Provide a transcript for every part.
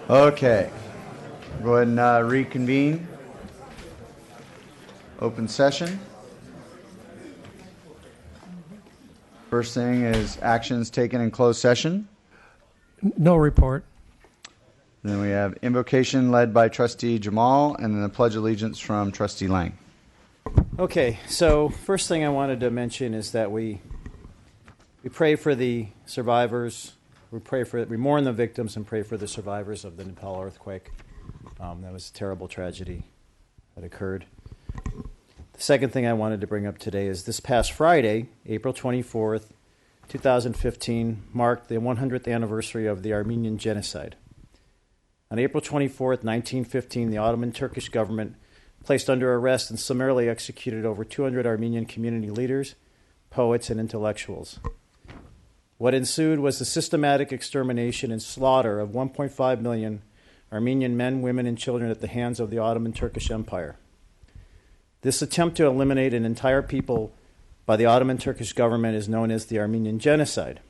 Okay. Go ahead and reconvene. Open session. First thing is actions taken in closed session. No report. Then we have invocation led by Trustee Jemal, and then the Pledge of Allegiance from Trustee Lang. Okay, so first thing I wanted to mention is that we pray for the survivors. We mourn the victims and pray for the survivors of the Nepal earthquake. That was a terrible tragedy that occurred. The second thing I wanted to bring up today is this past Friday, April 24th, 2015, marked the 100th anniversary of the Armenian genocide. On April 24th, 1915, the Ottoman Turkish government placed under arrest and summarily executed over 200 Armenian community leaders, poets, and intellectuals. What ensued was the systematic extermination and slaughter of 1.5 million Armenian men, women, and children at the hands of the Ottoman Turkish Empire. This attempt to eliminate an entire people by the Ottoman Turkish government is known as the Armenian genocide.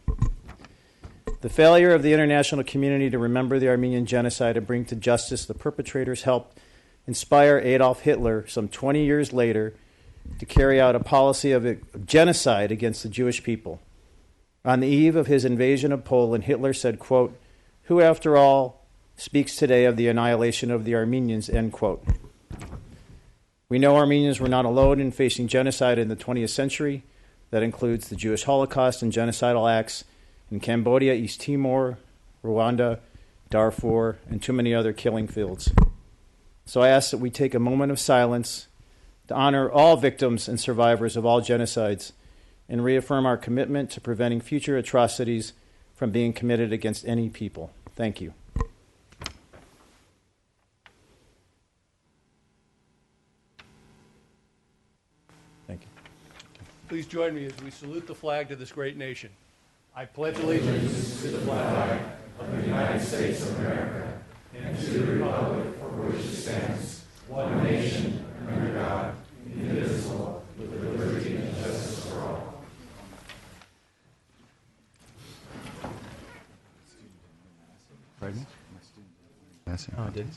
The failure of the international community to remember the Armenian genocide and bring to justice the perpetrators helped inspire Adolf Hitler some 20 years later to carry out a policy of genocide against the Jewish people. On the eve of his invasion of Poland, Hitler said, quote, "Who, after all, speaks today of the annihilation of the Armenians," end quote. We know Armenians were not alone in facing genocide in the 20th century. That includes the Jewish Holocaust and genocidal acts in Cambodia, East Timor, Rwanda, Darfur, and too many other killing fields. So I ask that we take a moment of silence to honor all victims and survivors of all genocides and reaffirm our commitment to preventing future atrocities from being committed against any people. Thank you. Thank you. Please join me as we salute the flag to this great nation. I pledge allegiance to the flag of the United States of America and to the republic for which it stands, one nation, under God, indivisible, with liberty and justice for all. Pardon? Oh, I did.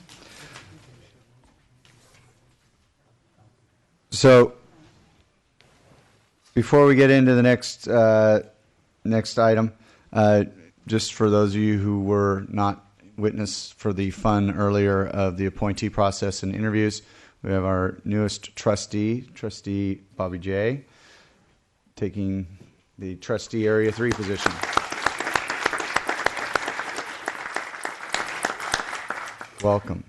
So, before we get into the next item, just for those of you who were not witness for the fun earlier of the appointee process and interviews, we have our newest trustee, Trustee Bobby J., taking the Trustee Area 3 position. Welcome.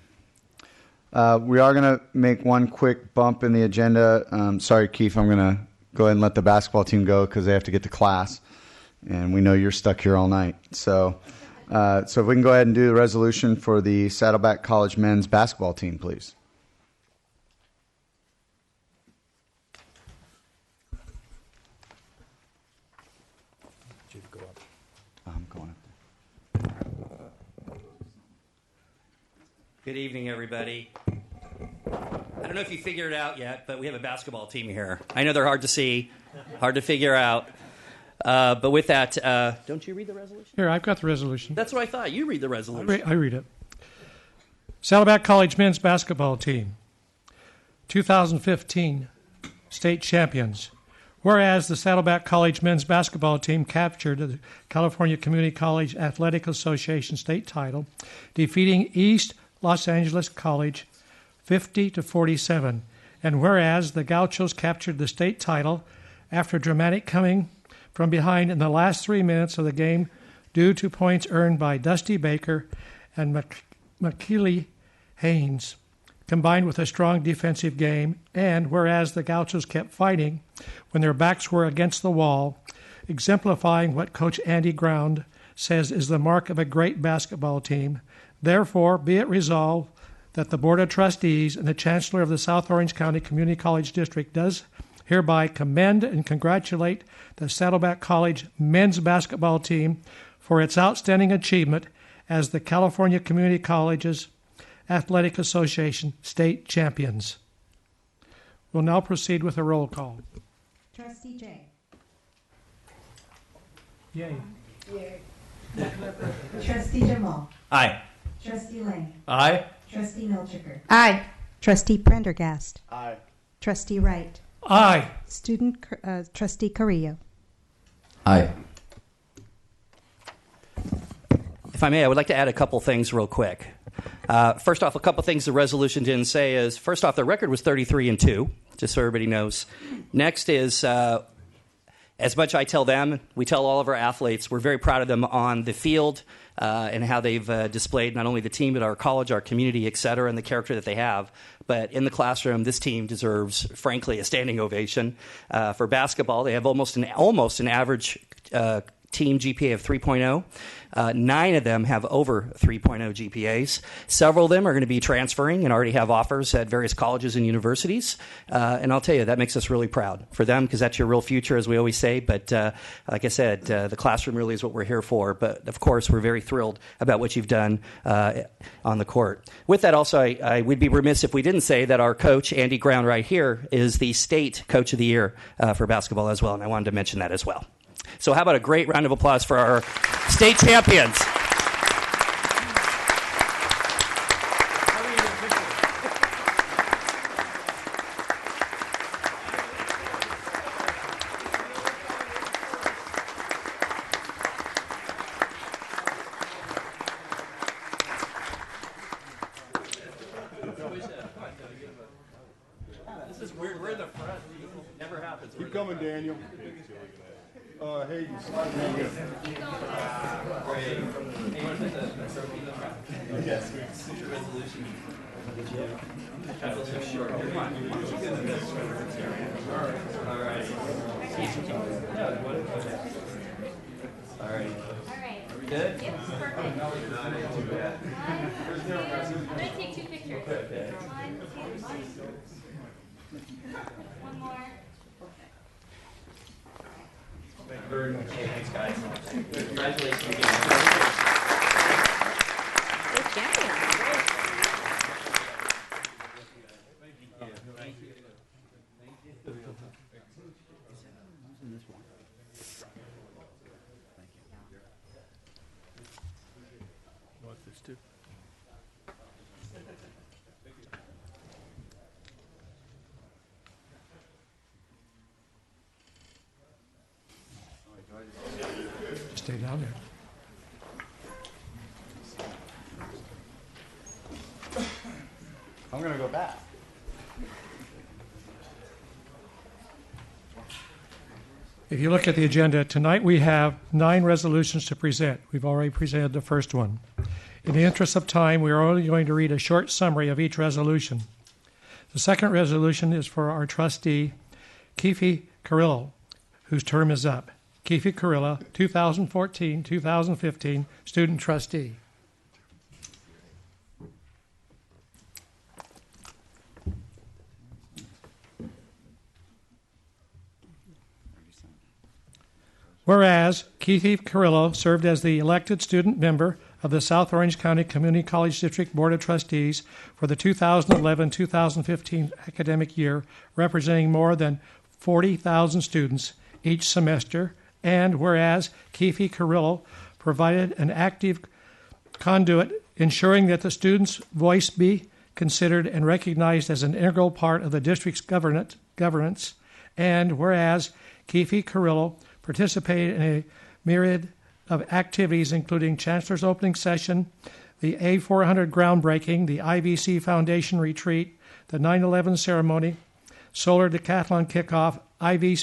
We are going to make one quick bump in the agenda. Sorry, Keefe, I'm going to go ahead and let the basketball team go because they have to get to class. And we know you're stuck here all night. So if we can go ahead and do the resolution for the Saddleback College men's basketball team, please. I'm going up there. Good evening, everybody. I don't know if you figured it out yet, but we have a basketball team here. I know they're hard to see, hard to figure out. But with that, don't you read the resolution? Here, I've got the resolution. That's what I thought. You read the resolution. I read it. Saddleback College men's basketball team, 2015 state champions. Whereas the Saddleback College men's basketball team captured the California Community College Athletic Association state title, defeating East Los Angeles College 50-47. And whereas the Gauchos captured the state title after dramatic coming from behind in the last 3 minutes of the game due to points earned by Dusty Baker and McKeely Haynes, combined with a strong defensive game, and whereas the Gauchos kept fighting when their backs were against the wall, exemplifying what Coach Andy Ground says is the mark of a great basketball team, therefore be it resolved that the Board of Trustees and the Chancellor of the South Orange County Community College District does hereby commend and congratulate the Saddleback College men's basketball team for its outstanding achievement as the California Community Colleges Athletic Association state champions. We'll now proceed with a roll call. Trustee J. Yay. Trustee Jemal. Aye. Trustee Lang. Aye. Trustee Milchiker. Aye. Trustee Prendergast. Aye. Trustee Wright. Aye. Trustee Carrillo. Aye. If I may, I would like to add a couple things real quick. First off, a couple things the resolution didn't say is, first off, the record was 33-2, just so everybody knows. Next is, as much I tell them, we tell all of our athletes, we're very proud of them on the field and how they've displayed not only the team, but our college, our community, et cetera, and the character that they have. But in the classroom, this team deserves, frankly, a standing ovation. For basketball, they have almost an average team GPA of 3.0. 9 of them have over 3.0 GPAs. Several of them are going to be transferring and already have offers at various colleges and universities. And I'll tell you, that makes us really proud for them because that's your real future, as we always say. But like I said, the classroom really is what we're here for. But, of course, we're very thrilled about what you've done on the court. With that, also, I would be remiss if we didn't say that our coach, Andy Brown, right here, is the state coach of the year for basketball as well. And I wanted to mention that as well. So how about a great round of applause for our state champions? This is weird. We're in the front. Never happens. Keep coming, Daniel. Hey, you slide down here. Yes, resolution. I feel so short. Come on. All right. All right. Are we good? Yep, perfect. No, it's not too bad. I'm going to take 2 pictures. Okay. One more. Thank you very much. Hey, thanks, guys. Congratulations again. Good champion. Want this too? Stay down there. I'm going to go back. If you look at the agenda, tonight we have 9 resolutions to present. We've already presented the first one. In the interest of time, we are only going to read a short summary of each resolution. The second resolution is for our trustee, Keefe Carrillo, whose term is up. Keefe Carrillo, 2014-2015 student trustee. Whereas Keefe Carrillo served as the elected student member of the South Orange County Community College District Board of Trustees for the 2011-2015 academic year, representing more than 40,000 students each semester, and whereas Keefe Carrillo provided an active conduit ensuring that the students' voice be considered and recognized as an integral part of the district's governance, and whereas Keefe Carrillo participated in a myriad of activities, including Chancellor's opening session, the A400 groundbreaking, the IVC Foundation retreat, the 9/11 ceremony, Solar Decathlon kickoff, IV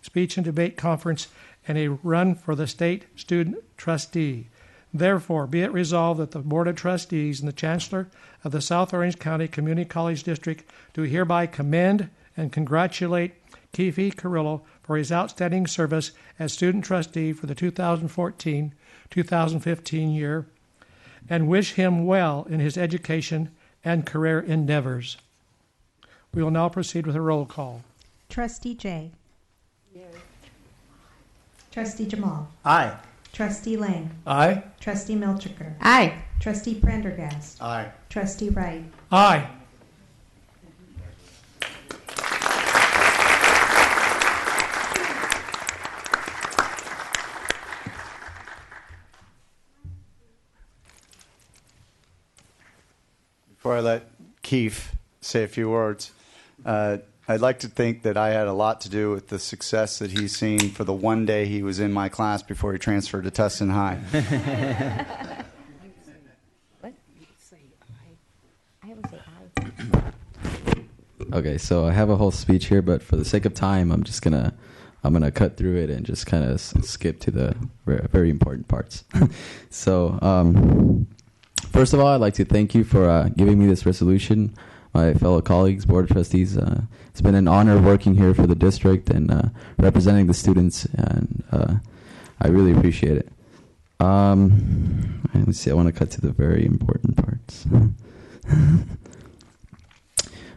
speech and debate conference, and a run for the state student trustee. Therefore, be it resolved that the Board of Trustees and the Chancellor of the South Orange County Community College District do hereby commend and congratulate Keefe Carrillo for his outstanding service as student trustee for the 2014-2015 year, and wish him well in his education and career endeavors. We will now proceed with a roll call. Trustee Jay. Yes. Trustee Jemal. Aye. Trustee Lang. Aye. Trustee Milchiker. Aye. Trustee Prendergast. Aye. Trustee Wright. Aye. Before I let Keefe say a few words, I'd like to think that I had a lot to do with the success that he's seen for the one day he was in my class before he transferred to Tustin High. What? I would say I. Okay, so I have a whole speech here, but for the sake of time, I'm gonna cut through it and just kind of skip to the very important parts. So, first of all, I'd like to thank you for giving me this resolution, my fellow colleagues, Board of Trustees. It's been an honor working here for the district and representing the students, and I really appreciate it. Let's see, I want to cut to the very important parts.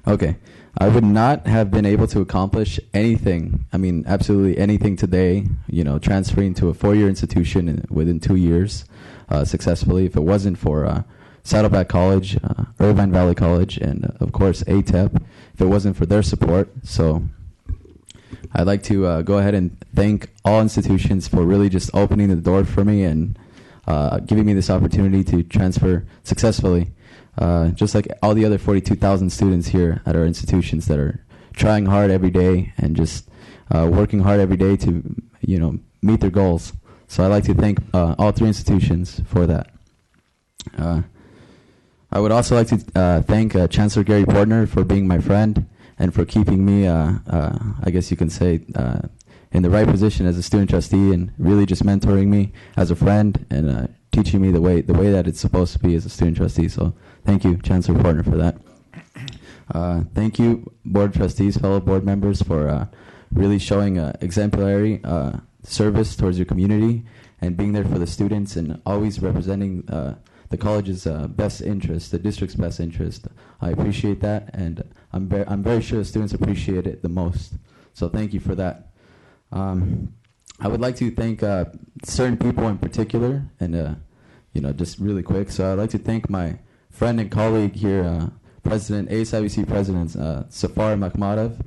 Okay. I would not have been able to accomplish anything, absolutely anything today, transferring to a four-year institution within 2 years successfully, if it wasn't for Saddleback College, Irvine Valley College, and, of course, ATEP, if it wasn't for their support. So I'd like to go ahead and thank all institutions for really just opening the door for me and giving me this opportunity to transfer successfully. Just like all the other 42,000 students here at our institutions that are trying hard every day and just working hard every day to, meet their goals. So I'd like to thank all three institutions for that. I would also like to thank Chancellor Gary Portner for being my friend and for keeping me, I guess you can say, in the right position as a student trustee and really just mentoring me as a friend and teaching me the way that it's supposed to be as a student trustee. So thank you, Chancellor Portner, for that. Thank you, Board of Trustees, fellow board members, for really showing exemplary service towards your community and being there for the students and always representing the college's best interest, the district's best interest. I appreciate that, and I'm very sure the students appreciate it the most. So thank you for that. I would like to thank certain people in particular, and just really quick. So I'd like to thank my friend and colleague here, President, ASIBC President Safar Makhmadov.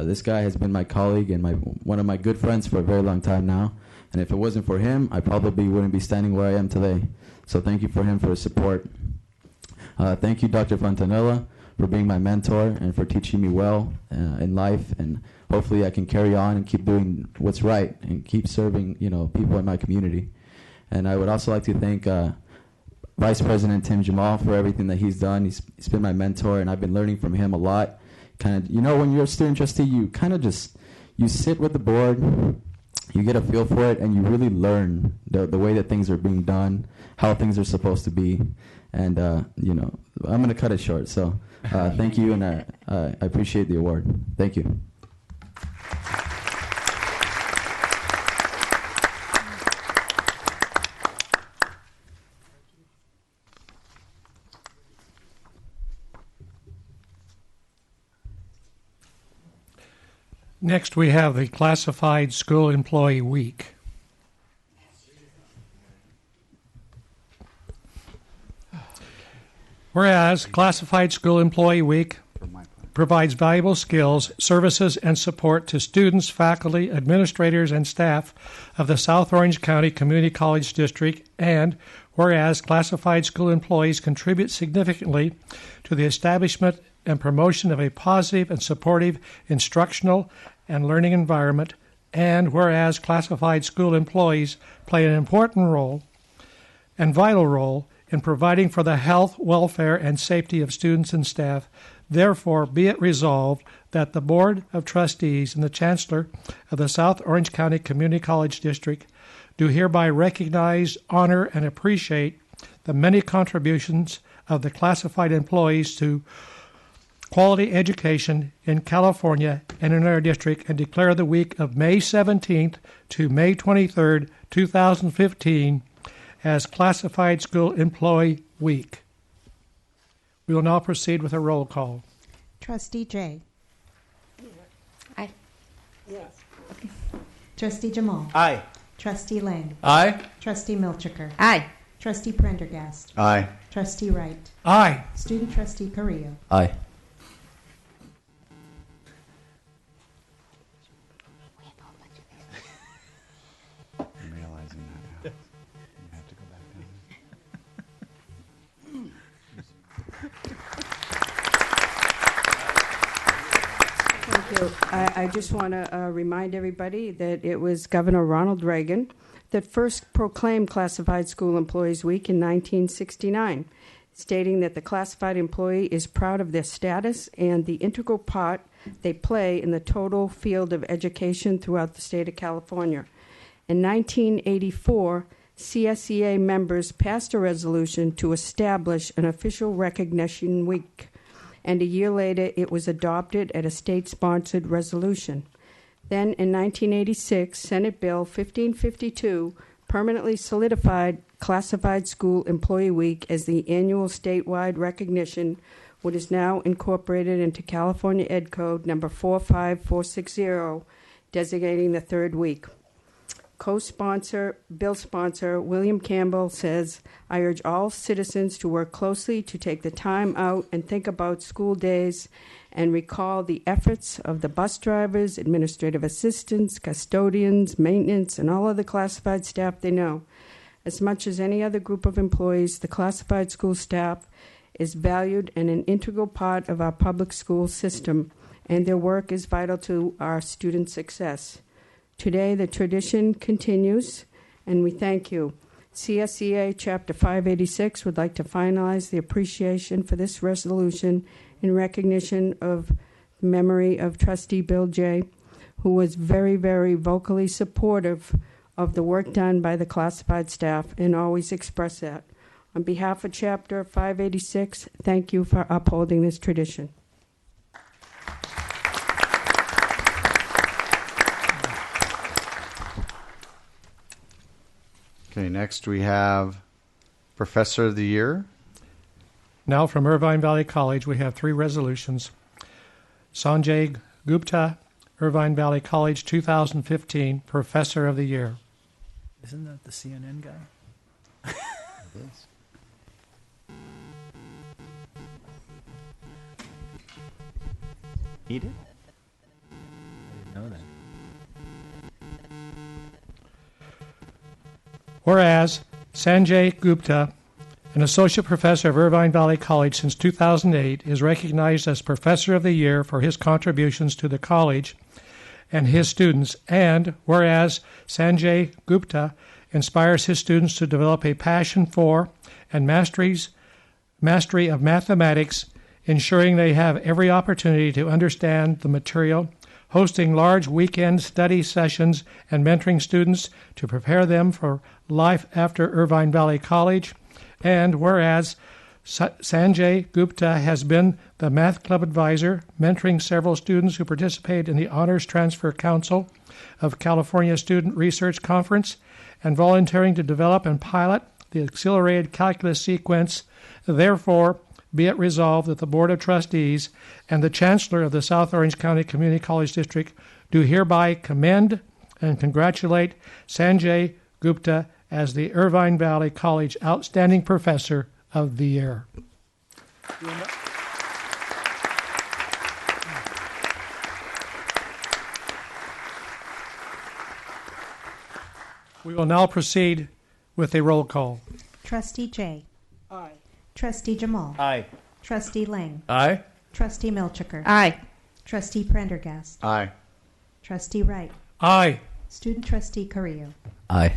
This guy has been my colleague and one of my good friends for a very long time now. And if it wasn't for him, I probably wouldn't be standing where I am today. So thank you for him for his support. Thank you, Dr. Fontanella, for being my mentor and for teaching me well in life. And hopefully I can carry on and keep doing what's right and keep serving, people in my community. And I would also like to thank Vice President Tim Jemal for everything that he's done. He's been my mentor, and I've been learning from him a lot. Kind of, when you're a student trustee, you kind of just, you sit with the board, you get a feel for it, and you really learn the way that things are being done, how things are supposed to be. And, I'm going to cut it short. So thank you, and I appreciate the award. Thank you. Next, we have the Classified School Employee Week. Whereas Classified School Employee Week provides valuable skills, services, and support to students, faculty, administrators, and staff of the South Orange County Community College District, and whereas classified school employees contribute significantly to the establishment and promotion of a positive and supportive instructional and learning environment, and whereas classified school employees play an important role and vital role in providing for the health, welfare, and safety of students and staff, therefore be it resolved that the Board of Trustees and the Chancellor of the South Orange County Community College District do hereby recognize, honor, and appreciate the many contributions of the classified employees to quality education in California and in our district, and declare the week of May 17th to May 23rd, 2015 as Classified School Employee Week. We will now proceed with a roll call. Trustee Jay. Aye. Yes. Trustee Jemal. Aye. Trustee Lang. Aye. Trustee Milchiker. Aye. Trustee Prendergast. Aye. Trustee Wright. Aye. Student Trustee Carrillo. Aye. I'm realizing that now. I have to go back down. I just want to remind everybody that it was Governor Ronald Reagan that first proclaimed Classified School Employees Week in 1969, stating that the classified employee is proud of their status and the integral part they play in the total field of education throughout the state of California. In 1984, CSEA members passed a resolution to establish an official recognition week, and a year later it was adopted at a state-sponsored resolution. Then in 1986, Senate Bill 1552 permanently solidified Classified School Employee Week as the annual statewide recognition, which is now incorporated into California Ed Code number 45460, designating the third week. Bill sponsor William Campbell says, I urge all citizens to work closely to take the time out and think about school days and recall the efforts of the bus drivers, administrative assistants, custodians, maintenance, and all other classified staff they know. As much as any other group of employees, the classified school staff is valued and an integral part of our public school system, and their work is vital to our student success. Today, the tradition continues, and we thank you. CSEA Chapter 586 would like to finalize the appreciation for this resolution in recognition of the memory of Trustee Bill J., who was very, very vocally supportive of the work done by the classified staff and always expressed that. On behalf of Chapter 586, thank you for upholding this tradition. Okay, next we have Professor of the Year. Now from Irvine Valley College, we have 3 resolutions. Sanjai Gupta, Irvine Valley College 2015, Professor of the Year. Isn't that the CNN guy? It is. He did? I didn't know that. Whereas Sanjai Gupta, an associate professor of Irvine Valley College since 2008, is recognized as Professor of the Year for his contributions to the college and his students, and whereas Sanjai Gupta inspires his students to develop a passion for and mastery of mathematics, ensuring they have every opportunity to understand the material, hosting large weekend study sessions and mentoring students to prepare them for life after Irvine Valley College, and whereas Sanjai Gupta has been the Math Club advisor, mentoring several students who participate in the Honors Transfer Council of California Student Research Conference, and volunteering to develop and pilot the accelerated calculus sequence, therefore, be it resolved that the Board of Trustees and the Chancellor of the South Orange County Community College District do hereby commend and congratulate Sanjai Gupta as the Irvine Valley College Outstanding Professor of the Year. We will now proceed with a roll call. Trustee J. Aye. Trustee Jemal. Aye. Trustee Lang. Aye. Trustee Milchiker. Aye. Trustee Prendergast. Aye. Trustee Wright. Aye. Student Trustee Carrillo. Aye.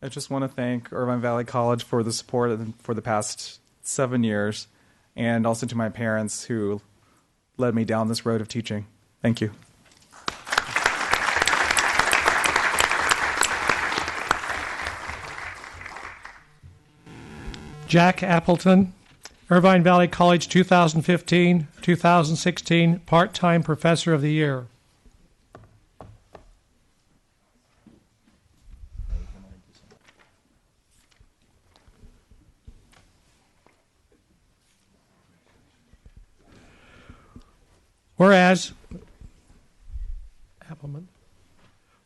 I just want to thank Irvine Valley College for the support for the past 7 years, and also to my parents who led me down this road of teaching. Thank you. Jack Appleton, Irvine Valley College 2015-2016 Part-Time Professor of the Year.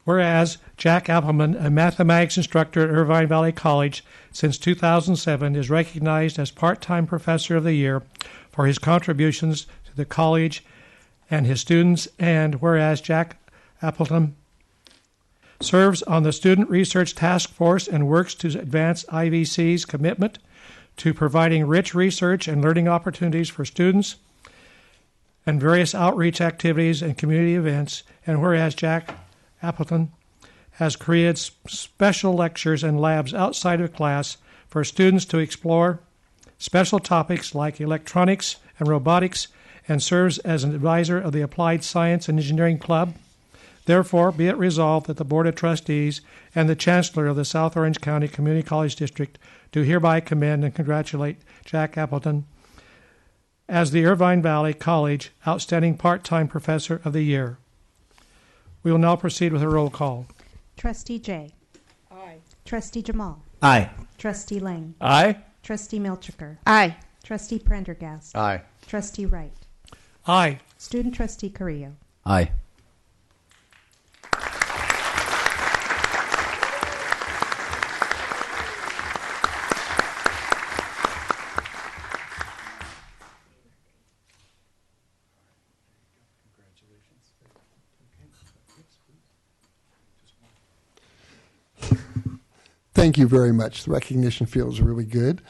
Whereas Jack Appleman, a mathematics instructor at Irvine Valley College since 2007, is recognized as part-time professor of the year for his contributions to the college and his students. And whereas Jack Appleton serves on the Student Research Task Force and works to advance IVC's commitment to providing rich research and learning opportunities for students and various outreach activities and community events. And whereas Jack Appleton has created special lectures and labs outside of class for students to explore special topics like electronics and robotics, and serves as an advisor of the Applied Science and Engineering Club. Therefore, be it resolved that the Board of Trustees and the Chancellor of the South Orange County Community College District do hereby commend and congratulate Jack Appleton as the Irvine Valley College Outstanding Part-Time Professor of the Year. We will now proceed with a roll call. Trustee Jay. Aye. Trustee Jemal. Aye. Trustee Lang. Aye. Trustee Milchiker. Aye. Trustee Prendergast. Aye. Trustee Wright. Aye. Student Trustee Carrillo. Aye. Thank you very much. The recognition feels really good.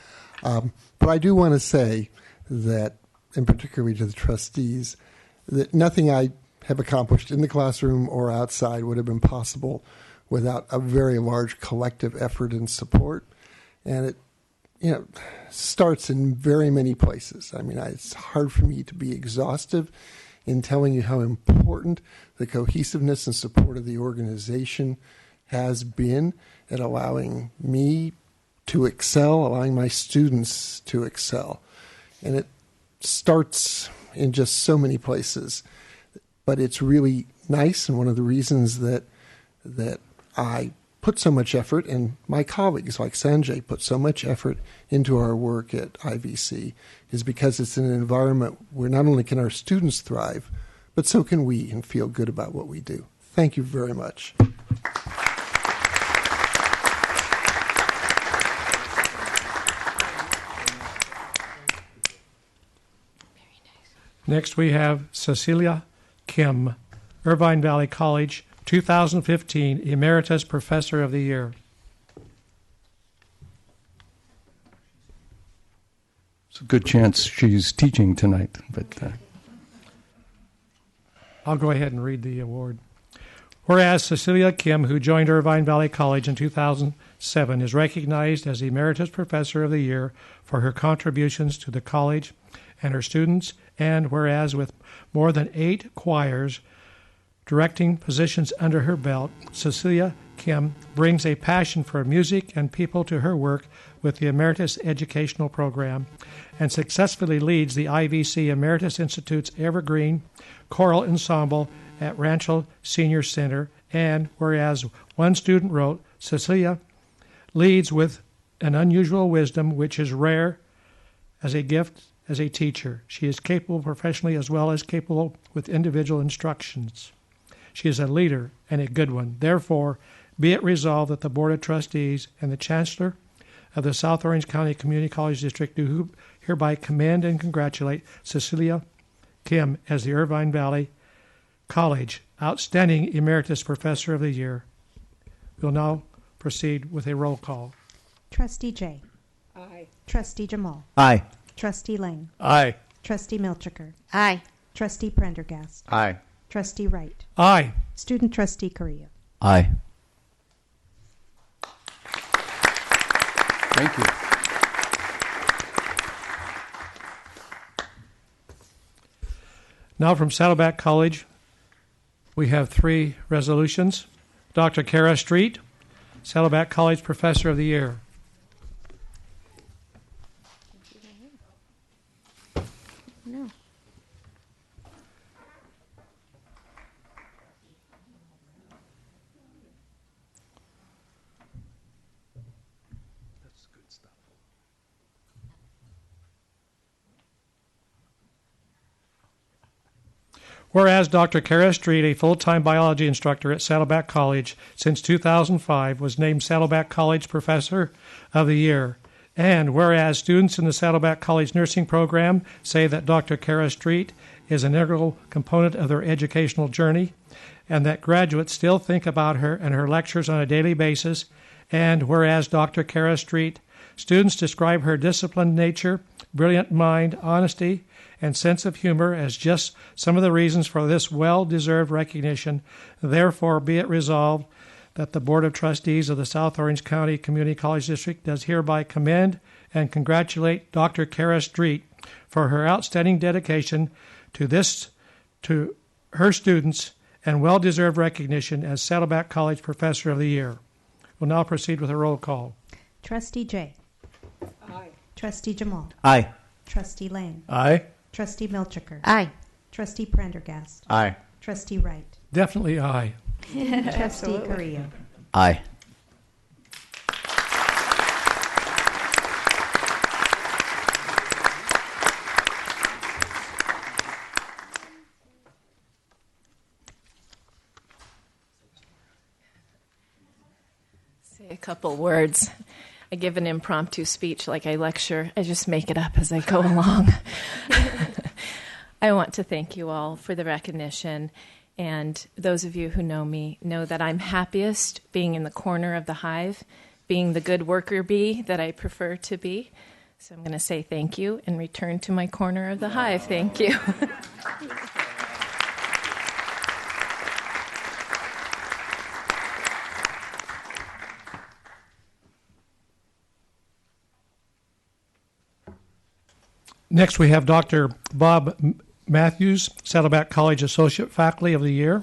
But I do want to say that, and particularly to the trustees, that nothing I have accomplished in the classroom or outside would have been possible without a very large collective effort and support. And it, starts in very many places. I mean, it's hard for me to be exhaustive in telling you how important the cohesiveness and support of the organization has been at allowing me to excel, allowing my students to excel. And it starts in just so many places. But it's really nice, and one of the reasons that I put so much effort, and my colleagues like Sanjai put so much effort into our work at IVC, is because it's an environment where not only can our students thrive, but so can we and feel good about what we do. Thank you very much. Next, we have Cecilia Kim, Irvine Valley College, 2015 Emeritus Professor of the Year. It's a good chance she's teaching tonight, but I'll go ahead and read the award. Whereas Cecilia Kim, who joined Irvine Valley College in 2007, is recognized as the Emeritus Professor of the Year for her contributions to the college and her students, and whereas with more than 8 choirs directing positions under her belt, Cecilia Kim brings a passion for music and people to her work with the Emeritus Educational Program and successfully leads the IVC Emeritus Institute's Evergreen Choral Ensemble at Rancho Senior Center. And whereas one student wrote, Cecilia leads with an unusual wisdom which is rare as a gift as a teacher. She is capable professionally as well as capable with individual instructions. She is a leader and a good one. Therefore, be it resolved that the Board of Trustees and the Chancellor of the South Orange County Community College District do hereby commend and congratulate Cecilia Kim as the Irvine Valley College Outstanding Emeritus Professor of the Year. We'll now proceed with a roll call. Trustee Jay. Aye. Trustee Jemal. Aye. Trustee Lang. Aye. Trustee Milchiker. Aye. Trustee Prendergast. Aye. Trustee Wright. Aye. Student Trustee Carrillo. Aye. thank you. Now from Saddleback College, we have 3 resolutions. Dr. Karah Street, Saddleback College Professor of the Year. No. Whereas Dr. Karah Street, a full-time biology instructor at Saddleback College since 2005, was named Saddleback College Professor of the Year. And whereas students in the Saddleback College nursing program say that Dr. Karah Street is an integral component of their educational journey, and that graduates still think about her and her lectures on a daily basis. And whereas Dr. Karah Street, students describe her disciplined nature, brilliant mind, honesty, and sense of humor as just some of the reasons for this well-deserved recognition. Therefore, be it resolved that the Board of Trustees of the South Orange County Community College District does hereby commend and congratulate Dr. Karah Street for her outstanding dedication to her students and well-deserved recognition as Saddleback College Professor of the Year. We'll now proceed with a roll call. Trustee Jay. Aye. Trustee Jemal. Aye. Trustee Lane. Aye. Trustee Milchiker. Aye. Trustee Prendergast. Aye. Trustee Wright. Definitely aye. Trustee Carrillo. Aye. Say a couple words. I give an impromptu speech like I lecture. I just make it up as I go along. I want to thank you all for the recognition. And those of you who know me know that I'm happiest being in the corner of the hive, being the good worker bee that I prefer to be. So I'm going to say thank you and return to my corner of the hive. Thank you. Next, we have Dr. Bob Mathews, Saddleback College Associate Faculty of the Year.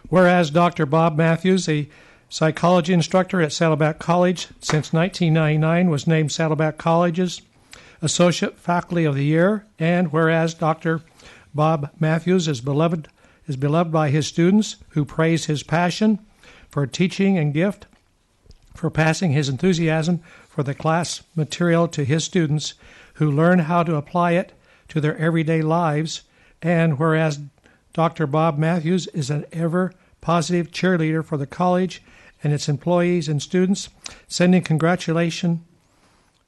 Whereas Dr. Bob Mathews, a psychology instructor at Saddleback College since 1999, was named Saddleback College's Associate Faculty of the Year, and whereas Dr. Bob Mathews is beloved by his students who praise his passion for teaching and gift for passing his enthusiasm for the class material to his students who learn how to apply it to their everyday lives, and whereas Dr. Bob Mathews is an ever-positive cheerleader for the college and its employees and students, sending congratulatory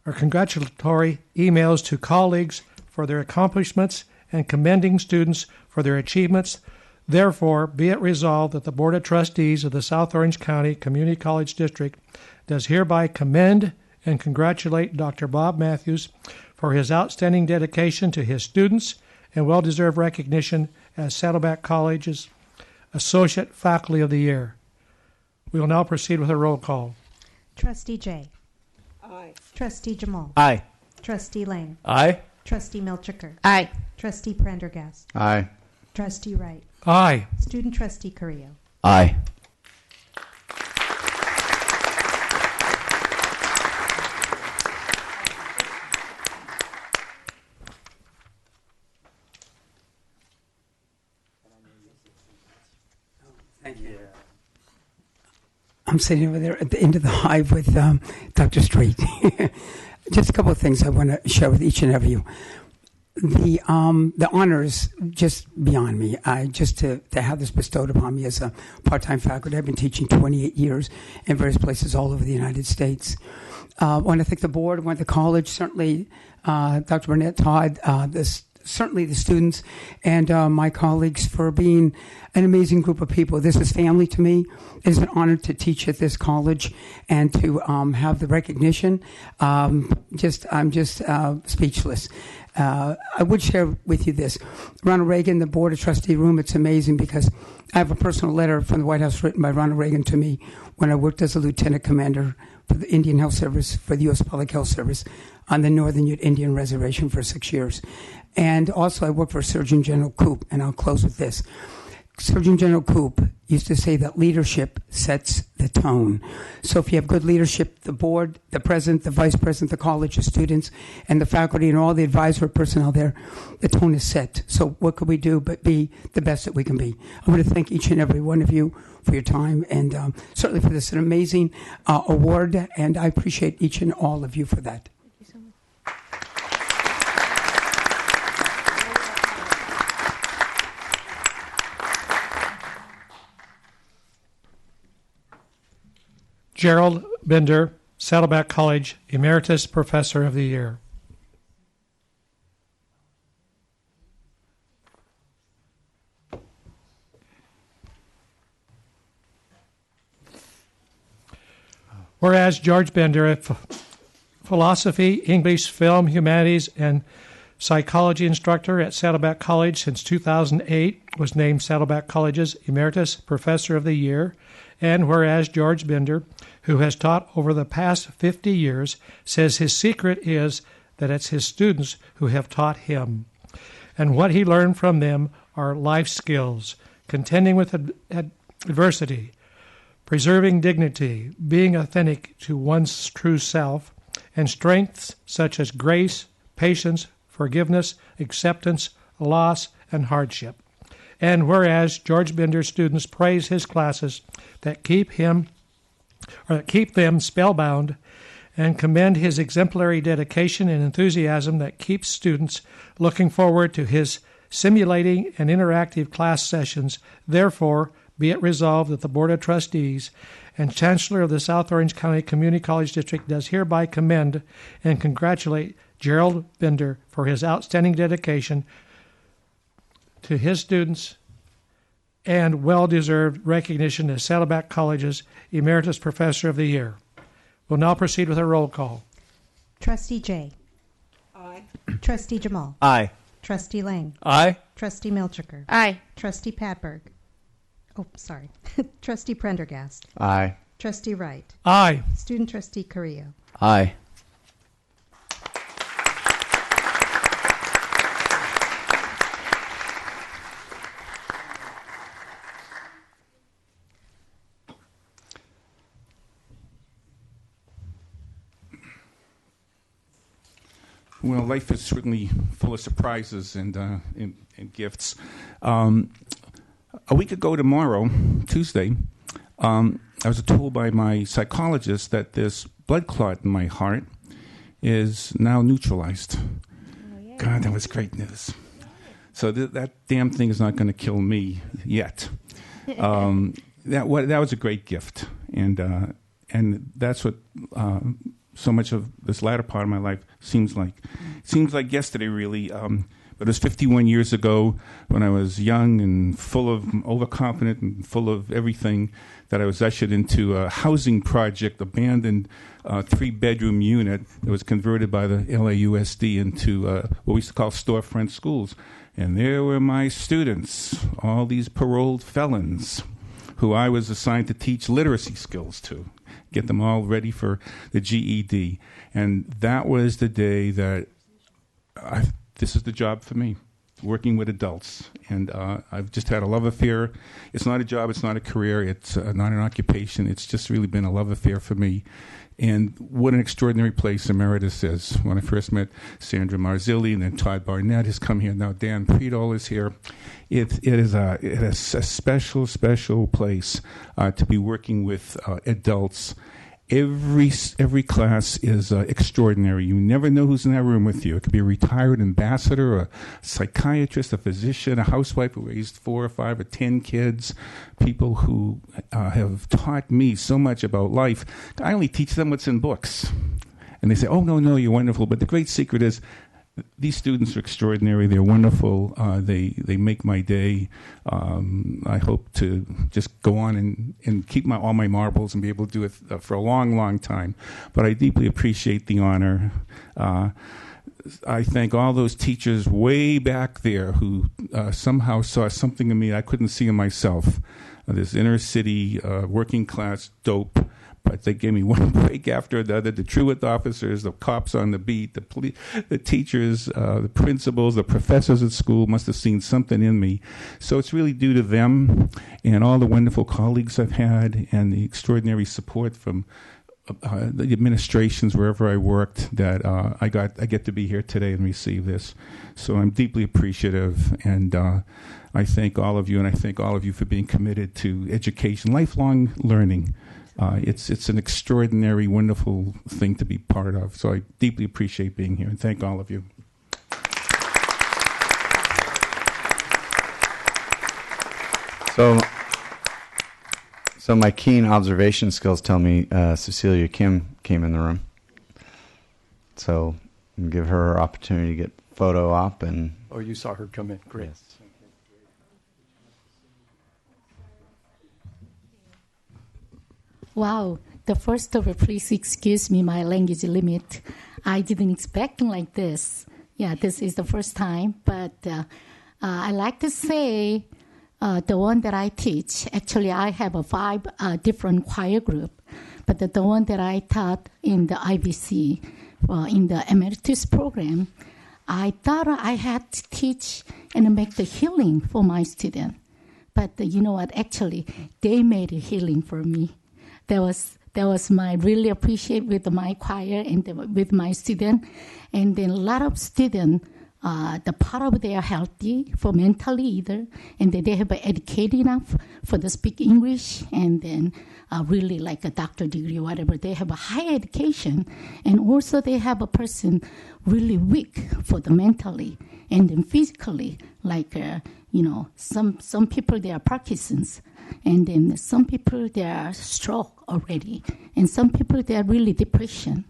emails to colleagues for their accomplishments and commending students for their achievements. Therefore, be it resolved that the Board of Trustees of the South Orange County Community College District does hereby commend and congratulate Dr. Bob Mathews for his outstanding dedication to his students and well-deserved recognition as Saddleback College's Associate Faculty of the Year. We will now proceed with a roll call. Trustee Jay. Aye. Trustee Jemal. Aye. Trustee Lane. Aye. Trustee Milchiker. Aye. Trustee Prendergast. Aye. Trustee Wright. Aye. Student Trustee Carrillo. Aye. Thank you. I'm sitting over there at the end of the hive with Dr. Street. Just a couple of things I want to share with each and every of you. The honors just beyond me. To have this bestowed upon me as a part-time faculty. I've been teaching 28 years in various places all over the United States. I want to thank the board, I want the college, certainly Dr. Burnett, Todd, certainly the students and my colleagues for being an amazing group of people. This is family to me. It is an honor to teach at this college and to have the recognition. I'm just speechless. I would share with you this. Ronald Reagan, the Board of Trustee room, it's amazing because I have a personal letter from the White House written by Ronald Reagan to me when I worked as a lieutenant commander for the Indian Health Service, for the U.S. Public Health Service on the Northern Ute Indian Reservation for 6 years. And also I worked for Surgeon General Keefe, and I'll close with this. Surgeon General Koop used to say that leadership sets the tone. So if you have good leadership, the board, the president, the vice president, the college, the students, and the faculty and all the advisory personnel there, the tone is set. So what could we do but be the best that we can be? I want to thank each and every one of you for your time and certainly for this an amazing award, and I appreciate each and all of you for that. Gerald Bender, Saddleback College Emeritus Professor of the Year. Whereas George Bender, a philosophy, English, film, humanities, and psychology instructor at Saddleback College since 2008, was named Saddleback College's Emeritus Professor of the Year. And whereas George Bender, who has taught over the past 50 years, says his secret is that it's his students who have taught him. And what he learned from them are life skills, contending with adversity, preserving dignity, being authentic to one's true self, and strengths such as grace, patience, forgiveness, acceptance, loss, and hardship. And whereas George Bender's students praise his classes that keep them spellbound, and commend his exemplary dedication and enthusiasm that keeps students looking forward to his simulating and interactive class sessions, therefore, be it resolved that the Board of Trustees and Chancellor of the South Orange County Community College District does hereby commend and congratulate Gerald Bender for his outstanding dedication to his students and well-deserved recognition as Saddleback College's Emeritus Professor of the Year. We'll now proceed with a roll call. Trustee Jay. Aye. Trustee Jemal. Aye. Trustee Lang. Aye. Trustee Milchiker. Aye. Trustee Padberg. Oh, sorry. Trustee Prendergast. Aye. Trustee Wright. Aye. Student Trustee Carrillo. Aye. Well, life is certainly full of surprises and gifts. A week ago tomorrow, Tuesday, I was told by my psychologist that this blood clot in my heart is now neutralized. God, that was great news. So that damn thing is not going to kill me yet. That was a great gift, and that's what so much of this latter part of my life seems like. It seems like yesterday, really. But it was 51 years ago when I was young and full of overconfident and full of everything that I was ushered into a housing project, abandoned 3-bedroom unit that was converted by the LAUSD into what we used to call storefront schools. And there were my students, all these paroled felons who I was assigned to teach literacy skills to, get them all ready for the GED. And that was the day that this is the job for me, working with adults. And I've just had a love affair. It's not a job, it's not a career, it's not an occupation. It's just really been a love affair for me. And what an extraordinary place Emeritus is. When I first met Sandra Marzilli and then Todd Burnett has come here. Now Dan Predol is here. It is a special, special place to be working with adults. Every class is extraordinary. You never know who's in that room with you. It could be a retired ambassador, a psychiatrist, a physician, a housewife who raised 4 or 5 or 10 kids, people who have taught me so much about life. I only teach them what's in books. And they say, oh, no, you're wonderful. But the great secret is these students are extraordinary. They're wonderful. They make my day. I hope to just go on and keep all my marbles and be able to do it for a long, long time. But I deeply appreciate the honor. I thank all those teachers way back there who somehow saw something in me I couldn't see in myself. This inner city, working class dope, But they gave me one break after another. The truant officers, the cops on the beat, the teachers, the principals, the professors at school must have seen something in me. So it's really due to them and all the wonderful colleagues I've had and the extraordinary support from the administrations wherever I worked that I get to be here today and receive this. So I'm deeply appreciative, and I thank all of you, and I thank all of you for being committed to education, lifelong learning. It's an extraordinary, wonderful thing to be part of. So I deeply appreciate being here, and thank all of you. So my keen observation skills tell me Cecilia Kim came in the room. So give her her opportunity to get photo op and. Oh, you saw her come in. Great. Yes. Wow. The first of all, please excuse me, my language limit. I didn't expect like this. Yeah, this is the first time. But I like to say the one that I teach, actually I have a 5 different choir group. But the one that I taught in the IBC, in the Emeritus program, I thought I had to teach and make the healing for my student. But you know what? Actually, they made a healing for me. That was my really appreciate with my choir and with my student. And then a lot of students, the part of they are healthy for mentally either, and they have educated enough for the speak English, and then really like a doctor degree or whatever. They have a high education, and also they have a person really weak for the mentally and then physically, like some people they are Parkinson's. And then some people, they are stroke already. And some people, they are really depression.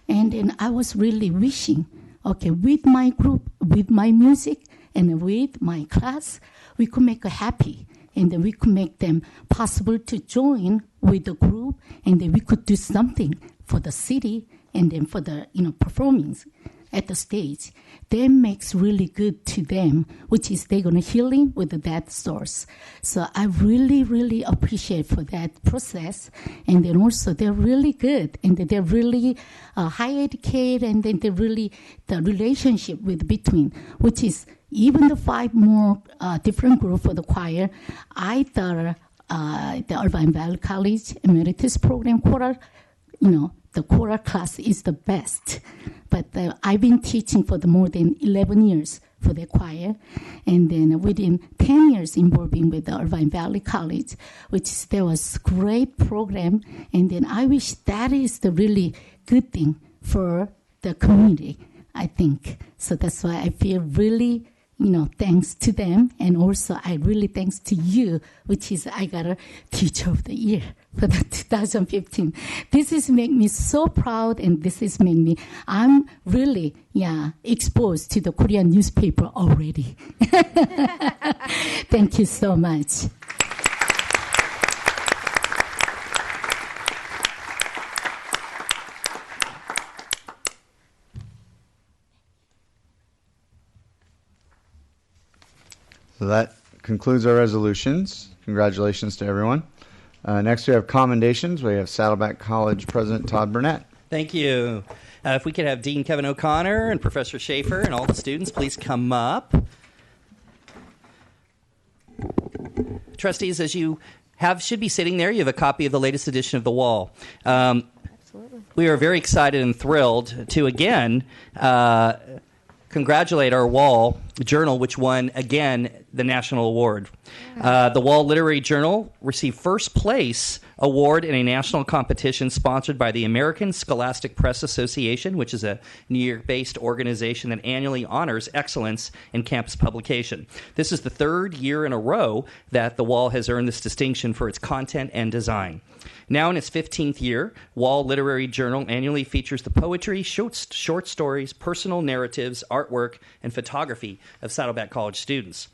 And then I was really wishing, okay, with my group, with my music, and with my class, we could make a happy. And then we could make them possible to join with the group. And then we could do something for the city and then for the, performance at the stage. That makes really good to them, which is they're going to healing with that source. So I really, really appreciate for that process. And then also they're really good, and they're really high educated, and then they're really the relationship with between, which is even the 5 more different group for the choir. I thought the Irvine Valley College Emeritus program choral, the choral class is the best. But I've been teaching for more than 11 years for the choir. And then within 10 years involving with the Irvine Valley College, there was great program. And then I wish that is the really good thing for the community, I think. So that's why I feel really, thanks to them. And also I really thanks to you, which is I got a Teacher of the Year for the 2015. This is make me so proud, and this is make me, I'm really, exposed to the Korean newspaper already. Thank you so much. So that concludes our resolutions. Congratulations to everyone. Next, we have commendations. We have Saddleback College President Todd Burnett. Thank you. If we could have Dean Kevin O'Connor and Professor Schaefer and all the students please come up. Trustees, as you should be sitting there, you have a copy of the latest edition of The Wall. We are very excited and thrilled to again congratulate our Wall Journal, which won, again, the national award. The Wall Literary Journal received first place award in a national competition sponsored by the American Scholastic Press Association, which is a New York-based organization that annually honors excellence in campus publication. This is the 3rd year in a row that the Wall has earned this distinction for its content and design. Now in its 15th year, Wall Literary Journal annually features the poetry, short stories, personal narratives, artwork, and photography of Saddleback College students.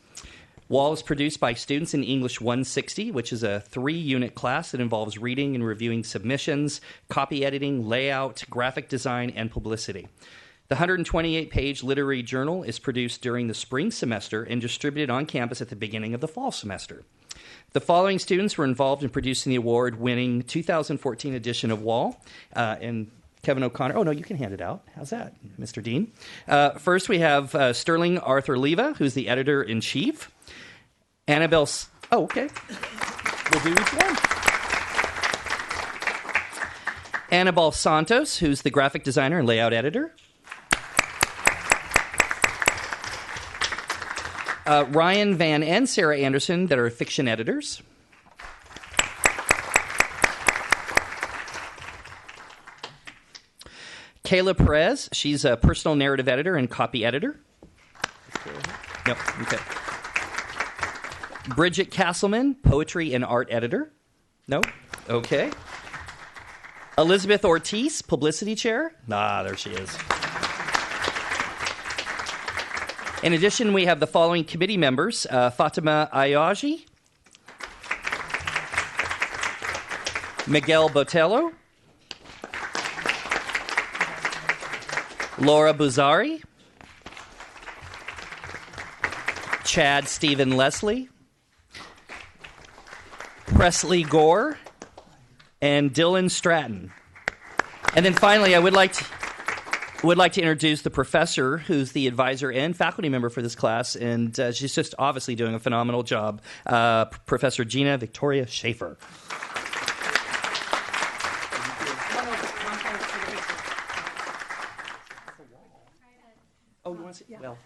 Wall is produced by students in English 160, which is a 3-unit class that involves reading and reviewing submissions, copy editing, layout, graphic design, and publicity. The 128-page literary journal is produced during the spring semester and distributed on campus at the beginning of the fall semester. The following students were involved in producing the award-winning 2014 edition of Wall, and Kevin O'Connor. Oh, no, you can hand it out. How's that, Mr. Dean? First, we have Sterling Arthur Leva, who's the editor-in-chief. Annabelle... Oh, okay. We'll do each one. Annabelle Santos, who's the graphic designer and layout editor. Ryan Van and Sarah Anderson, that are fiction editors. Kayla Perez, she's a personal narrative editor and copy editor. Yep, okay. Bridget Castleman, poetry and art editor. No? Okay. Elizabeth Ortiz, publicity chair. There she is. In addition, we have the following committee members: Fatima Ayaji, Miguel Botello, Laura Buzari, Chad Stephen Leslie, Presley Gore, and Dylan Stratton. And then finally, I would like to introduce the professor who's the advisor and faculty member for this class, and she's just obviously doing a phenomenal job, Professor Gina Victoria Schaefer.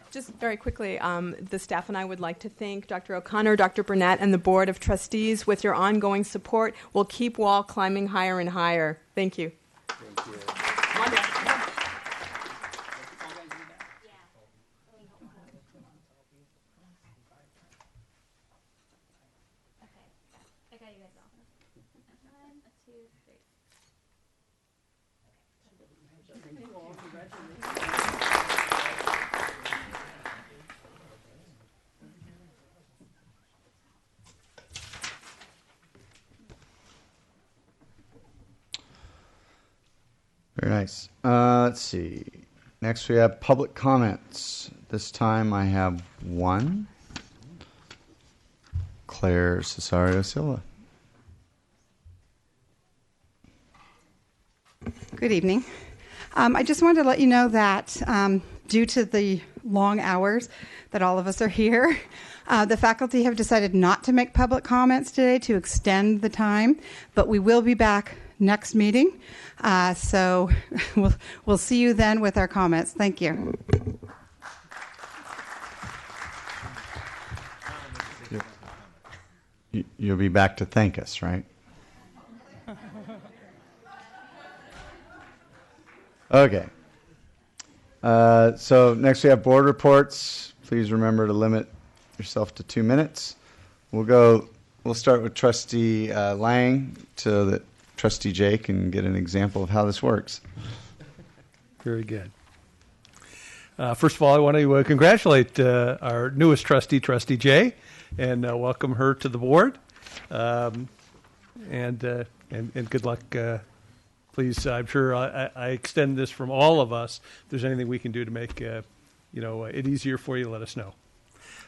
Just very quickly, the staff and I would like to thank Dr. O'Connor, Dr. Burnett, and the Board of Trustees. With your ongoing support, we'll keep Wall climbing higher and higher. Thank you. Thank you. Very nice. Let's see. Next we have public comments. This time I have one. Claire Cesario Silva. Good evening. I just wanted to let you know that due to the long hours that all of us are here, the faculty have decided not to make public comments today to extend the time, but we will be back next meeting. So we'll see you then with our comments. Thank you. You'll be back to thank us, right? Okay. So next we have board reports. Please remember to limit yourself to 2 minutes. We'll start with Trustee Lang so that Trustee Jay can get an example of how this works. Very good. First of all, I want to congratulate our newest trustee, Trustee Jay, and welcome her to the board. And good luck. Please, I'm sure I extend this from all of us. If there's anything we can do to make it easier for you, let us know.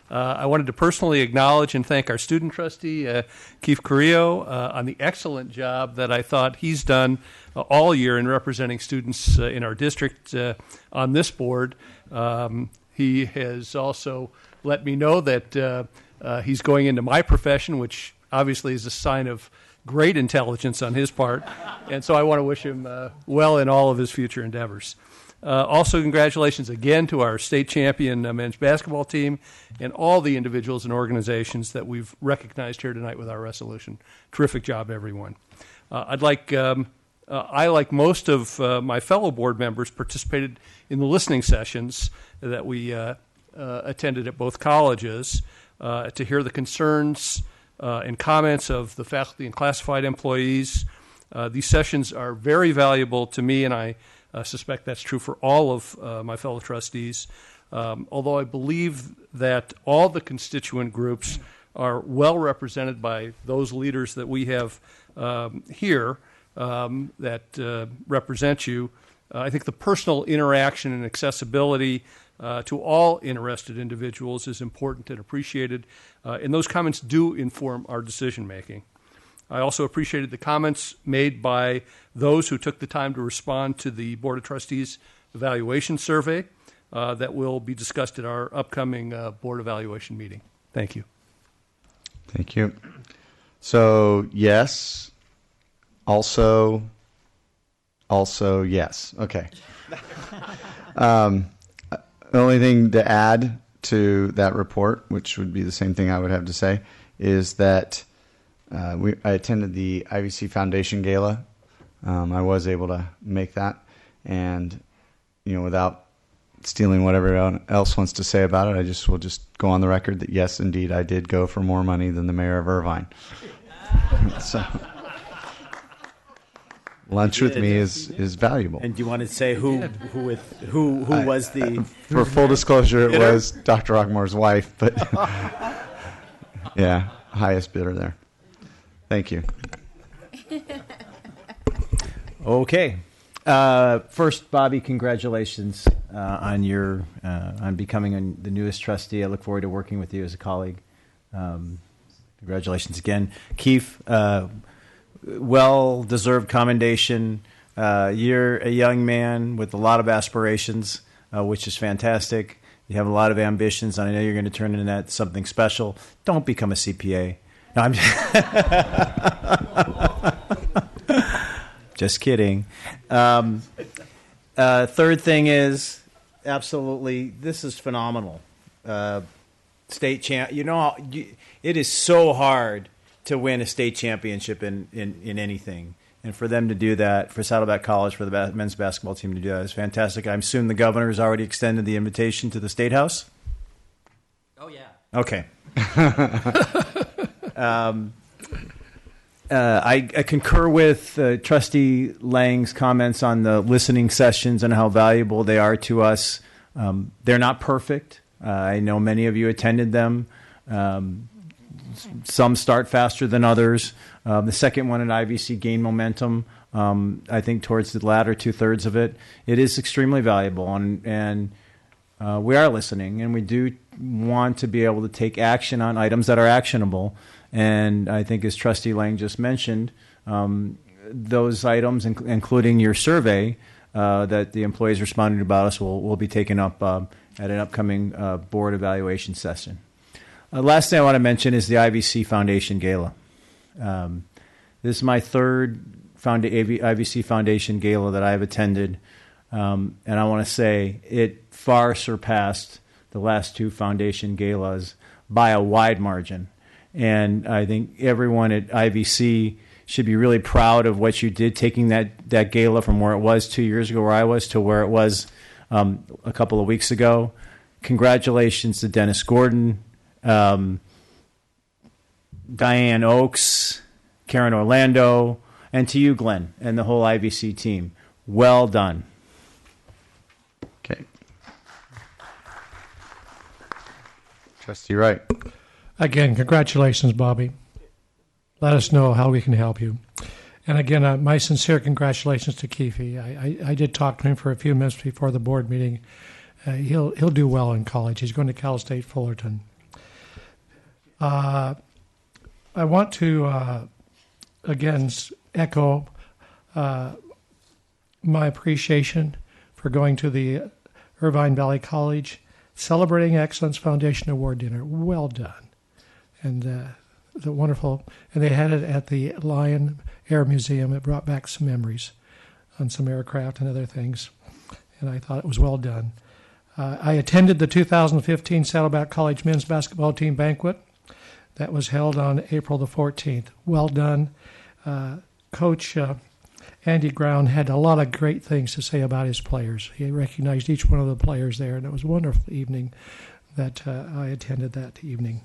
I wanted to personally acknowledge and thank our student trustee, Keefe Carrillo, on the excellent job that I thought he's done all year in representing students in our district on this board. He has also let me know that he's going into my profession, which obviously is a sign of great intelligence on his part. And so I want to wish him well in all of his future endeavors. Also, congratulations again to our state champion men's basketball team and all the individuals and organizations that we've recognized here tonight with our resolution. Terrific job, everyone. I, like most of my fellow board members, participated in the listening sessions that we attended at both colleges to hear the concerns and comments of the faculty and classified employees. These sessions are very valuable to me, and I suspect that's true for all of my fellow trustees, although I believe that all the constituent groups are well represented by those leaders that we have here that represent you. I think the personal interaction and accessibility to all interested individuals is important and appreciated, and those comments do inform our decision making. I also appreciated the comments made by those who took the time to respond to the Board of Trustees evaluation survey that will be discussed at our upcoming board evaluation meeting. Thank you. Thank you. So, yes. Also, yes. Okay. The only thing to add to that report, which would be the same thing I would have to say, is that I attended the IVC Foundation Gala. I was able to make that, and without stealing what everyone else wants to say about it, will just go on the record that yes, indeed, I did go for more money than the mayor of Irvine. So, lunch with me is valuable. And do you want to say who was the? For full disclosure, it was Dr. Rockmore's wife, but yeah, highest bidder there. Thank you. Okay. First, Bobby, congratulations on becoming the newest trustee. I look forward to working with you as a colleague. Congratulations again. Keefe, well-deserved commendation. You're a young man with a lot of aspirations, which is fantastic. You have a lot of ambitions, and I know you're going to turn into that something special. Don't become a CPA. No, I'm just kidding. Third thing is, absolutely, this is phenomenal. State champ. It is so hard to win a state championship in anything. And for them to do that, for Saddleback College, for the men's basketball team to do that is fantastic. I assume the governor has already extended the invitation to the State House? Oh, yeah. Okay. I concur with Trustee Lang's comments on the listening sessions and how valuable they are to us. They're not perfect. I know many of you attended them. Some start faster than others. The second one at IVC gained momentum, I think, towards the latter two-thirds of it. It is extremely valuable, and we are listening, and we do want to be able to take action on items that are actionable. And I think, as Trustee Lang just mentioned, those items, including your survey that the employees responded about us, will be taken up at an upcoming board evaluation session. Last thing I want to mention is the IVC Foundation Gala. This is my third IVC Foundation Gala that I've attended, and I want to say it far surpassed the last two Foundation Galas by a wide margin. And I think everyone at IVC should be really proud of what you did, taking that gala from where it was 2 years ago, where I was, to where it was a couple of weeks ago. Congratulations to Dennis Gordon, Diane Oakes, Karen Orlando, and to you, Glenn, and the whole IVC team. Well done. Okay. Trustee Wright. Again, congratulations, Bobby. Let us know how we can help you. And again, my sincere congratulations to Keefe. I did talk to him for a few minutes before the board meeting. He'll do well in college. He's going to Cal State Fullerton. I want to, again, echo my appreciation for going to the Irvine Valley College Celebrating Excellence Foundation Award Dinner. Well done. And the wonderful, and they had it at the Lion Air Museum. It brought back some memories on some aircraft and other things, and I thought it was well done. I attended the 2015 Saddleback College men's basketball team banquet that was held on April the 14th. Well done. Coach Andy Brown had a lot of great things to say about his players. He recognized each one of the players there, and it was a wonderful evening that I attended that evening.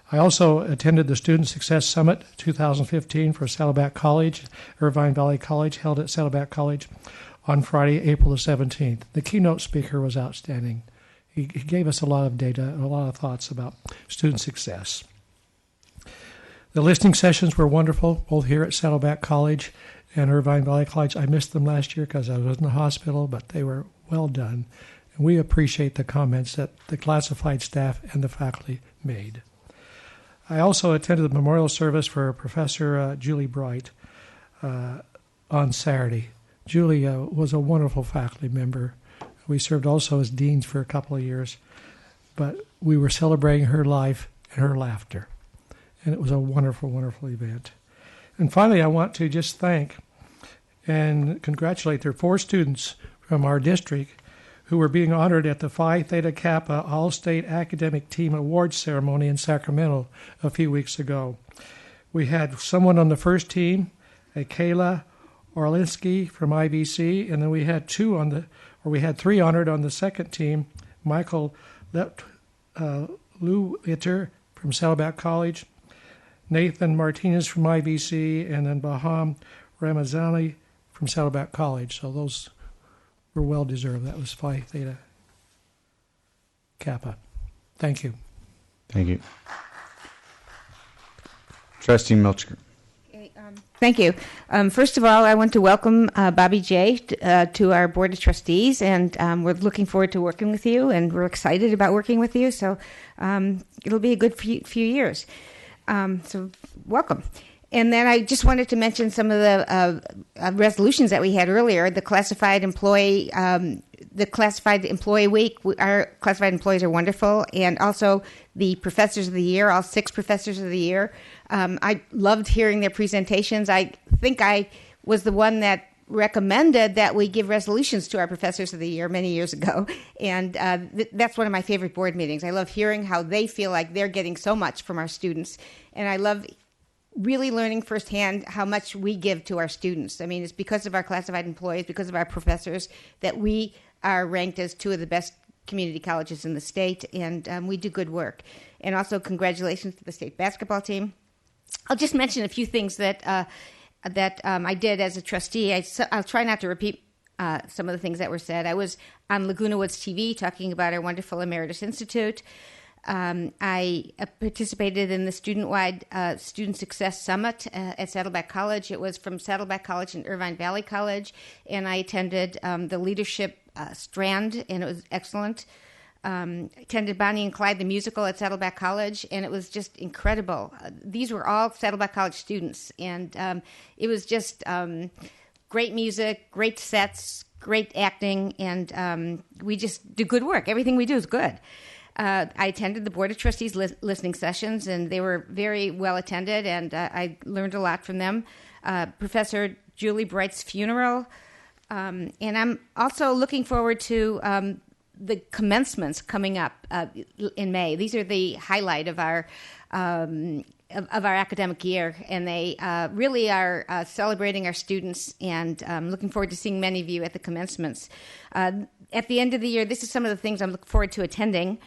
I also attended the Student Success Summit 2015 for Saddleback College, Irvine Valley College, held at Saddleback College on Friday, April the 17th. The keynote speaker was outstanding. He gave us a lot of data and a lot of thoughts about student success. The listening sessions were wonderful, both here at Saddleback College and Irvine Valley College. I missed them last year because I was in the hospital, but they were well done. And we appreciate the comments that the classified staff and the faculty made. I also attended the memorial service for Professor Julie Bright on Saturday. Julie was a wonderful faculty member. We served also as deans for a couple of years, but we were celebrating her life and her laughter. And it was a wonderful, wonderful event. And finally, I want to just thank and congratulate their 4 students from our district who were being honored at the Phi Theta Kappa All-State Academic Team Awards ceremony in Sacramento a few weeks ago. We had someone on the first team, a Kayla Orlinski from IVC, and then we had 3 honored on the second team, Michael Lewitter from Saddleback College, Nathan Martinez from IVC, and then Baham Ramazani from Saddleback College. So those were well deserved. That was Phi Theta Kappa. Thank you. Thank you. Trustee Milchker. Thank you. First of all, I want to welcome Bobby J. to our Board of Trustees, and we're looking forward to working with you, and we're excited about working with you, so it'll be a good few years. So welcome. And then I just wanted to mention some of the resolutions that we had earlier. The classified employee week. Our classified employees are wonderful, and also the professors of the year. All 6 professors of the year. I loved hearing their presentations. I think I was the one that recommended that we give resolutions to our professors of the year many years ago, and that's one of my favorite board meetings. I love hearing how they feel like they're getting so much from our students, and I love really learning firsthand how much we give to our students. I mean, it's because of our classified employees, because of our professors, that we are ranked as 2 of the best community colleges in the state, and we do good work. And also, congratulations to the state basketball team. I'll just mention a few things that I did as a trustee. I'll try not to repeat some of the things that were said. I was on Laguna Woods TV talking about our wonderful Emeritus Institute. I participated in the student-wide Student Success Summit at Saddleback College. It was from Saddleback College and Irvine Valley College, and I attended the leadership strand, and it was excellent. Attended Bonnie and Clyde the musical at Saddleback College, and it was just incredible. These were all Saddleback College students, and it was just great music, great sets, great acting, and we just do good work. Everything we do is good. I attended the Board of Trustees listening sessions, and they were very well attended, and I learned a lot from them. Professor Julie Bright's funeral, and I'm also looking forward to the commencements coming up in May. These are the highlight of our academic year, and they really are celebrating our students, and looking forward to seeing many of you at the commencements. At the end of the year, this is some of the things I'm looking forward to attending.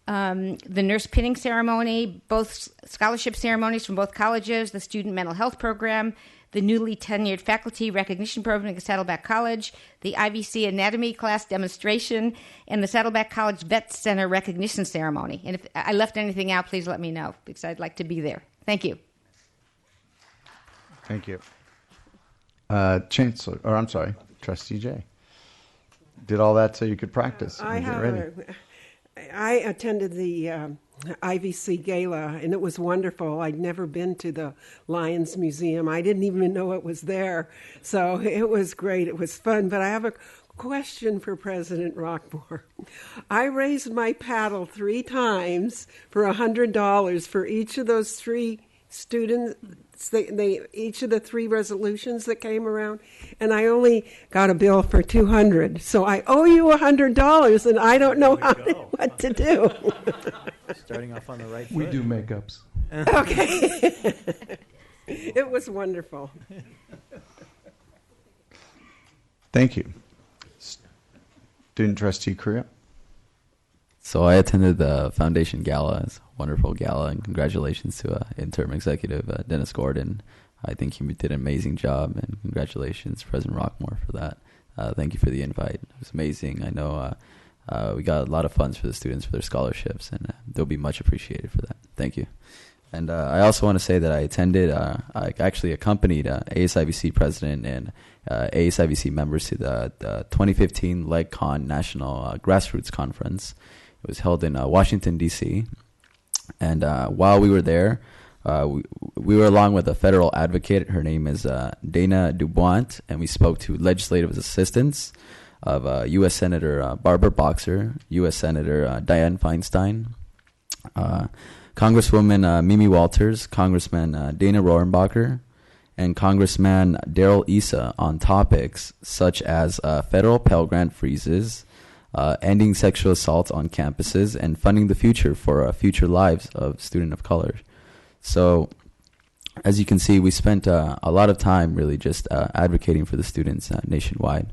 The nurse pinning ceremony, both scholarship ceremonies from both colleges, the student mental health program, the newly tenured faculty recognition program at Saddleback College, the IVC anatomy class demonstration, and the Saddleback College Vet Center recognition ceremony. And if I left anything out, please let me know, because I'd like to be there. Thank you. Thank you. Chancellor, or I'm sorry, Trustee J. Did all that so you could practice and get ready. I attended the IVC Gala, and it was wonderful. I'd never been to the Lions Museum. I didn't even know it was there. So it was great. It was fun. But I have a question for President Rockmore. I raised my paddle 3 times for $100 for each of those 3 students. Each of the 3 resolutions that came around, and I only got a bill for $200. So I owe you $100, and I don't know what to do. Starting off on the right foot. We do makeups. Okay. It was wonderful. Thank you. Student Trustee Karah. So I attended the Foundation Gala. It's a wonderful gala, and congratulations to interim executive Dennis Gordon. I think he did an amazing job, and congratulations, President Rockmore, for that. Thank you for the invite. It was amazing. I know we got a lot of funds for the students for their scholarships, and they'll be much appreciated for that. Thank you. And I also want to say that I attended, I actually accompanied ASIVC president and ASIVC members to the 2015 LegCon National Grassroots Conference. It was held in Washington, D.C. And while we were there, we were along with a federal advocate. Her name is Dana Dubois, and we spoke to legislative assistants of U.S. Senator Barbara Boxer, U.S. Senator Dianne Feinstein, Congresswoman Mimi Walters, Congressman Dana Rohrabacher, and Congressman Darrell Issa on topics such as federal Pell Grant freezes, ending sexual assault on campuses, and funding the future for future lives of students of color. So, as you can see, we spent a lot of time really just advocating for the students nationwide.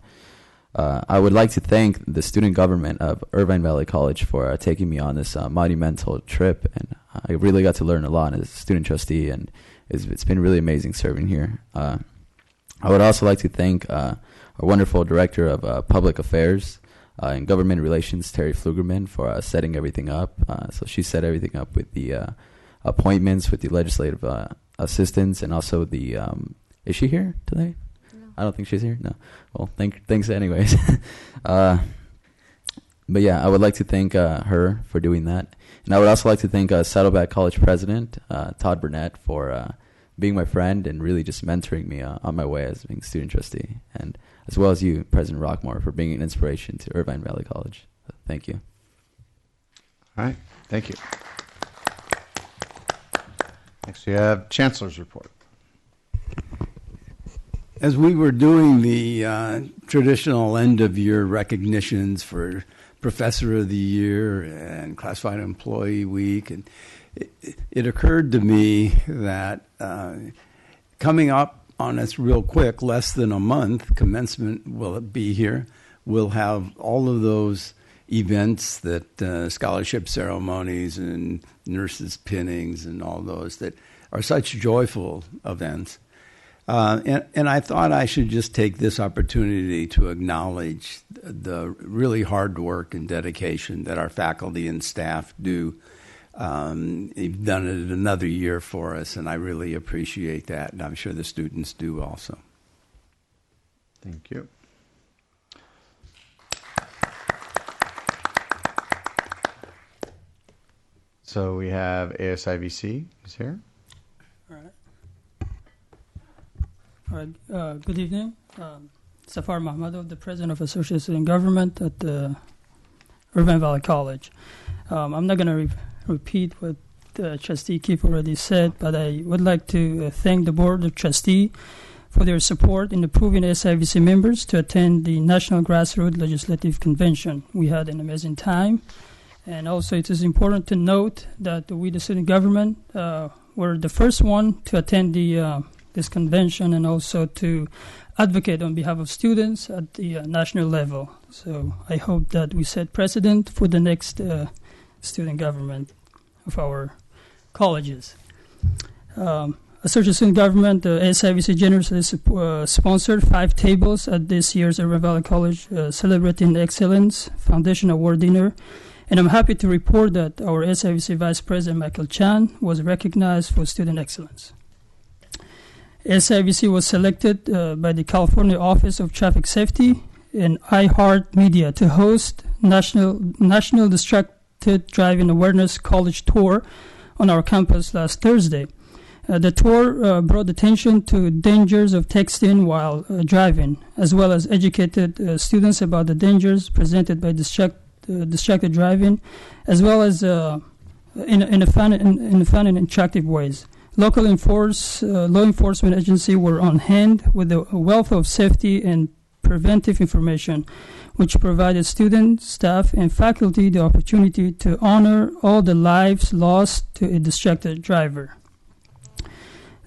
I would like to thank the student government of Irvine Valley College for taking me on this monumental trip, and I really got to learn a lot as a student trustee, and it's been really amazing serving here. I would also like to thank our wonderful Director of Public Affairs and Government Relations, Terry Pflugerman, for setting everything up. So she set everything up with the appointments, with the legislative assistants, and also the... is she here today? I don't think she's here. No. Well, thanks anyways. But yeah, I would like to thank her for doing that. And I would also like to thank Saddleback College President Todd Burnett for being my friend and really just mentoring me on my way as being student trustee. And as well as you, President Rockmore, for being an inspiration to Irvine Valley College. Thank you. All right. Thank you. Next we have Chancellor's report. As we were doing the traditional end-of-year recognitions for Professor of the Year and Classified Employee Week, and it occurred to me that coming up on us real quick, less than a month, commencement will be here. We'll have all of those events that scholarship ceremonies and nurses' pinnings and all those that are such joyful events. And I thought I should just take this opportunity to acknowledge the really hard work and dedication that our faculty and staff do. You've done it another year for us, and I really appreciate that, and I'm sure the students do also. Thank you. So we have ASIVC is here. All right. All right. Good evening. Safar Mahmadov, the President of Associate Student Government at Irvine Valley College. I'm not going to repeat what Trustee Keefe already said, but I would like to thank the Board of Trustees for their support in approving ASIVC members to attend the National Grassroots Legislative Convention. We had an amazing time. And also it is important to note that we, the student government, were the first one to attend this convention and also to advocate on behalf of students at the national level. So I hope that we set precedent for the next student government of our colleges. Associate Student Government, ASIVC generously sponsored 5 tables at this year's Irvine Valley College Celebrating Excellence Foundation Award Dinner. And I'm happy to report that our ASIVC Vice President Michael Chan was recognized for student excellence. ASIVC was selected by the California Office of Traffic Safety and iHeartMedia to host National Distracted Driving Awareness College Tour on our campus last Thursday. The tour brought attention to dangers of texting while driving, as well as educated students about the dangers presented by distracted driving, as well as in fun and attractive ways. Local law enforcement agencies were on hand with a wealth of safety and preventive information, which provided students, staff, and faculty the opportunity to honor all the lives lost to a distracted driver.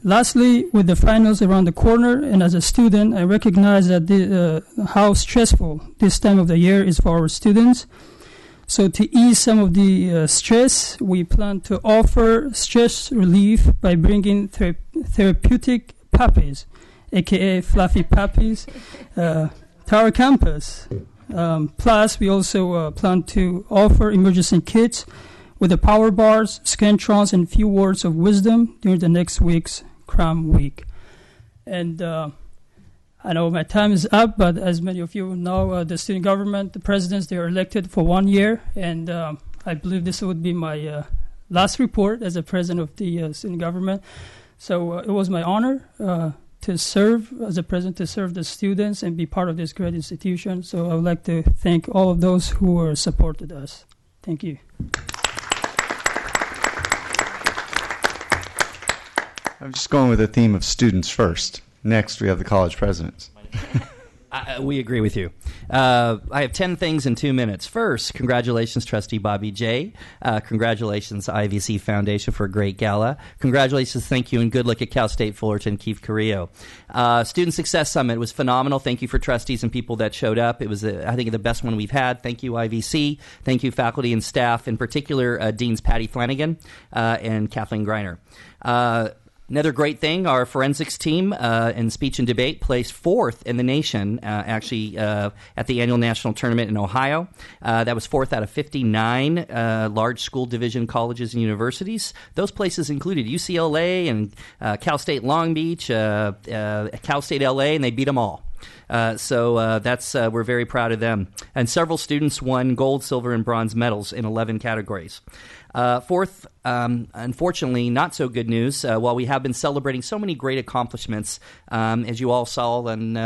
Lastly, with the finals around the corner, and as a student, I recognize that how stressful this time of the year is for our students. So to ease some of the stress, we plan to offer stress relief by bringing therapeutic puppies, aka fluffy puppies, to our campus. Plus, we also plan to offer emergency kits with the power bars, scantrons, and few words of wisdom during the next week's Cram Week. And I know my time is up, but as many of you know, the student government, the presidents, they are elected for 1 year, and I believe this would be my last report as a president of the student government. So it was my honor to serve as a president, to serve the students and be part of this great institution. So I would like to thank all of those who supported us. Thank you. I'm just going with the theme of students first. Next, we have the college presidents. We agree with you. I have 10 things in 2 minutes. First, congratulations, Trustee Bobby J. Congratulations, IVC Foundation, for a great gala. Congratulations, thank you, and good luck at Cal State Fullerton, Keefe, Carrillo. Student Success Summit was phenomenal. Thank you for trustees and people that showed up. It was, I think, the best one we've had. Thank you, IVC. Thank you, faculty and staff, in particular, Deans Patty Flanagan and Kathleen Greiner. Another great thing, our forensics team in speech and debate placed 4th in the nation, at the annual national tournament in Ohio. That was 4th out of 59 large school division colleges and universities. Those places included UCLA and Cal State Long Beach, Cal State LA, and they beat them all. So we're very proud of them. And several students won gold, silver, and bronze medals in 11 categories. Fourth, unfortunately, not so good news. While we have been celebrating so many great accomplishments, as you all saw, and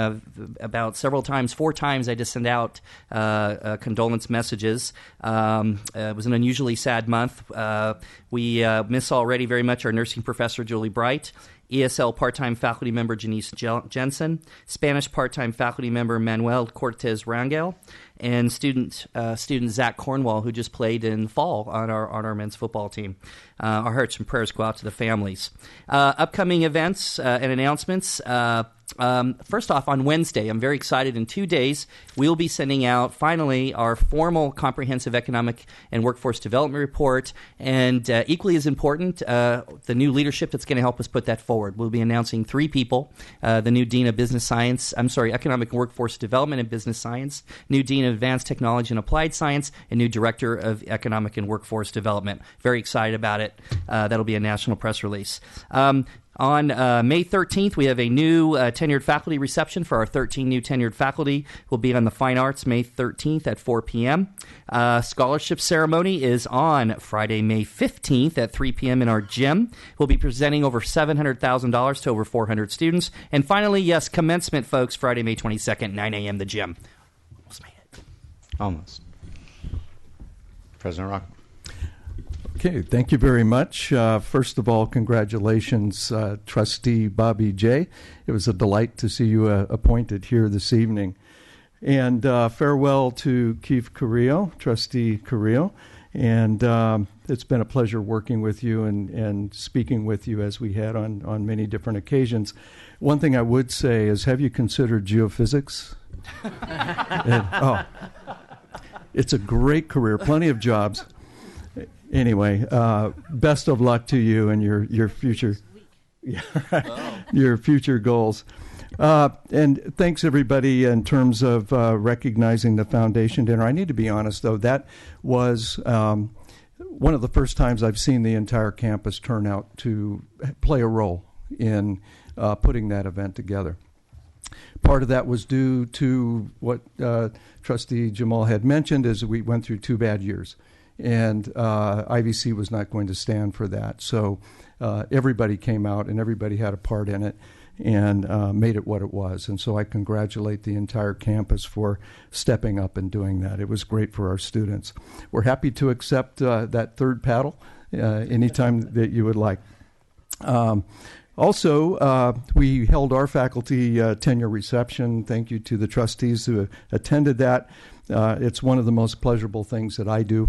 about 4 times, I just sent out condolence messages. It was an unusually sad month. We miss already very much our nursing professor, Julie Bright, ESL part-time faculty member Janice Jensen, Spanish part-time faculty member Manuel Cortez Rangel, and student Zach Cornwall, who just played in fall on our men's football team. Our hearts and prayers go out to the families. Upcoming events and announcements. First off, on Wednesday, I'm very excited. In 2 days, we'll be sending out, finally, our formal comprehensive economic and workforce development report, and equally as important, the new leadership that's going to help us put that forward. We'll be announcing 3 people, the new Dean of Economic and Workforce Development and Business Science, new Dean of Advanced Technology and Applied Science, and new Director of Economic and Workforce Development. Very excited about it. That'll be a national press release. On May 13th, we have a new tenured faculty reception for our 13 new tenured faculty. We'll be on the Fine Arts May 13th at 4 p.m. Scholarship ceremony is on Friday, May 15th at 3 p.m. in our gym. We'll be presenting over $700,000 to over 400 students. And finally, yes, commencement, folks, Friday, May 22nd, 9 a.m., the gym. Almost made it. Almost. President Rock. Okay, thank you very much. First of all, congratulations, Trustee Bobby J. It was a delight to see you appointed here this evening. And farewell to Keefe Carrillo, Trustee Carrillo. And it's been a pleasure working with you and speaking with you as we had on many different occasions. One thing I would say is, have you considered geophysics? It's a great career, plenty of jobs. Anyway, best of luck to you and your future, your future goals. And thanks everybody in terms of recognizing the foundation dinner. I need to be honest though, that was one of the first times I've seen the entire campus turn out to play a role in putting that event together. Part of that was due to what Trustee Jemal had mentioned, is we went through 2 bad years. And IVC was not going to stand for that. So everybody came out and everybody had a part in it and made it what it was. And so I congratulate the entire campus for stepping up and doing that. It was great for our students. We're happy to accept that 3rd paddle anytime that you would like. Also, we held our faculty tenure reception. Thank you to the trustees who attended that. It's one of the most pleasurable things that I do,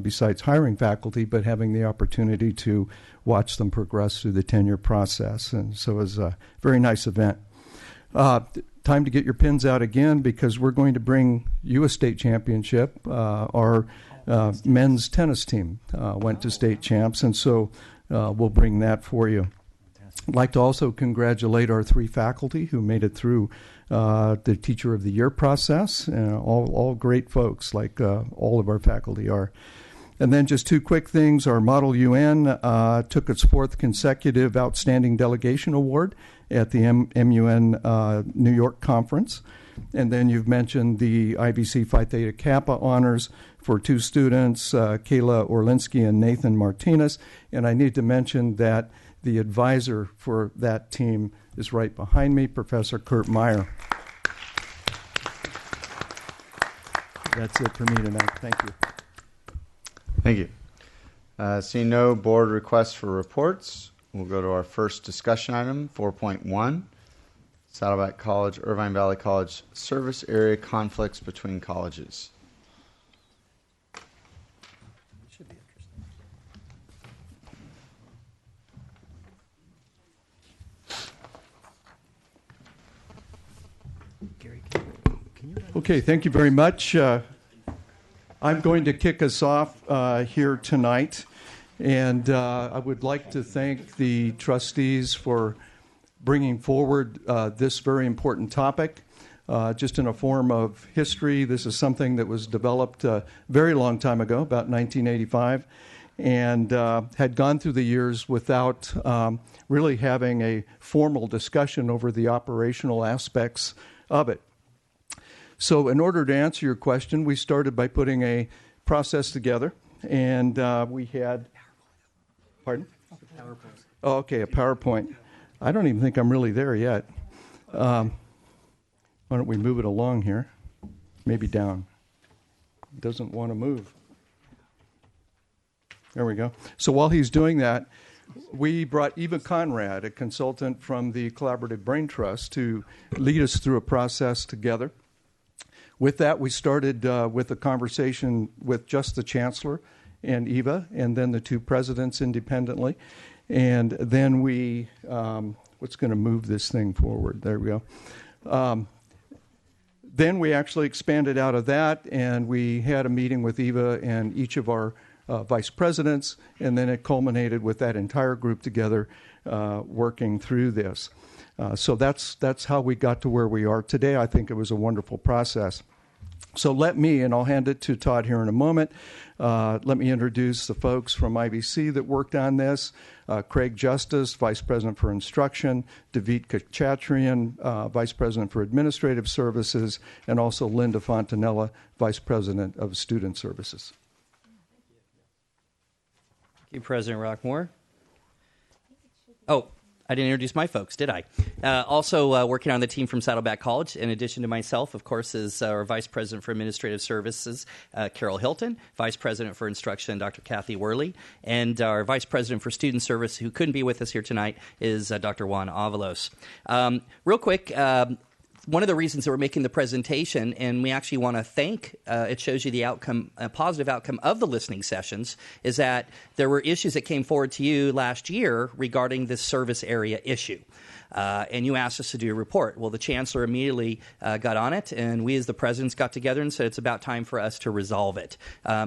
besides hiring faculty, but having the opportunity to watch them progress through the tenure process. And so it was a very nice event. Time to get your pins out again, because we're going to bring you a state championship. Our men's tennis team went to state champs, and so we'll bring that for you. I'd like to also congratulate our 3 faculty who made it through the Teacher of the Year process. All great folks, like all of our faculty are. And then just two quick things. Our Model UN took its fourth consecutive Outstanding Delegation Award at the MUN New York Conference. And then you've mentioned the IVC Phi Theta Kappa honors for two students, Kayla Orlinsky and Nathan Martinez. And I need to mention that the advisor for that team is right behind me, Professor Kurt Meyer. That's it for me tonight. Thank you. Thank you. Seeing no board requests for reports, we'll go to our first discussion item, 4.1, Saddleback College, Irvine Valley College service area conflicts between colleges. Should be interesting. Gary, can you Okay, thank you very much. I'm going to kick us off here tonight, and I would like to thank the trustees for bringing forward this very important topic. Just in a form of history, this is something that was developed a very long time ago, about 1985, and had gone through the years without really having a formal discussion over the operational aspects of it. So in order to answer your question, we started by putting a process together, and we had... Pardon? PowerPoint. Oh, okay, a PowerPoint. I don't even think I'm really there yet. Why don't we move it along here? Maybe down. It doesn't want to move. There we go. So while he's doing that, we brought Eva Conrad, a consultant from the Collaborative Brain Trust, to lead us through a process together. With that, we started with a conversation with just the Chancellor and Eva, and then the two presidents independently. And then we, what's going to move this thing forward? There we go. Then we actually expanded out of that, and we had a meeting with Eva and each of our vice presidents, and then it culminated with that entire group together working through this. So that's how we got to where we are today. I think it was a wonderful process. So let me, and I'll hand it to Todd here in a moment, let me introduce the folks from IVC that worked on this. Craig Justice, Vice President for Instruction, David Kachatrian, Vice President for Administrative Services, and also Linda Fontanella, Vice President of Student Services. Thank you, President Rockmore. Oh, I didn't introduce my folks, did I? Also working on the team from Saddleback College, in addition to myself, of course, is our Vice President for Administrative Services, Carol Hilton, Vice President for Instruction, Dr. Kathy Worley, and our Vice President for Student Service, who couldn't be with us here tonight, is Dr. Juan Avalos. Real quick, one of the reasons that we're making the presentation, and we actually want to thank, it shows you the outcome, a positive outcome of the listening sessions, is that there were issues that came forward to you last year regarding this service area issue. And you asked us to do a report. Well, the Chancellor immediately got on it, and we as the presidents got together and said it's about time for us to resolve it.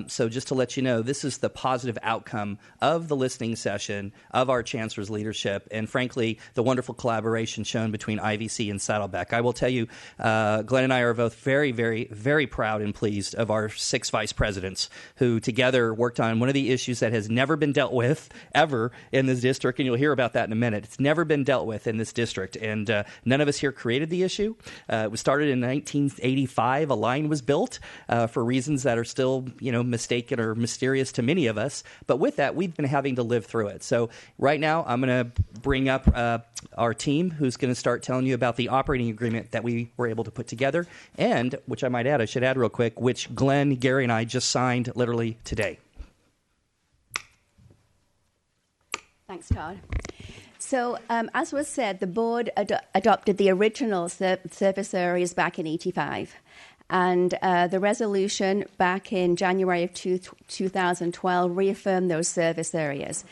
So just to let you know, this is the positive outcome of the listening session, of our Chancellor's leadership, and frankly, the wonderful collaboration shown between IVC and Saddleback. I will tell you, Glenn and I are both very, very, very proud and pleased of our 6 vice presidents who together worked on one of the issues that has never been dealt with ever in this district, and you'll hear about that in a minute. It's never been dealt with in this district, and none of us here created the issue. It was started in 1985. A line was built for reasons that are still, mistaken or mysterious to many of us. But with that, we've been having to live through it. So right now, I'm going to bring up our team, who's going to start telling you about the operating agreement that we were able to put together, and which I should add real quick, which Glenn, Gary, and I just signed literally today. Thanks, Todd. So, as was said, the board adopted the original service areas back in 1985. And the resolution back in January of 2012 reaffirmed those service areas.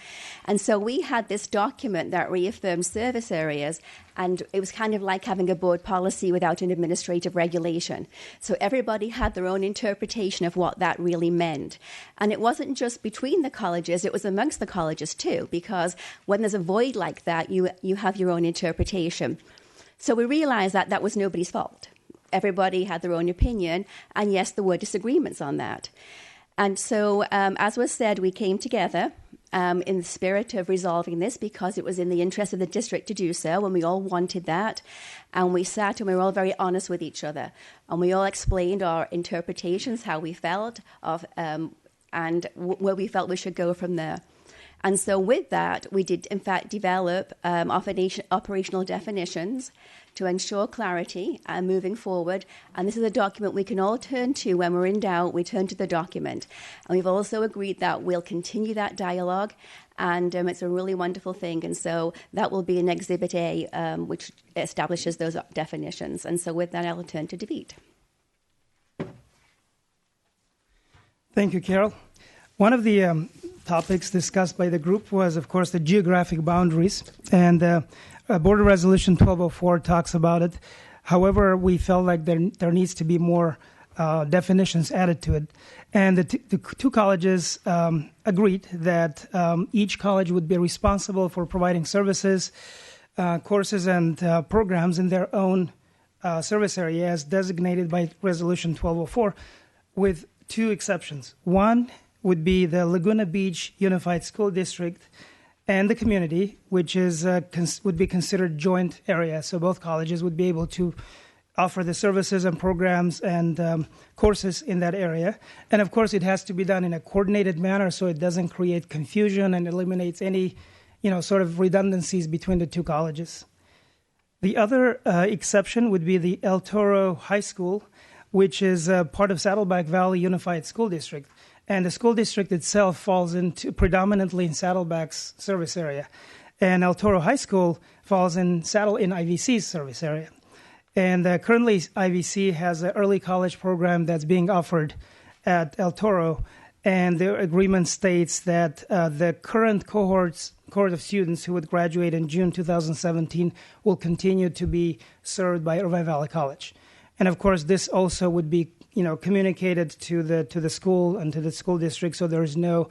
And so we had this document that reaffirmed service areas, and it was kind of like having a board policy without an administrative regulation. So everybody had their own interpretation of what that really meant. And it wasn't just between the colleges, it was amongst the colleges too, because when there's a void like that, you have your own interpretation. So we realized that that was nobody's fault. Everybody had their own opinion, and yes, there were disagreements on that. And so, as was said, we came together in the spirit of resolving this because it was in the interest of the district to do so, and we all wanted that. And we sat and we were all very honest with each other. And we all explained our interpretations, how we felt, and where we felt we should go from there. And so with that, we did, in fact, develop operational definitions to ensure clarity moving forward. And this is a document we can all turn to when we're in doubt. We turn to the document. And we've also agreed that we'll continue that dialogue. And it's a really wonderful thing. And so that will be in Exhibit A, which establishes those definitions. And so with that, I'll turn to David. Thank you, Carol. One of the topics discussed by the group was, of course, the geographic boundaries. And Board Resolution 1204 talks about it. However, we felt like there needs to be more definitions added to it. And the two colleges agreed that each college would be responsible for providing services, courses, and programs in their own service area as designated by Resolution 1204, with two exceptions. One would be the Laguna Beach Unified School District and the community, which is would be considered joint area. So both colleges would be able to offer the services and programs and courses in that area. And of course, it has to be done in a coordinated manner so it doesn't create confusion and eliminates any, sort of redundancies between the two colleges. The other exception would be the El Toro High School, which is part of Saddleback Valley Unified School District. And the school district itself falls into predominantly in Saddleback's service area. And El Toro High School falls in IVC's service area. And currently, IVC has an early college program that's being offered at El Toro. And the agreement states that the current cohort of students who would graduate in June 2017 will continue to be served by Irvine Valley College. And of course, this also would be communicated to the school and to the school district, so there is no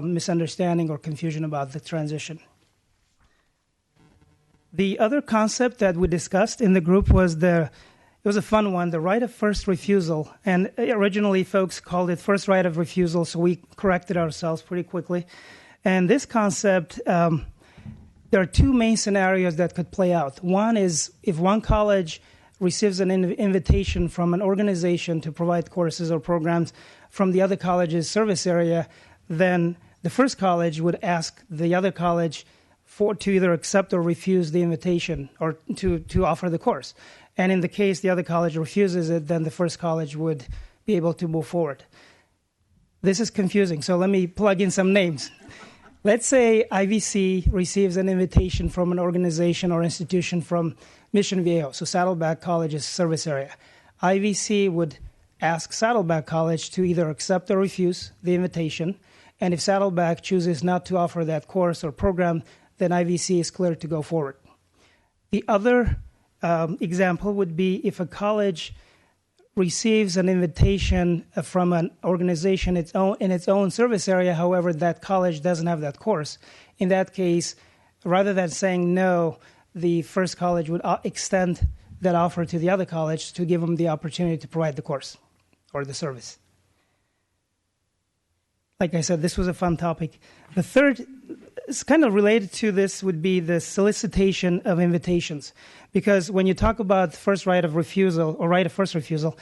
misunderstanding or confusion about the transition. The other concept that we discussed in the group was it was a fun one, the right of first refusal. And originally, folks called it first right of refusal, so we corrected ourselves pretty quickly. And this concept, there are two main scenarios that could play out. One is if one college receives an invitation from an organization to provide courses or programs from the other college's service area, then the first college would ask the other college to either accept or refuse the invitation or to offer the course. And in the case the other college refuses it, then the first college would be able to move forward. This is confusing, so let me plug in some names. Let's say IVC receives an invitation from an organization or institution from Mission Viejo, so Saddleback College's service area. IVC would ask Saddleback College to either accept or refuse the invitation, and if Saddleback chooses not to offer that course or program, then IVC is cleared to go forward. The other example would be if a college receives an invitation from an organization in its own service area, however, that college doesn't have that course. In that case, rather than saying no, the first college would extend that offer to the other college to give them the opportunity to provide the course or the service. Like I said, this was a fun topic. The third, it's kind of related to this, would be the solicitation of invitations. Because when you talk about first right of refusal or right of first refusal,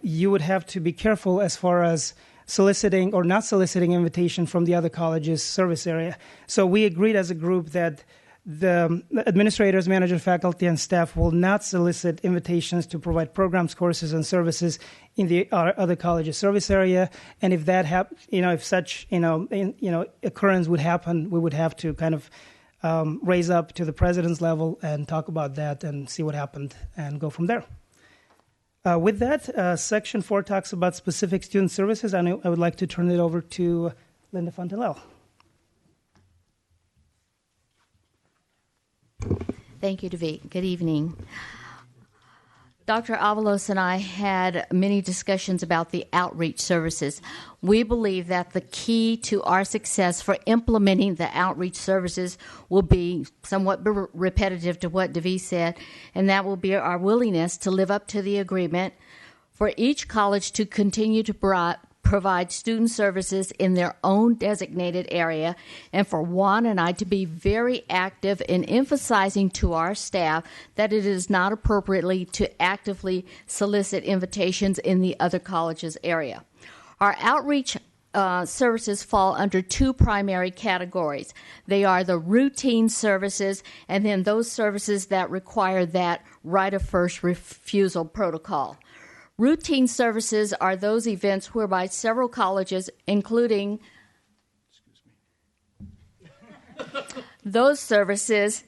you would have to be careful as far as soliciting or not soliciting invitation from the other college's service area. So we agreed as a group that the administrators, managers, faculty, and staff will not solicit invitations to provide programs, courses, and services in the other college's service area. And if that if such occurrence would happen, we would have to kind of raise up to the president's level and talk about that and see what happened and go from there. With that, Section 4 talks about specific student services, and I would like to turn it over to Linda Fontanelle. Thank you, David. Good evening. Dr. Avalos and I had many discussions about the outreach services. We believe that the key to our success for implementing the outreach services will be somewhat repetitive to what David said, and that will be our willingness to live up to the agreement for each college to continue to provide student services in their own designated area, and for Juan and I to be very active in emphasizing to our staff that it is not appropriately to actively solicit invitations in the other colleges area. Our outreach services fall under two primary categories. They are the routine services and then those services that require that right of first refusal protocol. Routine services are those events whereby several colleges, including those services,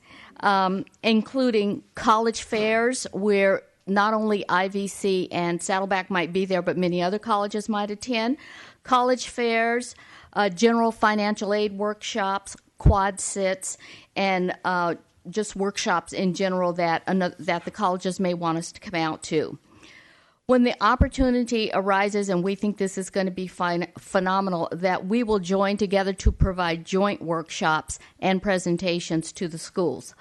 including college fairs where not only IVC and Saddleback might be there, but many other colleges might attend, college fairs, general financial aid workshops, quad sits, and just workshops in general that the colleges may want us to come out to. When the opportunity arises, and we think this is going to be phenomenal, that we will join together to provide joint workshops and presentations to the schools.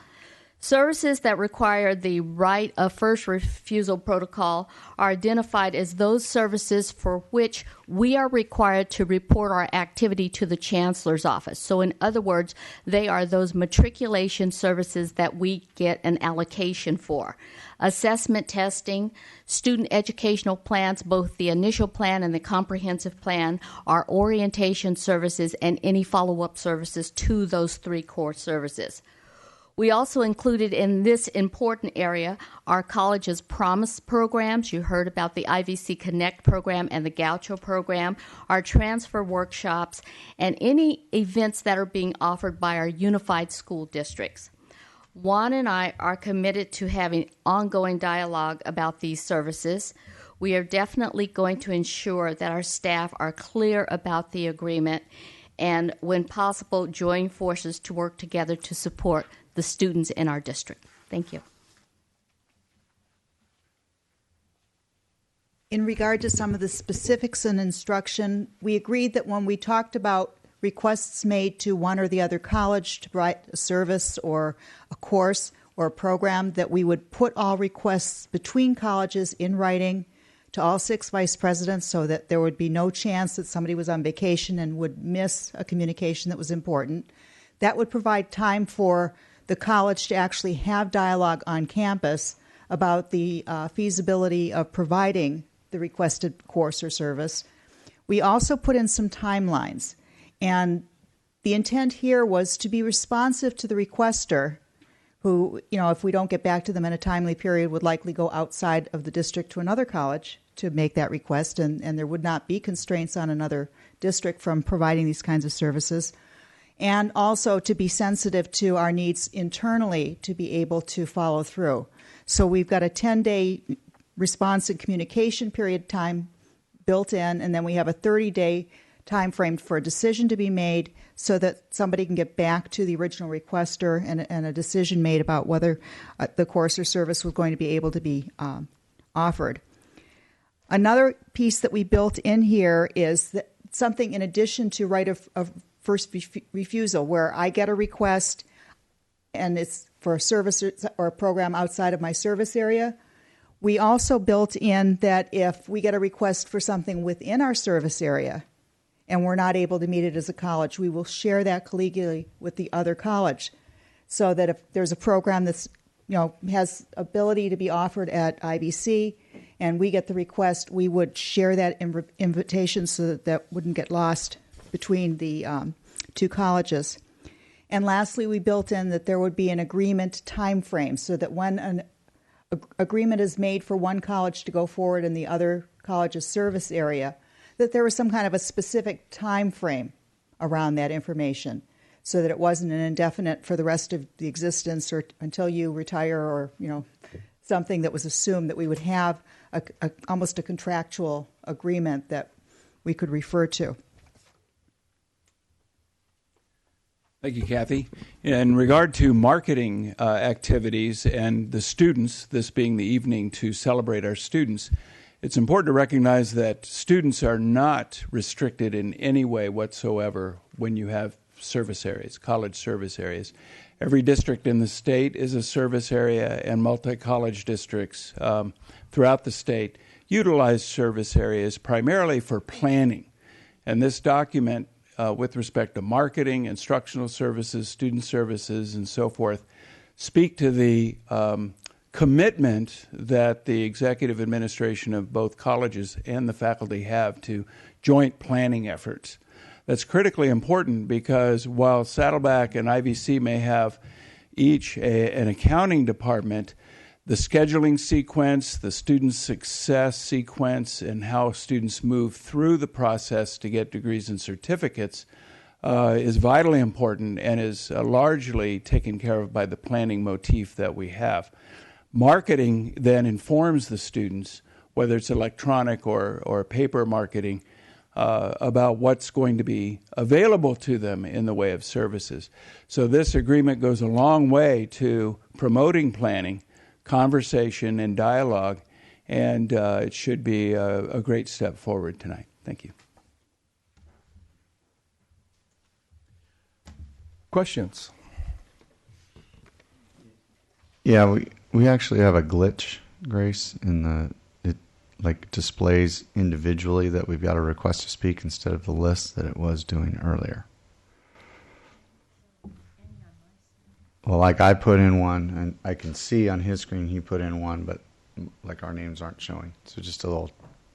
Services that require the right of first refusal protocol are identified as those services for which we are required to report our activity to the Chancellor's office. So in other words, they are those matriculation services that we get an allocation for. Assessment testing, student educational plans, both the initial plan and the comprehensive plan, our orientation services, and any follow-up services to those three core services. We also included in this important area our college's promise programs. You heard about the IVC Connect program and the Gaucho program, our transfer workshops, and any events that are being offered by our unified school districts. Juan and I are committed to having ongoing dialogue about these services. We are definitely going to ensure that our staff are clear about the agreement and, when possible, join forces to work together to support the students in our district. Thank you. In regard to some of the specifics and instruction, we agreed that when we talked about requests made to one or the other college to provide a service or a course or a program, that we would put all requests between colleges in writing to all 6 vice presidents so that there would be no chance that somebody was on vacation and would miss a communication that was important. That would provide time for the college to actually have dialogue on campus about the feasibility of providing the requested course or service. We also put in some timelines, and the intent here was to be responsive to the requester, who, if we don't get back to them in a timely period, would likely go outside of the district to another college to make that request, and there would not be constraints on another district from providing these kinds of services. And also to be sensitive to our needs internally to be able to follow through. So we've got a 10-day response and communication period time built in, and then we have a 30-day time frame for a decision to be made so that somebody can get back to the original requester and a decision made about whether the course or service was going to be able to be offered. Another piece that we built in here is that something in addition to right of first refusal, where I get a request and it's for a service or a program outside of my service area. We also built in that if we get a request for something within our service area and we're not able to meet it as a college, we will share that collegially with the other college, so that if there's a program that's has ability to be offered at IVC and we get the request, we would share that invitation so that that wouldn't get lost between the two colleges. And lastly, we built in that there would be an agreement time frame, so that when an agreement is made for one college to go forward in the other college's service area, that there was some kind of a specific time frame around that information, so that it wasn't an indefinite for the rest of the existence or until you retire, or something that was assumed, that we would have almost a contractual agreement that we could refer to. Thank you, Kathy. In regard to marketing activities and the students, this being the evening to celebrate our students, it's important to recognize that students are not restricted in any way whatsoever when you have service areas, college service areas. Every district in the state is a service area, and multi-college districts throughout the state utilize service areas primarily for planning And this document, with respect to marketing, instructional services, student services, and so forth, speak to the commitment that the executive administration of both colleges and the faculty have to joint planning efforts. That's critically important because while Saddleback and IVC may have each an accounting department, the scheduling sequence, the student success sequence, and how students move through the process to get degrees and certificates is vitally important and is largely taken care of by the planning motif that we have. Marketing then informs the students, whether it's electronic or paper marketing, about what's going to be available to them in the way of services. So this agreement goes a long way to promoting planning, conversation, and dialogue, and it should be a great step forward tonight. Thank you. Questions? Yeah, we actually have a glitch, Grace, in it like displays individually that we've got a request to speak instead of the list that it was doing earlier. Well, like I put in one, and I can see on his screen he put in one, but like our names aren't showing. So just a little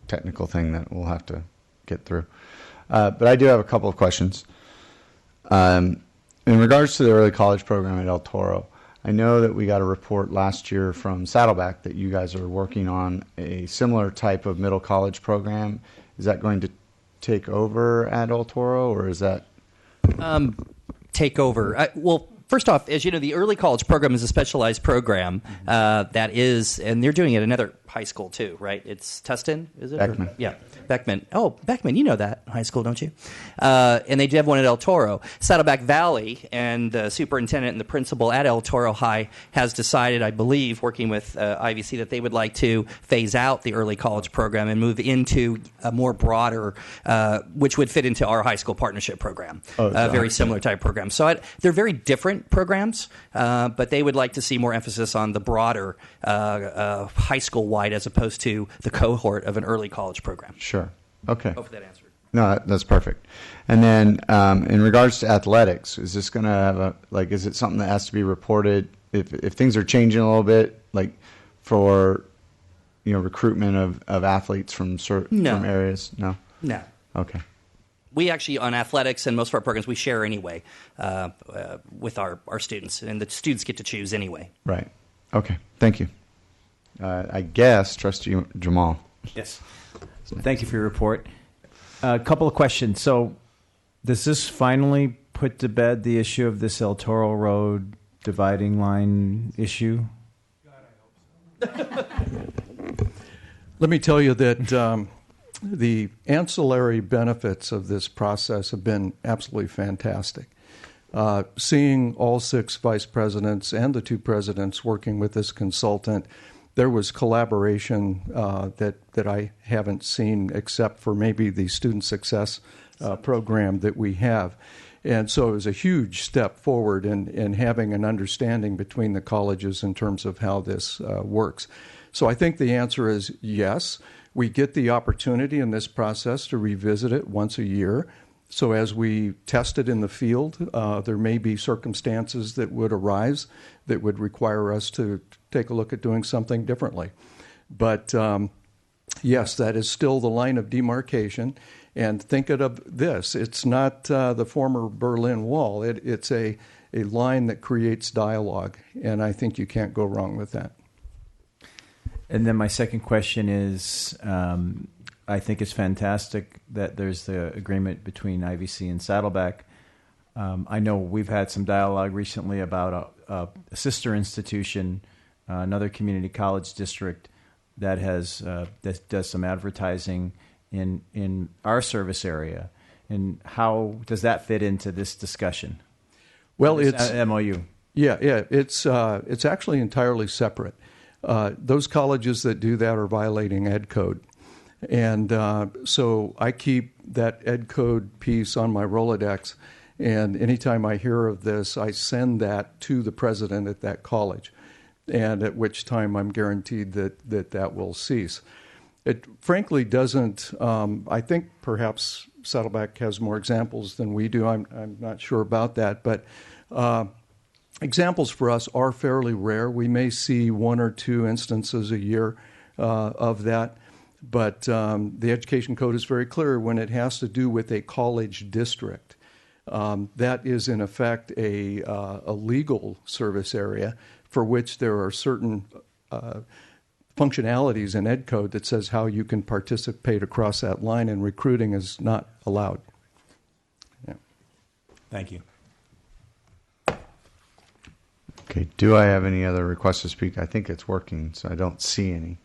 technical thing that we'll have to get through. But I do have a couple of questions. In regards to the early college program at El Toro, I know that we got a report last year from Saddleback that you guys are working on a similar type of middle college program. Is that going to take over at El Toro, or is that? Take over. Well, first off, as you know, the early college program is a specialized program that is, and they're doing it at another high school too, right? It's Tustin, is it? Beckman. Yeah, Beckman. Oh, Beckman, you know that high school, don't you? And they do have one at El Toro. Saddleback Valley and the superintendent and the principal at El Toro High has decided, I believe, working with IVC, that they would like to phase out the early college program and move into a more broader, which would fit into our high school partnership program, a very similar type program. So they're very different programs, but they would like to see more emphasis on the broader high school-wide as opposed to the cohort of an early college program. Sure. Okay. Hopefully that answered. No, that's perfect. And then in regards to athletics, is this going to have is it something that has to be reported if things are changing a little bit, like for, recruitment of athletes from areas? No? No. Okay. We actually, on athletics and most of our programs, we share anyway with our students, and the students get to choose anyway. Right. Okay. Thank you. I guess, Trustee Jemal. Yes. Thank you for your report. A couple of questions. So, does this finally put to bed the issue of this El Toro Road dividing line issue? Let me tell you that the ancillary benefits of this process have been absolutely fantastic. Seeing all 6 vice presidents and the 2 presidents working with this consultant, there was collaboration that I haven't seen except for maybe the student success program that we have. And so it was a huge step forward in having an understanding between the colleges in terms of how this works. So I think the answer is yes. We get the opportunity in this process to revisit it once a year. So as we test it in the field, there may be circumstances that would arise that would require us to take a look at doing something differently. But yes, that is still the line of demarcation. And think of this. It's not the former Berlin Wall. It's a line that creates dialogue. And I think you can't go wrong with that. And then my second question is, I think it's fantastic that there's the agreement between IVC and Saddleback. I know we've had some dialogue recently about a sister institution, another community college district that has that does some advertising in our service area. And how does that fit into this discussion? Well, this it's MOU. Yeah, it's actually entirely separate. Those colleges that do that are violating Ed Code. And so I keep that Ed Code piece on my Rolodex, and anytime I hear of this, I send that to the president at that college, and at which time I'm guaranteed that will cease. it frankly doesn't. I think perhaps Saddleback has more examples than we do. I'm not sure about that, but examples for us are fairly rare. We may see 1 or 2 instances a year of that, but the Education Code is very clear when it has to do with a college district. That is, in effect, a legal service area for which there are certain functionalities in Ed Code that says how you can participate across that line, and recruiting is not allowed. Yeah. Thank you. Okay, do I have any other requests to speak? I think it's working, so I don't see any.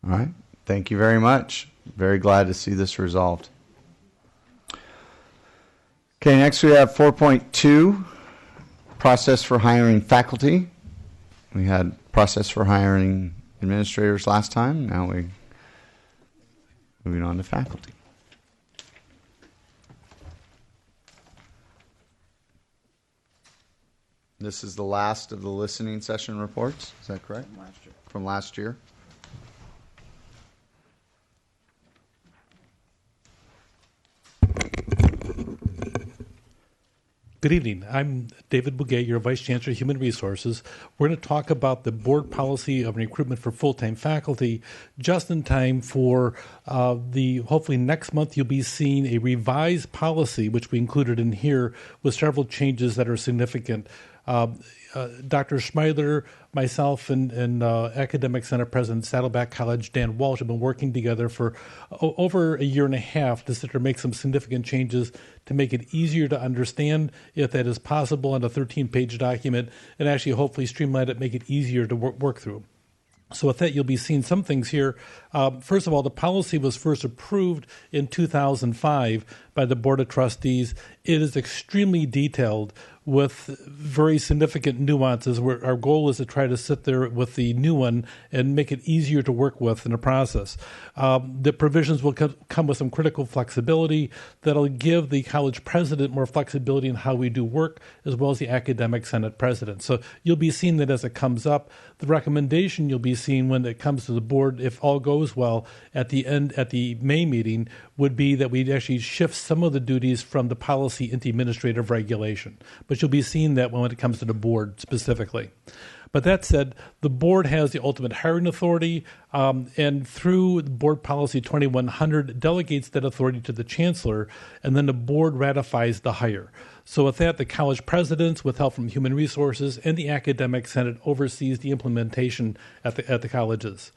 All right, thank you very much. Very glad to see this resolved. Okay, next we have 4.2, process for hiring faculty. We had process for hiring administrators last time. Now we're moving on to faculty. This is the last of the listening session reports. Is that correct? From last year. From last year. Good evening. I'm David Bouguet, your Vice Chancellor of Human Resources. We're going to talk about the board policy of recruitment for full-time faculty just in time for hopefully next month you'll be seeing a revised policy, which we included in here with several changes that are significant. Dr. Schmeidler, myself, and Academic Senate President Saddleback College, Dan Walsh, have been working together for over a year and a half to sit there and make some significant changes to make it easier to understand, if that is possible, on a 13-page document, and actually hopefully streamline it, make it easier to work through. So with that, you'll be seeing some things here. First of all, the policy was first approved in 2005 by the Board of Trustees. It is extremely detailed with very significant nuances, where our goal is to try to sit there with the new one and make it easier to work with in the process. The provisions will come with some critical flexibility that'll give the college president more flexibility in how we do work, as well as the academic senate president. So you'll be seeing that as it comes up. The recommendation you'll be seeing when it comes to the board, if all goes well, at the end, at the May meeting, would be that we'd actually shift some of the duties from the policy into administrative regulation. But you'll be seeing that when it comes to the board specifically. But that said, the board has the ultimate hiring authority, and through Board Policy 2100, delegates that authority to the Chancellor, and then the board ratifies the hire. So with that, the college presidents, with help from Human Resources, and the Academic Senate oversees the implementation at the colleges.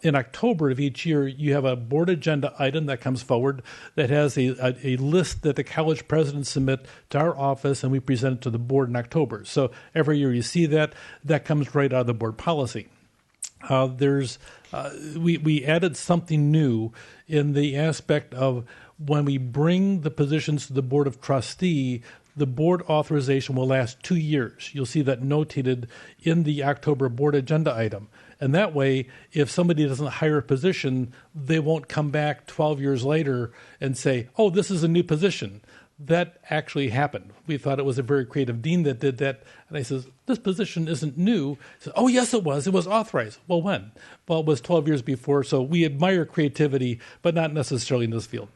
In October of each year, you have a board agenda item that comes forward that has a list that the college presidents submit to our office, and we present it to the board in October. So every year you see that comes right out of the board policy. We added something new in the aspect of when we bring the positions to the Board of Trustee, the board authorization will last 2 years. You'll see that notated in the October board agenda item. And that way, if somebody doesn't hire a position, they won't come back 12 years later and say, oh, this is a new position. That actually happened. We thought it was a very creative dean that did that. And I says, this position isn't new. He says, oh, yes, it was. It was authorized. Well, when? Well, it was 12 years before. So we admire creativity, but not necessarily in this field.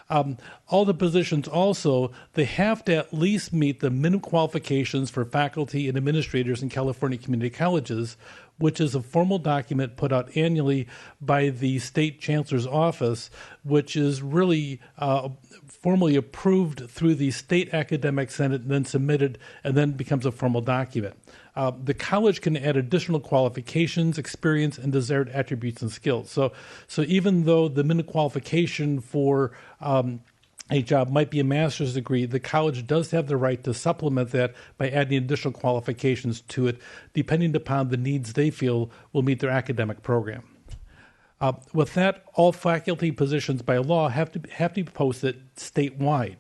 All the positions also, they have to at least meet the minimum qualifications for faculty and administrators in California community colleges, which is a formal document put out annually by the state chancellor's office, which is really formally approved through the state academic senate and then submitted and then becomes a formal document. The college can add additional qualifications, experience, and desired attributes and skills. So even though the minimum qualification for a job might be a master's degree, the college does have the right to supplement that by adding additional qualifications to it, depending upon the needs they feel will meet their academic program. With that, all faculty positions by law have to be posted statewide.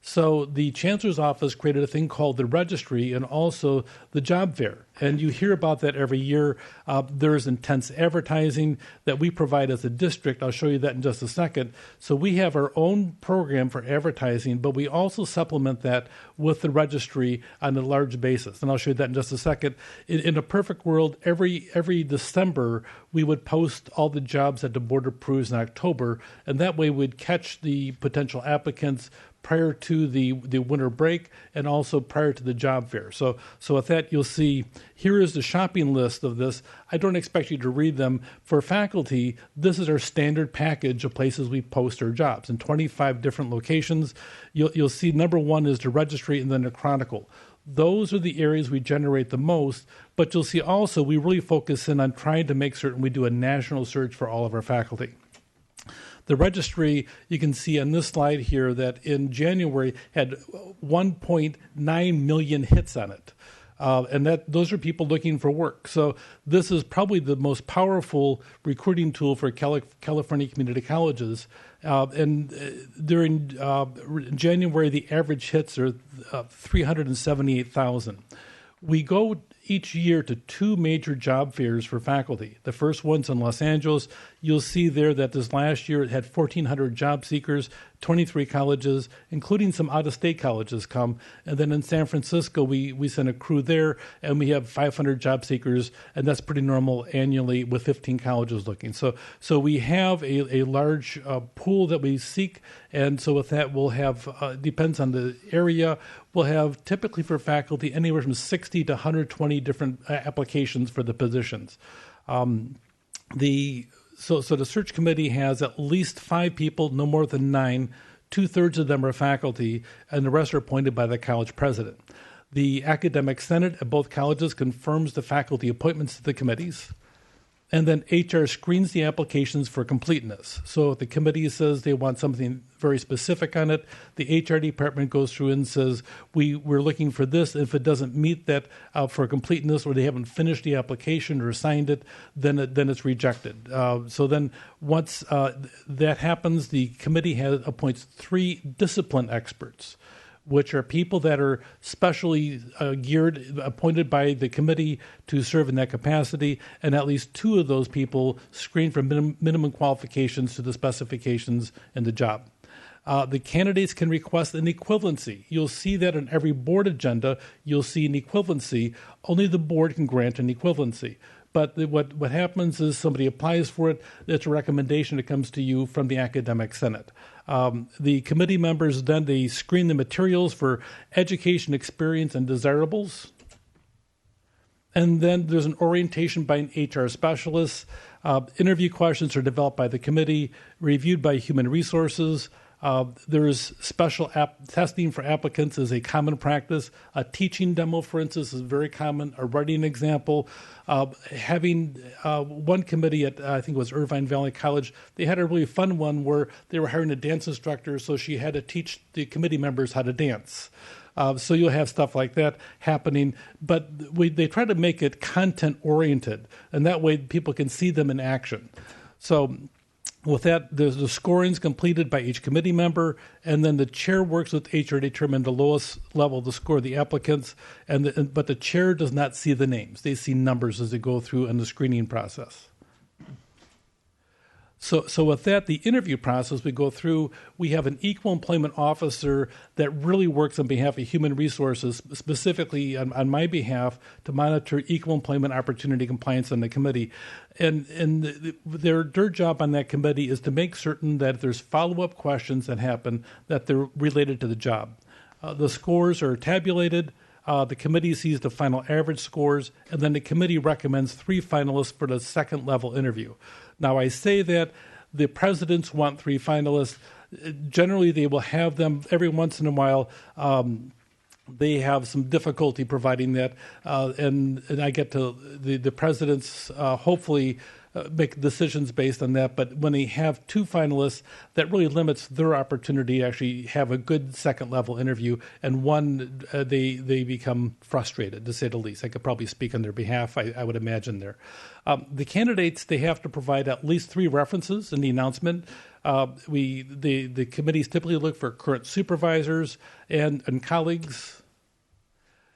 So the Chancellor's office created a thing called the registry and also the job fair. And you hear about that every year. There's intense advertising that we provide as a district. I'll show you that in just a second. So we have our own program for advertising, but we also supplement that with the registry on a large basis. And I'll show you that in just a second. In a perfect world, every December, we would post all the jobs that the board approves in October, and that way we'd catch the potential applicants prior to the winter break and also prior to the job fair. So with that, you'll see here is the shopping list of this. I don't expect you to read them. For faculty, this is our standard package of places we post our jobs in 25 different locations. You'll see number one is the registry and then the chronicle. Those are the areas we generate the most, but you'll see also we really focus in on trying to make certain we do a national search for all of our faculty. The registry, you can see on this slide here that in January had 1.9 million hits on it. And those are people looking for work. So this is probably the most powerful recruiting tool for California community colleges. And during January, the average hits are 378,000. We go each year to two major job fairs for faculty. The first one's in Los Angeles. You'll see there that this last year it had 1,400 job seekers, 23 colleges, including some out-of-state colleges come. And then in San Francisco, we send a crew there, and we have 500 job seekers, and that's pretty normal annually with 15 colleges looking. So we have a large pool that we seek, and so with that we'll have, depends on the area, we'll have typically for faculty anywhere from 60 to 120 different applications for the positions. So the search committee has at least 5 people, no more than 9. 2/3 of them are faculty, and the rest are appointed by the college president. The academic senate at both colleges confirms the faculty appointments to the committees. And then HR screens the applications for completeness. So if the committee says they want something very specific on it, the HR department goes through and says, we're looking for this. If it doesn't meet that for completeness, or they haven't finished the application or signed it, then it's rejected. So then once that happens, the committee appoints 3 discipline experts, which are people that are specially appointed by the committee to serve in that capacity, and at least 2 of those people screen for minimum qualifications to the specifications in the job. The candidates can request an equivalency. You'll see that on every board agenda, you'll see an equivalency. Only the board can grant an equivalency. But what happens is somebody applies for it, it's a recommendation that comes to you from the academic senate. The committee members then they screen the materials for education, experience, and desirables. And then there's an orientation by an HR specialist. Interview questions are developed by the committee, reviewed by human resources. There's special testing for applicants is a common practice. A teaching demo, for instance, is very common. A writing example. Having one committee at, I think it was Irvine Valley College, they had a really fun one where they were hiring a dance instructor, so she had to teach the committee members how to dance. So you'll have stuff like that happening, but they try to make it content-oriented, and that way people can see them in action. So with that, the scoring's completed by each committee member, and then the chair works with HR to determine the lowest level to score the applicants, but the chair does not see the names. They see numbers as they go through in the screening process. So with that, the interview process we go through, we have an equal employment officer that really works on behalf of human resources, specifically on my behalf, to monitor equal employment opportunity compliance on the committee. And their job on that committee is to make certain that if there's follow-up questions that happen, that they're related to the job. The scores are tabulated. The committee sees the final average scores, and then the committee recommends 3 finalists for the second level interview. Now, I say that the presidents want 3 finalists. Generally, they will have them every once in a while. They have some difficulty providing that, and I get to the presidents hopefully make decisions based on that. But when they have 2 finalists, that really limits their opportunity to actually have a good second level interview. And one, they become frustrated, to say the least. I could probably speak on their behalf, I would imagine there. The candidates, they have to provide at least 3 references in the announcement. The committees typically look for current supervisors and colleagues.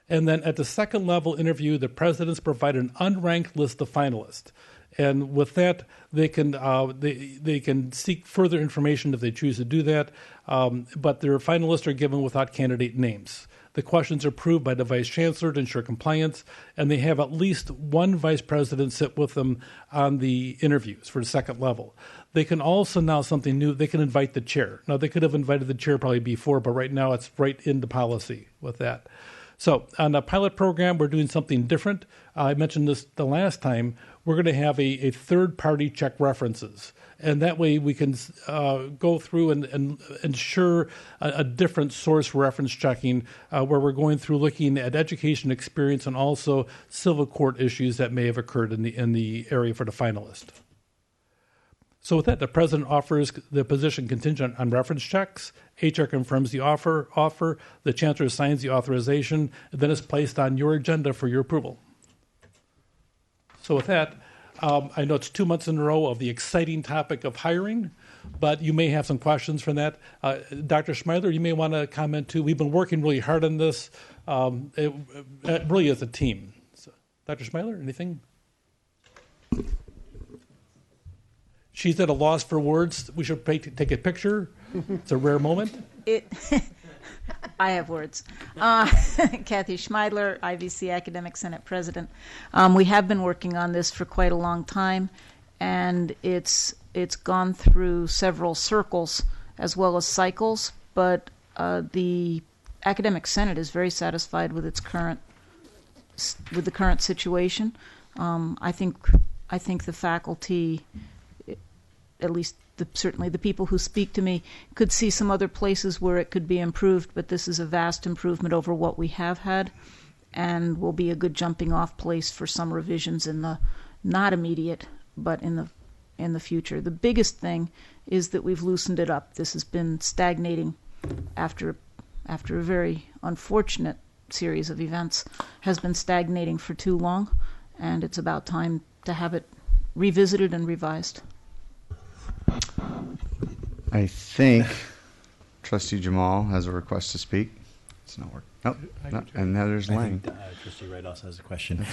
And then at the second level interview, the presidents provide an unranked list of finalists. And with that, they can seek further information if they choose to do that. But their finalists are given without candidate names. The questions are approved by the Vice Chancellor to ensure compliance, and they have at least one Vice President sit with them on the interviews for the second level. They can also now, something new, they can invite the chair. Now, they could have invited the chair probably before, but right now it's right into policy with that. So on the pilot program, we're doing something different. I mentioned this the last time. We're going to have a third-party check references. And that way we can go through and ensure a different source reference checking where we're going through looking at education experience and also civil court issues that may have occurred in the area for the finalist. So with that, the president offers the position contingent on reference checks. HR confirms the offer. The chancellor signs the authorization, and then it's placed on your agenda for your approval. So with that, I know it's 2 months in a row of the exciting topic of hiring, but you may have some questions from that. Dr. Schmeiler, you may want to comment too. We've been working really hard on this. It really is a team. So, Dr. Schmeiler, anything? She's at a loss for words. We should take a picture. It's a rare moment. I have words. Kathy Schmeidler, IVC Academic Senate President. We have been working on this for quite a long time, and it's gone through several circles as well as cycles. But the Academic Senate is very satisfied with the current situation. I think the faculty, at least certainly the people who speak to me, could see some other places where it could be improved, but this is a vast improvement over what we have had and will be a good jumping off place for some revisions in the not immediate, but in the future. The biggest thing is that we've loosened it up. This has been stagnating after a very unfortunate series of events, has been stagnating for too long, and it's about time to have it revisited and revised. I think Trustee Jemal has a request to speak. It's not working. Oh, no. And now there's Lang. Trustee Wright also has a question.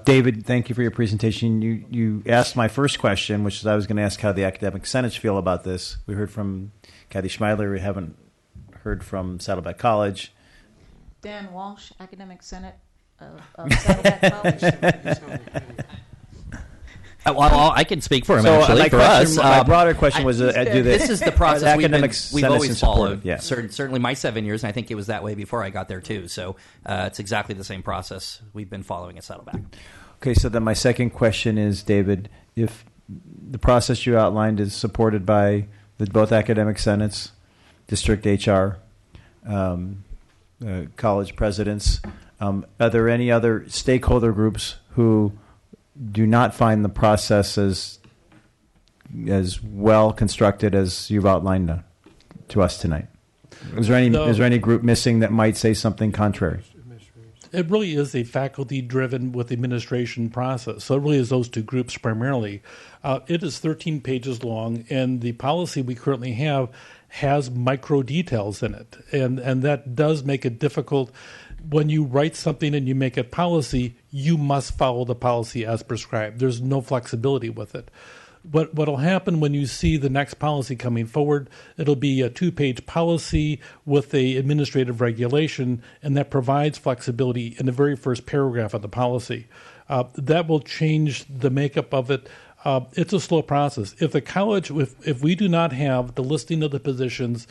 David, thank you for your presentation. You asked my first question, which is I was going to ask how the academic senates feel about this. We heard from Kathy Schmeidler. We haven't heard from Saddleback College. Dan Walsh, Academic Senate of Saddleback College. Well, I can speak for him, actually, for us. My broader question was, this is the process we've always followed. Yeah. Certainly my 7 years, and I think it was that way before I got there, too. So it's exactly the same process we've been following at Saddleback. Okay, so then my second question is, David, if the process you outlined is supported by both academic senates, district HR, college presidents, are there any other stakeholder groups who do not find the process as well constructed as you've outlined to us tonight? Is there any group missing that might say something contrary? It really is a faculty-driven with administration process. So it really is those two groups primarily. It is 13 pages long, and the policy we currently have has micro details in it, and that does make it difficult. When you write something and you make it policy, you must follow the policy as prescribed. There's no flexibility with it. What will happen when you see the next policy coming forward, it'll be a 2-page policy with a administrative regulation, and that provides flexibility in the very first paragraph of the policy. That will change the makeup of it. It's a slow process. If the college, if we do not have the listing of the positions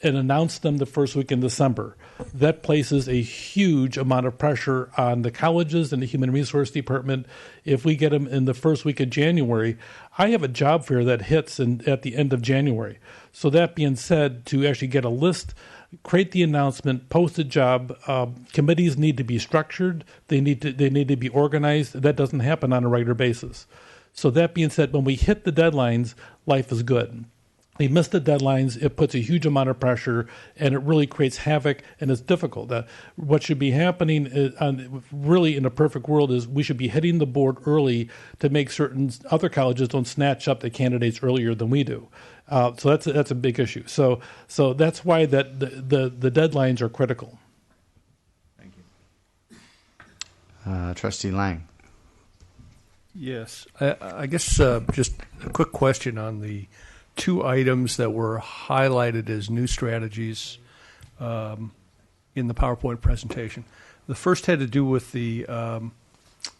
and announce them the first week in December, that places a huge amount of pressure on the colleges and the Human Resource Department. If we get them in the first week of January, I have a job fair that hits at the end of January. So that being said, to actually get a list, create the announcement, post a job, committees need to be structured. They need to be organized. That doesn't happen on a regular basis. So that being said, when we hit the deadlines, life is good. We miss the deadlines, it puts a huge amount of pressure, and it really creates havoc, and it's difficult. What should be happening really in a perfect world is we should be hitting the board early to make certain other colleges don't snatch up the candidates earlier than we do. So that's a big issue. So that's why the deadlines are critical. Thank you. Trustee Lang. Yes. I guess just a quick question on the two items that were highlighted as new strategies in the PowerPoint presentation. The first had to do with the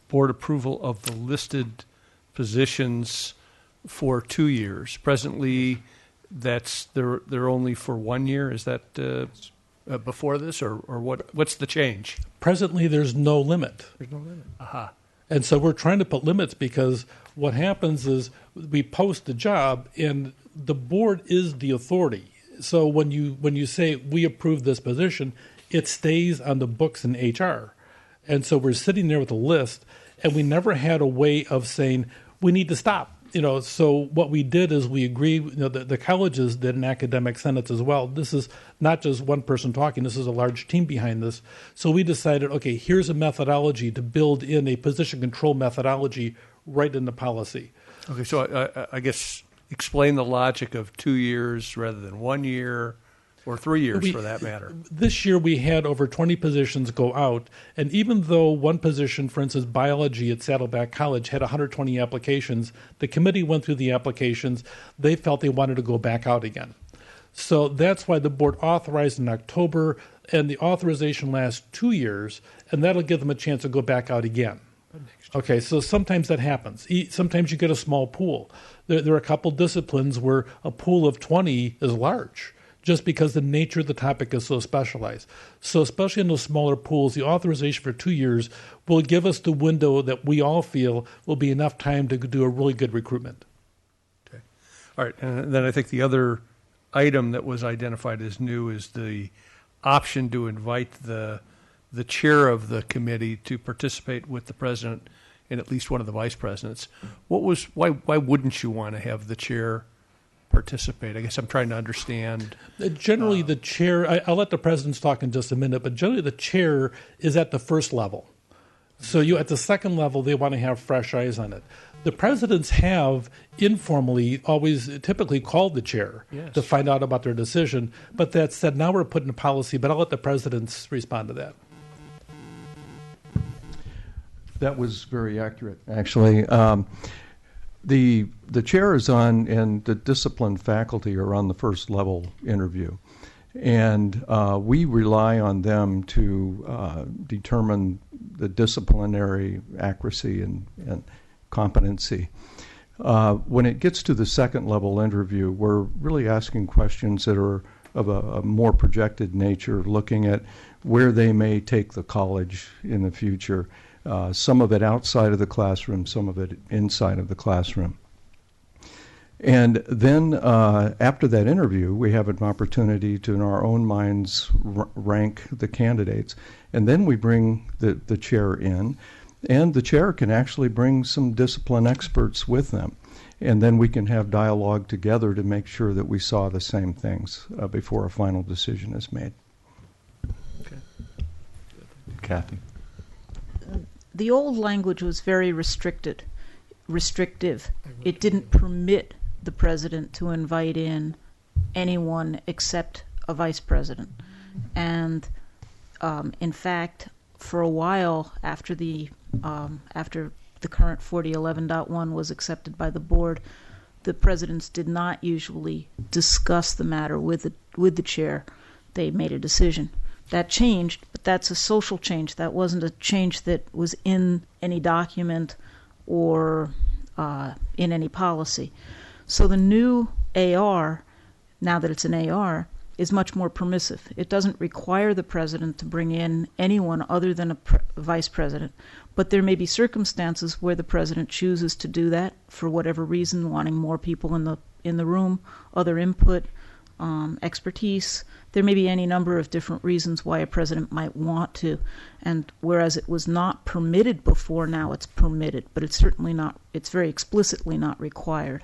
board approval of the listed positions for 2 years. Presently, they're only for 1 year. Is that before this, or what's the change? Presently, there's no limit. There's no limit. Aha. And so we're trying to put limits because what happens is we post the job and the board is the authority. So when you say we approve this position, it stays on the books in HR. And so we're sitting there with a list, and we never had a way of saying we need to stop. So what we did is we agreed, the colleges did an academic senate as well. This is not just one person talking. This is a large team behind this. So we decided, okay, here's a methodology to build in a position control methodology right in the policy. Okay, so I guess explain the logic of 2 years rather than 1 year. Or 3 years, for that matter. This year we had over 20 positions go out, and even though one position, for instance, biology at Saddleback College, had 120 applications, the committee went through the applications. They felt they wanted to go back out again. So that's why the board authorized in October, and the authorization lasts 2 years, and that'll give them a chance to go back out again. Okay, so sometimes that happens. Sometimes you get a small pool. There are a couple disciplines where a pool of 20 is large, just because the nature of the topic is so specialized. So especially in those smaller pools, the authorization for 2 years will give us the window that we all feel will be enough time to do a really good recruitment. Okay. All right, and then I think the other item that was identified as new is the option to invite the chair of the committee to participate with the president and at least one of the vice presidents. Why wouldn't you want to have the chair participate? I guess I'm trying to understand. Generally, the chair, I'll let the presidents talk in just a minute, but generally the chair is at the first level. So at the second level, they want to have fresh eyes on it. The presidents have informally always typically called the chair to find out about their decision. But that said, now we're putting a policy, but I'll let the presidents respond to that. That was very accurate, actually. The chair is on, and the disciplined faculty are on the first level interview. And we rely on them to determine the disciplinary accuracy and competency. When it gets to the second level interview, we're really asking questions that are of a more projected nature, looking at where they may take the college in the future. Some of it outside of the classroom, some of it inside of the classroom. And then after that interview, we have an opportunity to, in our own minds, rank the candidates. And then we bring the chair in, and the chair can actually bring some discipline experts with them. And then we can have dialogue together to make sure that we saw the same things before a final decision is made. Okay. Kathy. The old language was very restrictive. It didn't permit the president to invite in anyone except a vice president. And in fact, for a while after the current 4011.1 was accepted by the board, the presidents did not usually discuss the matter with the chair. They made a decision. That changed, but that's a social change. That wasn't a change that was in any document or in any policy. So the new AR, now that it's an AR, is much more permissive. It doesn't require the president to bring in anyone other than a vice president, but there may be circumstances where the president chooses to do that for whatever reason, wanting more people in the room, other input, expertise. There may be any number of different reasons why a president might want to, and whereas it was not permitted before, now it's permitted, but it's certainly not, it's very explicitly not required.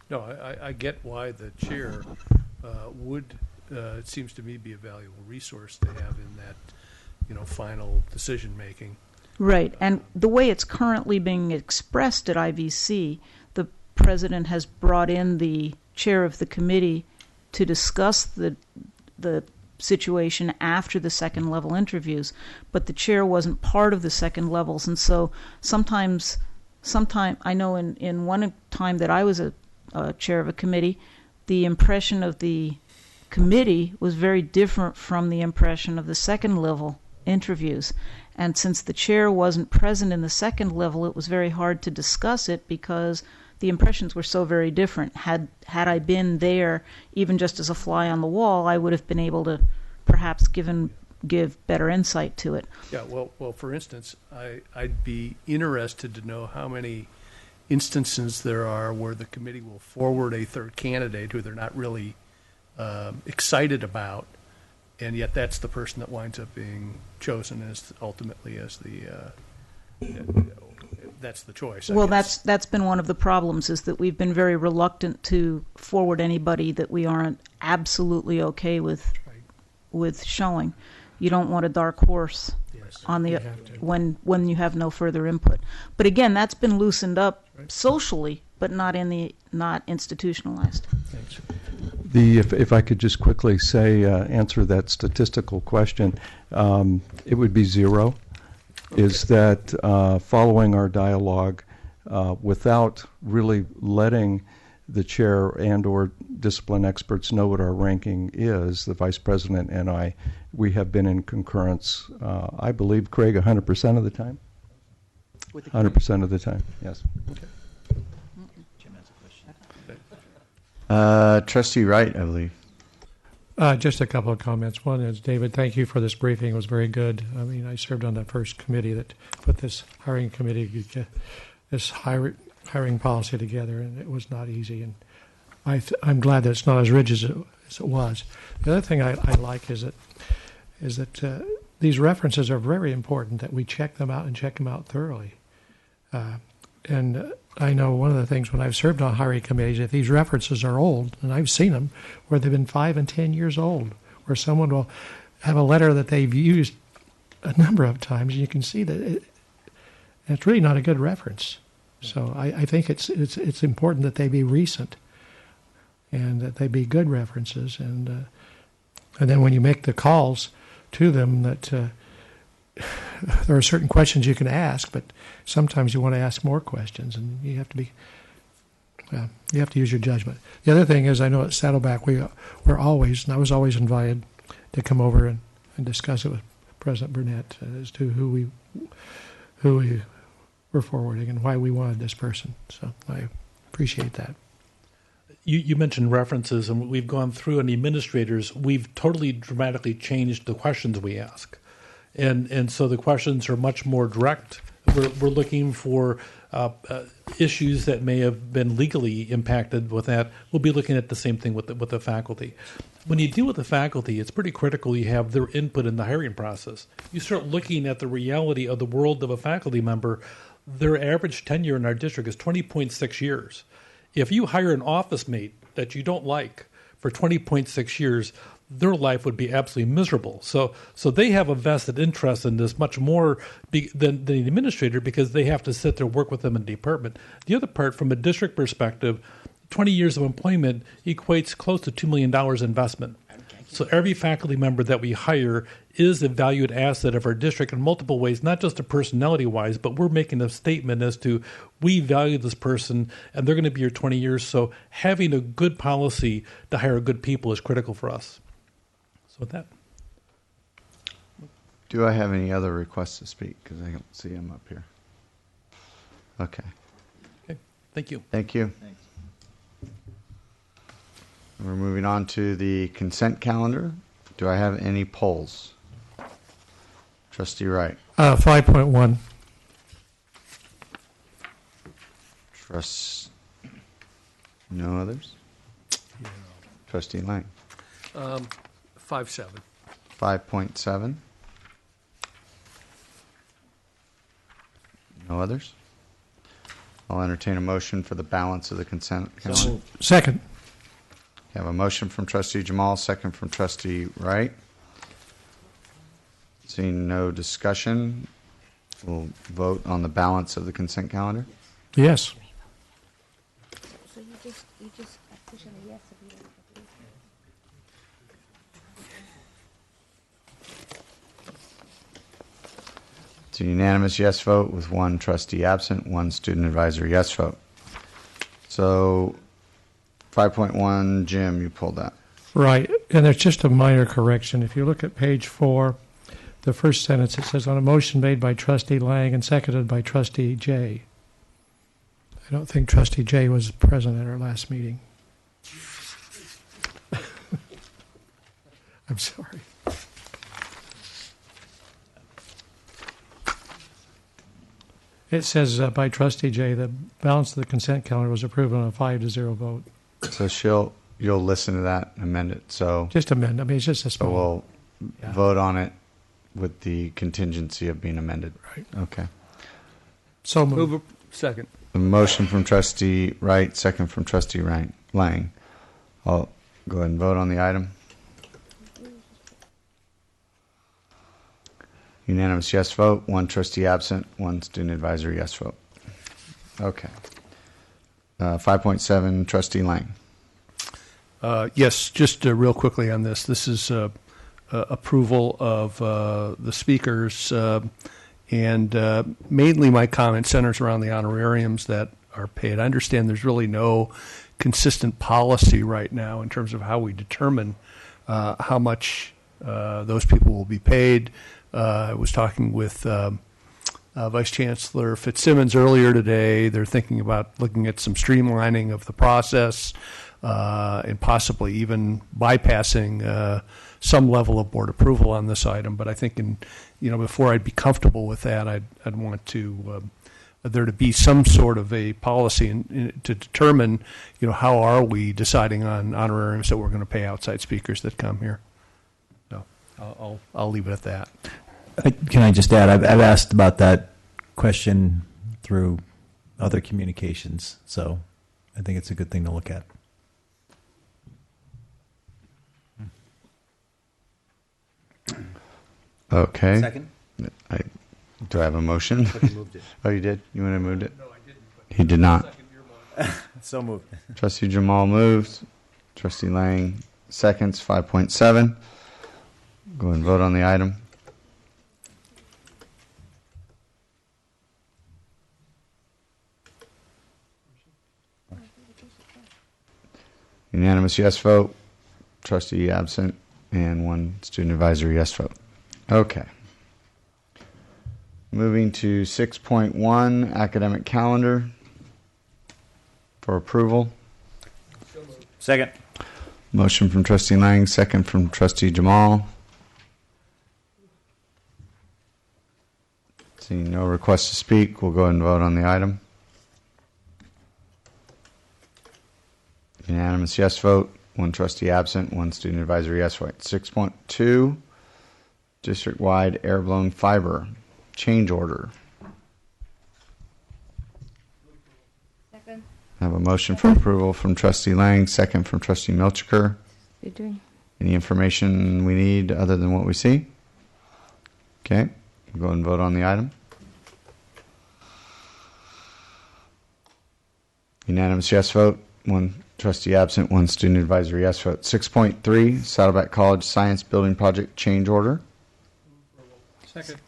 No, I get why the chair would, it seems to me, be a valuable resource to have in that, final decision making. Right, and the way it's currently being expressed at IVC, the president has brought in the chair of the committee to discuss the situation after the second level interviews, but the chair wasn't part of the second levels, and so sometimes I know in one time that I was a chair of a committee, the impression of the committee was very different from the impression of the second level interviews. And since the chair wasn't present in the second level, it was very hard to discuss it because the impressions were so very different. Had I been there, even just as a fly on the wall, I would have been able to perhaps give better insight to it. Yeah, well, for instance, I'd be interested to know how many instances there are where the committee will forward a third candidate who they're not really excited about, and yet that's the person that winds up being chosen as ultimately as that's the choice. Well, that's been one of the problems, is that we've been very reluctant to forward anybody that we aren't absolutely okay with showing. You don't want a dark horse on the when you have no further input. But again, that's been loosened up socially, but not institutionalized. Thanks. If I could just quickly say, answer that statistical question, it would be 0. Is that following our dialogue, without really letting the chair and or discipline experts know what our ranking is, the vice president and I, we have been in concurrence, I believe, Craig, 100% of the time? 100% of the time, yes. Okay. Trustee Wright, I believe. Just a couple of comments. One is, David, thank you for this briefing. It was very good. I mean, I served on the first committee that put this hiring policy together, and it was not easy. And I'm glad that it's not as rigid as it was. The other thing I like is that these references are very important, that we check them out and check them out thoroughly. And I know one of the things when I've served on hiring committees, if these references are old, and I've seen them, where they've been 5 and 10 years old, where someone will have a letter that they've used a number of times, and you can see that it's really not a good reference. So I think it's important that they be recent and that they be good references. And then when you make the calls to them, that there are certain questions you can ask, but sometimes you want to ask more questions, and you have to use your judgment. The other thing is, I know at Saddleback we're always, and I was always invited to come over and discuss it with President Burnett as to who we were forwarding and why we wanted this person. So I appreciate that. You mentioned references, and we've gone through, and the administrators, we've totally dramatically changed the questions we ask. And so the questions are much more direct. We're looking for issues that may have been legally impacted with that. We'll be looking at the same thing with the faculty. When you deal with the faculty, it's pretty critical you have their input in the hiring process. You start looking at the reality of the world of a faculty member. Their average tenure in our district is 20.6 years. If you hire an office mate that you don't like for 20.6 years, their life would be absolutely miserable. So they have a vested interest in this much more than the administrator, because they have to sit there and work with them in the department. The other part, from a district perspective, 20 years of employment equates close to $2 million investment. So every faculty member that we hire is a valued asset of our district in multiple ways, not just a personality-wise, but we're making a statement as to we value this person and they're going to be here 20 years. So having a good policy to hire good people is critical for us. So with that. Do I have any other requests to speak? Because I don't see them up here. Okay. Okay. Thank you. Thank you. Thanks. We're moving on to the consent calendar. Do I have any polls? Trustee Wright. 5.1. No others? Yeah. Trustee Lang. 5.7. 5.7. No others? I'll entertain a motion for the balance of the consent calendar. Second. I have a motion from Trustee Jemal, second from Trustee Wright. Seeing no discussion, we'll vote on the balance of the consent calendar. Yes. So you just push on a yes if you don't It's a unanimous yes vote with one trustee absent, one student advisor yes vote. So 5.1, Jim, you pulled that. Right, and there's just a minor correction. If you look at page 4, the first sentence, it says, on a motion made by Trustee Lang and seconded by Trustee Jay. I don't think Trustee Jay was present at our last meeting. I'm sorry. It says by Trustee Jay, the balance of the consent calendar was approved on a 5-0 vote. So you'll listen to that and amend it. So just amend. I mean, it's just a small. So we'll vote on it with the contingency of being amended. Right. Okay. So move. Second. A motion from Trustee Wright, second from Trustee Lang. I'll go ahead and vote on the item. Unanimous yes vote, one trustee absent, one student advisor yes vote. Okay. 5.7, Trustee Lang. Yes, just real quickly on this. This is approval of the speakers, and mainly my comment centers around the honorariums that are paid. I understand there's really no consistent policy right now in terms of how we determine how much those people will be paid. I was talking with Vice Chancellor Fitzsimmons earlier today. They're thinking about looking at some streamlining of the process and possibly even bypassing some level of board approval on this item. But I think, before I'd be comfortable with that, I'd want to there to be some sort of a policy to determine, how are we deciding on honorariums that we're going to pay outside speakers that come here. So I'll leave it at that. Can I just add? I've asked about that question through other communications, so I think it's a good thing to look at. Okay. Second. Do I have a motion? But you moved it. Oh, you did? You want to move it? No, I didn't. He did not. So moved. Trustee Jemal moved. Trustee Lang seconds. 5.7. Go and vote on the item. Unanimous yes vote. Trustee absent and one student advisor yes vote. Okay. Moving to 6.1, academic calendar for approval. Second. Motion from Trustee Lang, second from Trustee Jemal. Seeing no request to speak, we'll go ahead and vote on the item. Unanimous yes vote, one trustee absent, one student advisory yes vote. 6.2, district-wide air-blown fiber change order. Second. I have a motion for approval from Trustee Lang, second from Trustee Milchiker. You're doing. Any information we need other than what we see? Okay, we'll go ahead and vote on the item. Unanimous yes vote, one trustee absent, one student advisory yes vote. 6.3, Saddleback College Science Building Project change order. Second.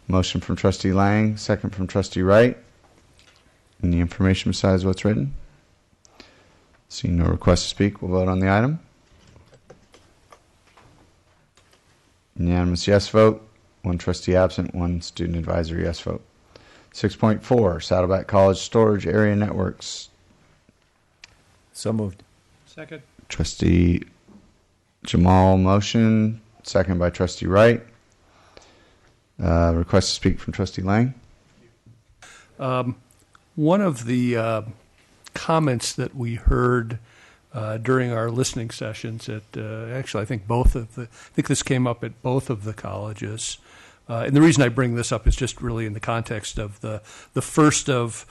Motion from Trustee Lang, second from Trustee Wright. Any information besides what's written? Seeing no request to speak, we'll vote on the item. Unanimous yes vote, one trustee absent, one student advisory yes vote. 6.4, Saddleback College Storage Area Networks. So moved. Second. Trustee Jemal motion, second by Trustee Wright. Request to speak from Trustee Lang. One of the comments that we heard during our listening sessions at actually I think this came up at both of the colleges, and the reason I bring this up is just really in the context of the first of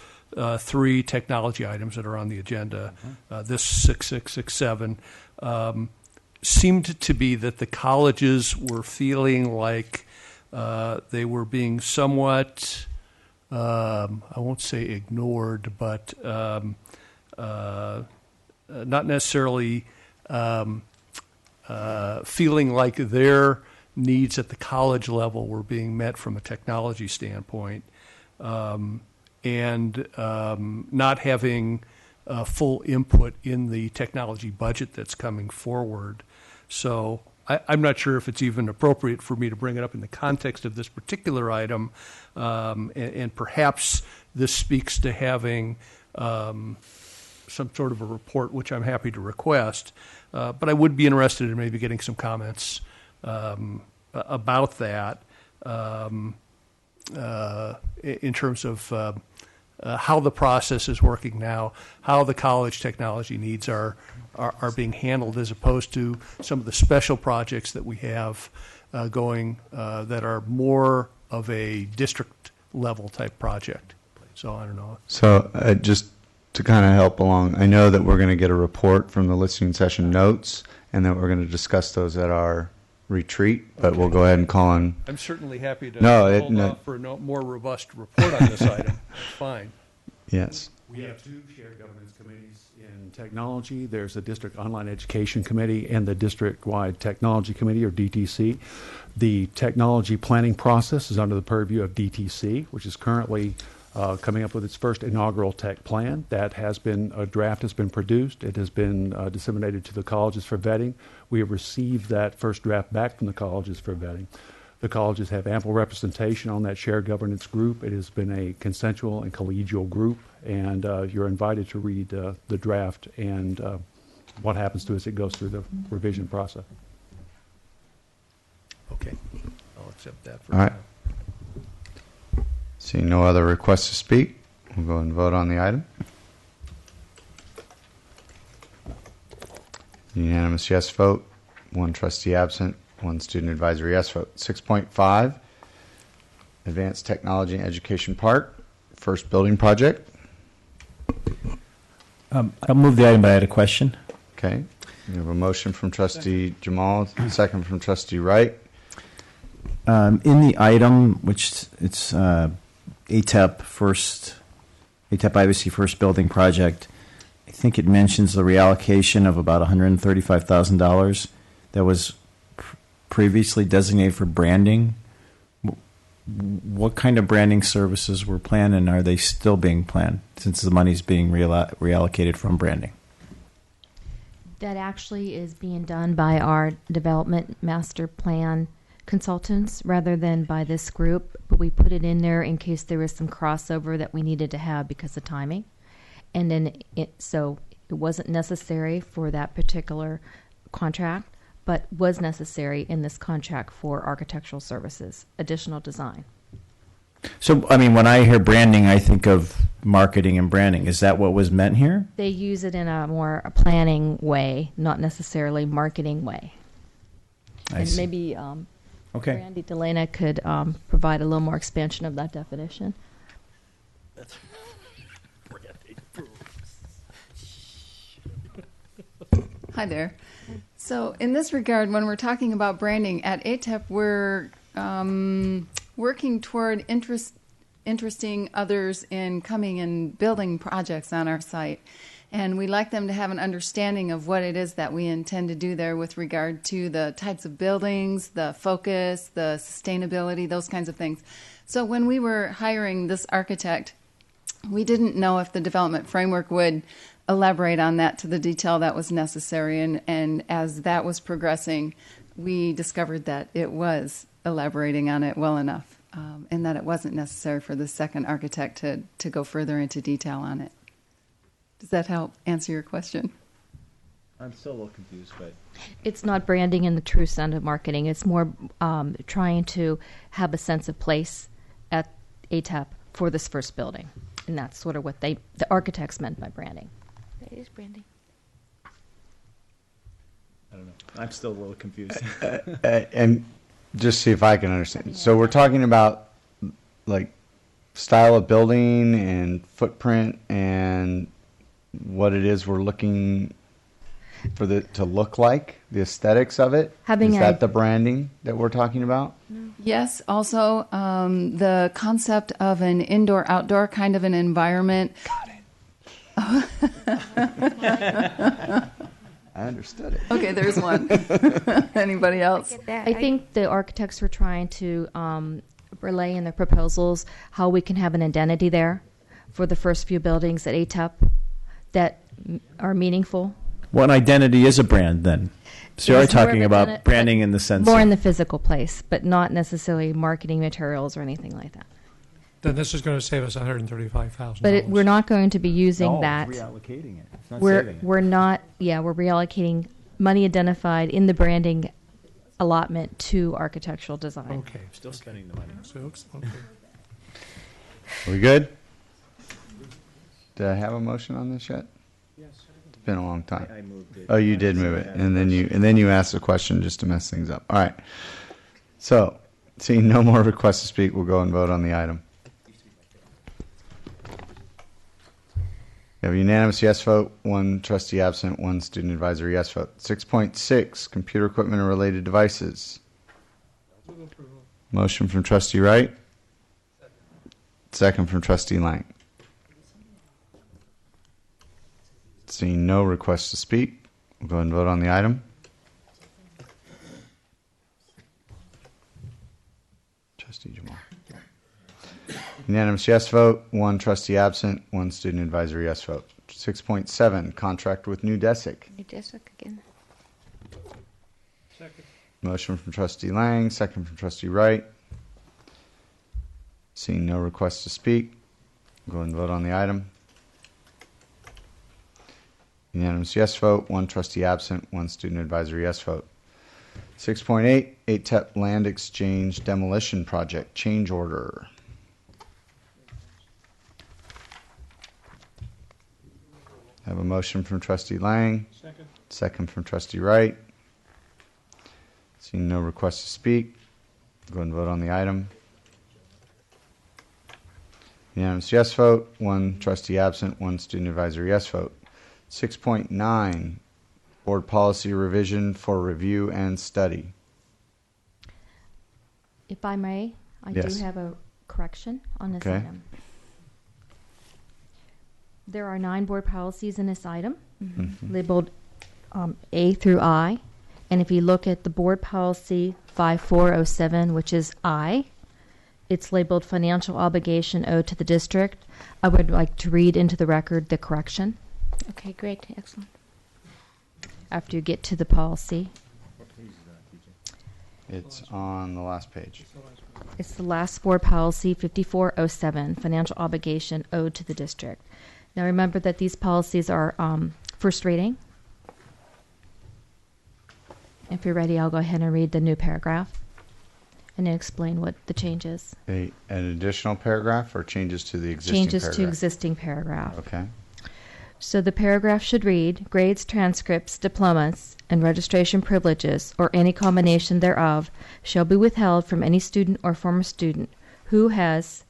three technology items that are on the agenda. This 6667 seemed to be that the colleges were feeling like they were being somewhat, I won't say ignored, but not necessarily feeling like their needs at the college level were being met from a technology standpoint, and not having full input in the technology budget that's coming forward. So I'm not sure if it's even appropriate for me to bring it up in the context of this particular item, and perhaps this speaks to having some sort of a report, which I'm happy to request. But I would be interested in maybe getting some comments about that in terms of how the process is working now, how the college technology needs are being handled, as opposed to some of the special projects that we have going that are more of a district level type project. So I don't know. So just to kind of help along, I know that we're going to get a report from the listening session notes, and that we're going to discuss those at our retreat, but we'll go ahead and call on. I'm certainly happy to hold off for a more robust report on this item. That's fine. Yes. We have two shared governance committees in technology. There's a district online education committee and the district-wide technology committee, or DTC. The technology planning process is under the purview of DTC, which is currently coming up with its first inaugural tech plan. That has been, a draft has been produced. It has been disseminated to the colleges for vetting. We have received that first draft back from the colleges for vetting. The colleges have ample representation on that shared governance group. It has been a consensual and collegial group, and you're invited to read the draft and what happens to it as it goes through the revision process. Okay. I'll accept that for All right. Seeing no other requests to speak, we'll go and vote on the item. Unanimous yes vote, one trustee absent, one student advisory yes vote. 6.5, Advanced Technology and Education Park, first building project. I'll move the item, but I had a question. Okay. We have a motion from trustee Jemal, second from trustee Wright. In the item, which it's ATEP IVC first building project, I think it mentions the reallocation of about $135,000 that was previously designated for branding. What kind of branding services were planned, and are they still being planned since the money is being reallocated from branding? That actually is being done by our development master plan consultants rather than by this group, but we put it in there in case there was some crossover that we needed to have because of timing. And then so it wasn't necessary for that particular contract, but was necessary in this contract for architectural services, additional design. So, I mean, when I hear branding, I think of marketing and branding. Is that what was meant here? They use it in a planning way, not necessarily marketing way. I see. Maybe okay. Randy Delana could provide a little more expansion of that definition. Hi there. So in this regard, when we're talking about branding at ATEP, we're working toward interesting others in coming and building projects on our site. And we'd like them to have an understanding of what it is that we intend to do there with regard to the types of buildings, the focus, the sustainability, those kinds of things. So when we were hiring this architect, we didn't know if the development framework would elaborate on that to the detail that was necessary. And as that was progressing, we discovered that it was elaborating on it well enough, and that it wasn't necessary for the second architect to go further into detail on it. Does that help answer your question? I'm still a little confused, but it's not branding in the true sense of marketing. It's more trying to have a sense of place at ATEP for this first building. And that's sort of what the architects meant by branding. It is branding. I don't know. I'm still a little confused. And just see if I can understand. So we're talking about like style of building and footprint and what it is we're looking for to look like, the aesthetics of it. Is that the branding that we're talking about? Yes. Also, the concept of an indoor-outdoor kind of an environment. Got it. I understood it. Okay, there's one. Anybody else? I think the architects were trying to relay in their proposals how we can have an identity there for the first few buildings at ATEP that are meaningful. Well, an identity is a brand then. So you're talking about branding in the sense more of in the physical place, but not necessarily marketing materials or anything like that. Then this is going to save us $135,000. But we're not going to be using that. Reallocating it. It's not we're saving it. we're not. Yeah, we're reallocating money identified in the branding allotment to architectural design. Okay. Still spending the money. So, okay. Are we good? Did I have a motion on this yet? Yes. It's been a long time. I moved it. Oh, you did move it, and then you asked a question just to mess things up. All right. So, seeing no more requests to speak, we'll go and vote on the item. We have a unanimous yes vote, 1 trustee absent, 1 student advisory yes vote. 6.6, computer equipment and related devices. Motion from trustee Wright. Second from trustee Lang. Seeing no requests to speak, we'll go ahead and vote on the item. Trustee Jemal. Unanimous yes vote, 1 trustee absent, 1 student advisory yes vote. 6.7, contract with Neudesic. Neudesic again. Second. Motion from trustee Lang, second from trustee Wright. Seeing no requests to speak, we'll go ahead and vote on the item. Unanimous yes vote, 1 trustee absent, 1 student advisory yes vote. 6.8, ATEP Land Exchange Demolition Project Change Order. I have a motion from trustee Lang. Second from trustee Wright. Seeing no requests to speak, go ahead and vote on the item. Unanimous yes vote, 1 trustee absent, 1 student advisory yes vote. 6.9, board policy revision for review and study. If I may, I Yes. do have a correction on this Okay. item. There are 9 board policies in this item, labeled A through I. And if you look at the board policy 5407, which is I, it's labeled financial obligation owed to the district. I would like to read into the record the correction Okay, great. Excellent. after you get to the policy. It's on the last page. It's the last board policy 5407, financial obligation owed to the district. Now remember that these policies are first reading. If you're ready, I'll go ahead and read the new paragraph and then explain what the change is. An additional paragraph or changes to the existing Changes paragraph? to existing paragraph. Okay. So the paragraph should read, grades, transcripts, diplomas, and registration privileges, or any combination thereof, shall be withheld from any student or former student who has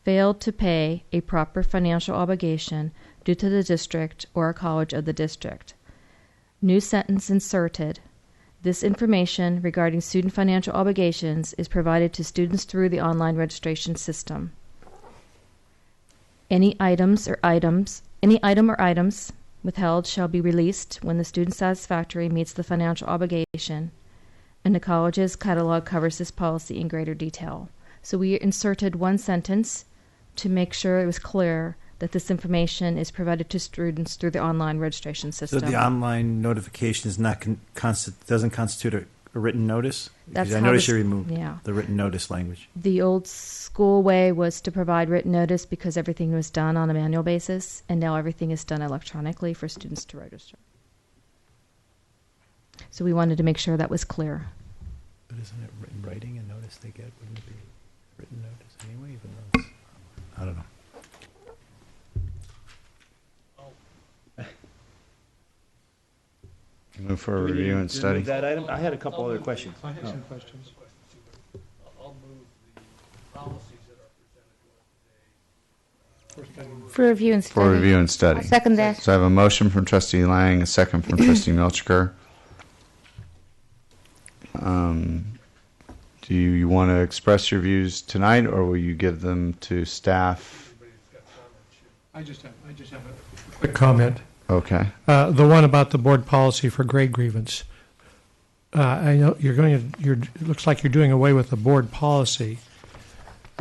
failed to pay a proper financial obligation due to the district or a college of the district. New sentence inserted. This information regarding student financial obligations is provided to students through the online registration system. Any item or items withheld shall be released when the student satisfactory meets the financial obligation, and the college's catalog covers this policy in greater detail. So we inserted one sentence to make sure it was clear that this information is provided to students through the online registration system. So the online notification is not doesn't constitute a written notice? That's Because I how noticed this- you removed yeah. the written notice language. The old school way was to provide written notice because everything was done on a manual basis, and now everything is done electronically for students to register. So we wanted to make sure that was clear. But isn't it written writing a notice they get? Wouldn't it be written notice anyway, even though it's... I don't know. Move for a review and study. That item? I had a couple other questions. I have some questions. I'll move the policies that are presented to us today. For review and study. For review and study. I'll second that. So I have a motion from trustee Lang, a second from trustee Milchker. Do you want to express your views tonight, or will you give them to staff? I just have a quick comment. Okay. The one about the board policy for grade grievance. I know it looks like you're doing away with the board policy.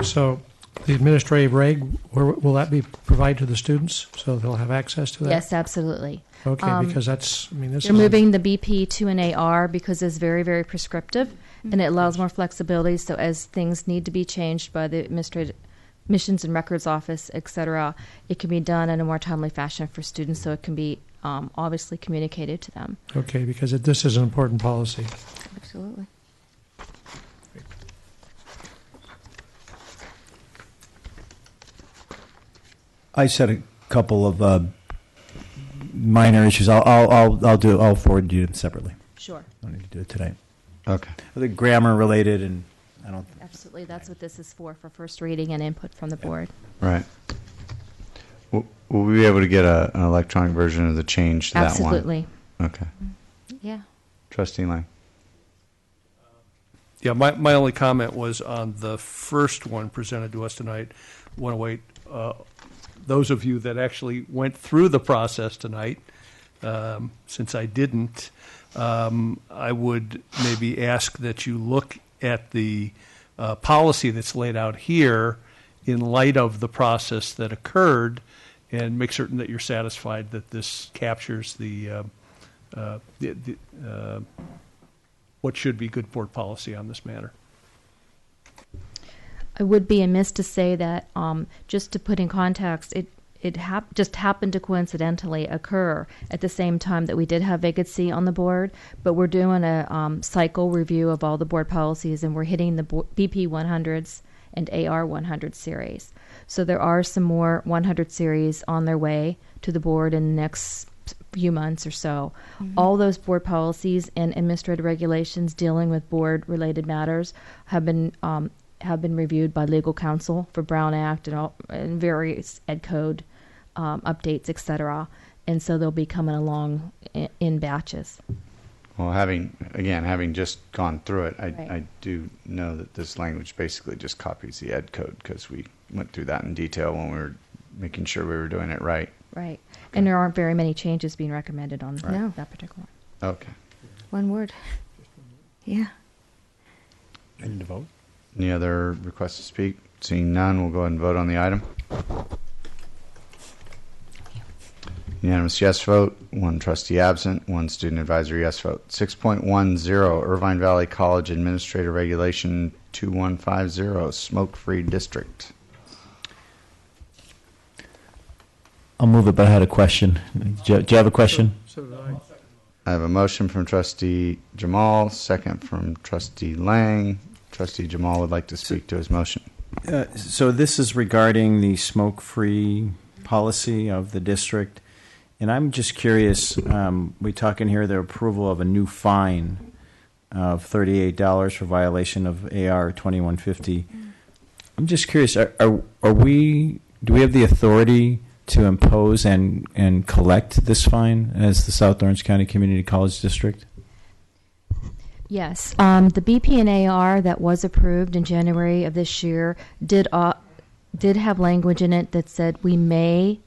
So the administrative reg, will that be provided to the students so they'll have access to that? Yes, absolutely. Okay, because that's, this They're moving the BP to an AR because it's very, very prescriptive, and it allows more flexibility. So as things need to be changed by the administrative Missions and Records Office, et cetera, it can be done in a more timely fashion for students, so it can be obviously communicated to them. Okay, because this is an important policy. Absolutely. I said a couple of minor issues. I'll forward you them separately. Sure. I don't need to do it today. Okay. The grammar related, and I don't. Absolutely, that's what this is for first reading and input from the board. Right. Will we be able to get an electronic version of the change to that one? Absolutely. Okay. Yeah. Trustee Lang. Yeah, my only comment was on the first one presented to us tonight, 108. Those of you that actually went through the process tonight, since I didn't, I would maybe ask that you look at the policy that's laid out here in light of the process that occurred and make certain that you're satisfied that this captures the what should be good board policy on this matter. I would be amiss to say that, just to put in context, it just happened to coincidentally occur at the same time that we did have vacancy on the board, but we're doing a cycle review of all the board policies, and we're hitting the BP 100s and AR 100 series. So there are some more 100 series on their way to the board in the next few months or so. Mm-hmm. All those board policies and administrative regulations dealing with board-related matters have been reviewed by legal counsel for Brown Act and various ed code updates, etc. And so they'll be coming along in batches. Well, having just gone through it, Right. I do know that this language basically just copies the ed code because we went through that in detail when we were making sure we were doing it right. Right. Okay. And there aren't very many changes being recommended on that particular one. Okay. One word. Yeah. I need to vote. Any other requests to speak? Seeing none, we'll go ahead and vote on the item. Unanimous yes vote, one trustee absent, one student advisory yes vote. 6.10, Irvine Valley College Administrative Regulation 2150, Smoke-Free District. I'll move it, but I had a question. Do you have a question? So did I. I have a motion from Trustee Jemal, second from Trustee Lang. Trustee Jemal would like to speak to his motion. So this is regarding the smoke-free policy of the district. And I'm just curious, we talk in here the approval of a new fine of $38 for violation of AR 2150. I'm just curious, do we have the authority to impose and collect this fine as the South Orange County Community College District? Yes. The BP and AR that was approved in January of this year did have language in it that said we may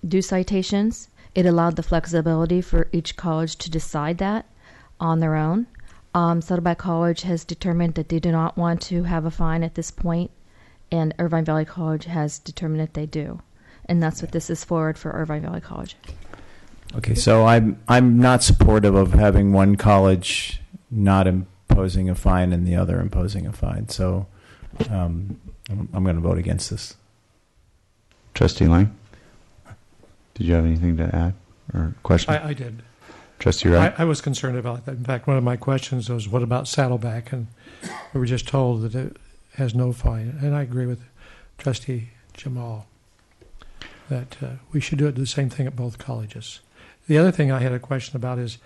do citations. It allowed the flexibility for each college to decide that on their own. Saddleback College has determined that they do not want to have a fine at this point, and Irvine Valley College has determined that they do. And that's what this is for Irvine Valley College. Okay, so I'm not supportive of having one college not imposing a fine and the other imposing a fine. So I'm going to vote against this. Trustee Lang, did you have anything to add or question? I did. Trustee Wright? I was concerned about that. In fact, one of my questions was, what about Saddleback? And we were just told that it has no fine. And I agree with Trustee Jemal that we should do the same thing at both colleges. The other thing I had a question about is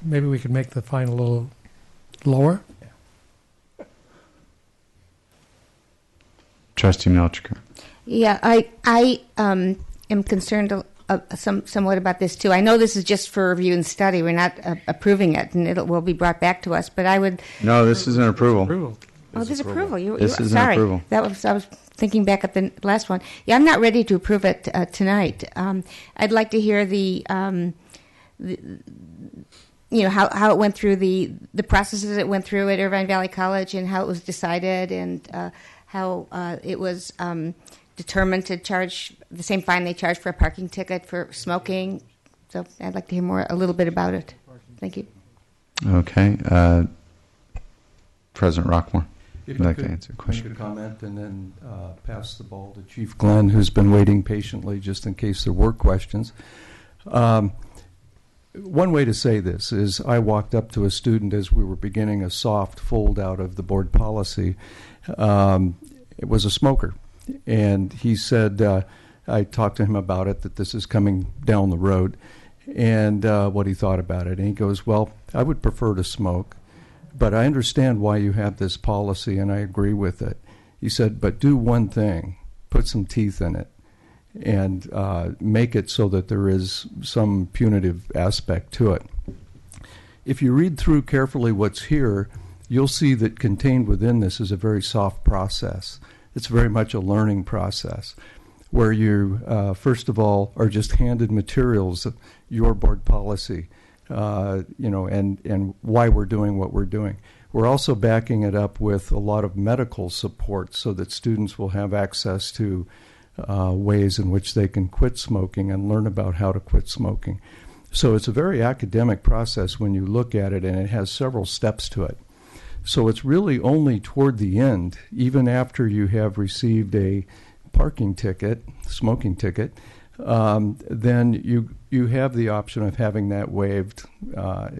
maybe we could make the fine a little lower. Trustee Melchiker. Yeah, I am concerned somewhat about this too. I know this is just for review and study. We're not approving it, and it will be brought back to us. But I would. No, this is an approval. Oh, this is approval. This is an approval. I was thinking back at the last one, yeah, I'm not ready to approve it tonight. I'd like to hear how it went through the processes it went through at Irvine Valley College and how it was decided and how it was determined to charge the same fine they charge for a parking ticket for smoking. So I'd like to hear a little bit about it. Thank you. Okay. President Rockmore, If would I like could to answer a question. make a comment and then pass the ball to Chief Glenn, who's been waiting patiently just in case there were questions. One way to say this is I walked up to a student as we were beginning a soft fold out of the board policy. It was a smoker. And he said, I talked to him about it, that this is coming down the road, and what he thought about it. And he goes, well, I would prefer to smoke, but I understand why you have this policy, and I agree with it. He said, but do one thing, put some teeth in it, and make it so that there is some punitive aspect to it. If you read through carefully what's here, you'll see that contained within this is a very soft process. It's very much a learning process where you, first of all, are just handed materials, your board policy, and why we're doing what we're doing. We're also backing it up with a lot of medical support so that students will have access to ways in which they can quit smoking and learn about how to quit smoking. So it's a very academic process when you look at it, and it has several steps to it. So it's really only toward the end, even after you have received a parking ticket, smoking ticket, then you have the option of having that waived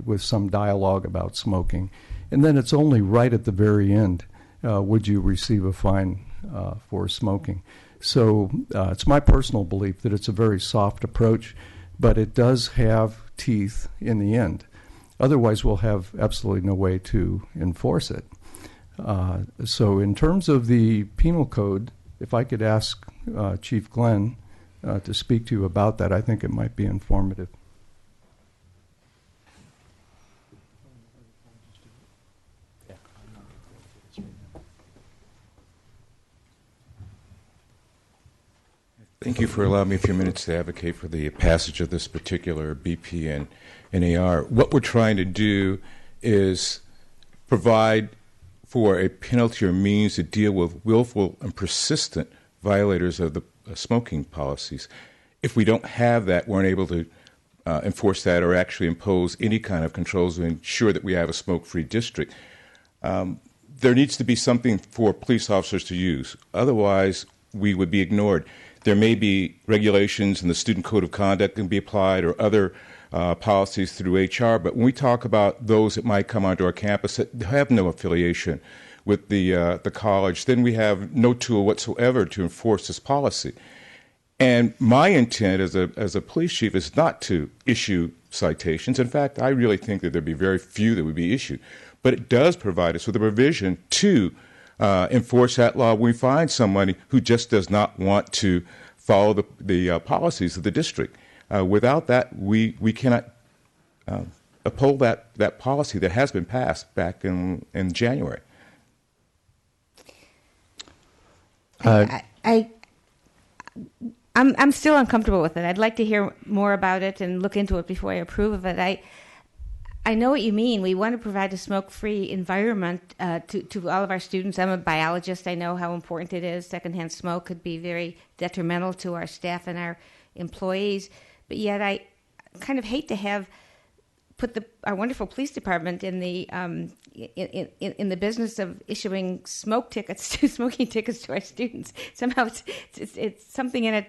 with some dialogue about smoking. And then it's only right at the very end would you receive a fine for smoking. So it's my personal belief that it's a very soft approach, but it does have teeth in the end. Otherwise, we'll have absolutely no way to enforce it. So in terms of the penal code, if I could ask Chief Glenn to speak to you about that, I think it might be informative. Thank you for allowing me a few minutes to advocate for the passage of this particular BP and NAR. What we're trying to do is provide for a penalty or means to deal with willful and persistent violators of the smoking policies. If we don't have that, we're unable to enforce that or actually impose any kind of controls to ensure that we have a smoke-free district. There needs to be something for police officers to use. Otherwise, we would be ignored. There may be regulations in the Student Code of Conduct that can be applied or other policies through HR, but when we talk about those that might come onto our campus that have no affiliation with the college, then we have no tool whatsoever to enforce this policy. And my intent as a police chief is not to issue citations. In fact, I really think that there'd be very few that would be issued. But it does provide us with a provision to enforce that law when we find somebody who just does not want to follow the policies of the district. Without that, we cannot uphold that policy that has been passed back in January. I'm still uncomfortable with it. I'd like to hear more about it and look into it before I approve of it. I know what you mean. We want to provide a smoke-free environment to all of our students. I'm a biologist. I know how important it is. Secondhand smoke could be very detrimental to our staff and our employees. But yet I kind of hate to put our wonderful police department in the business of issuing smoking tickets to our students. Somehow it's something in it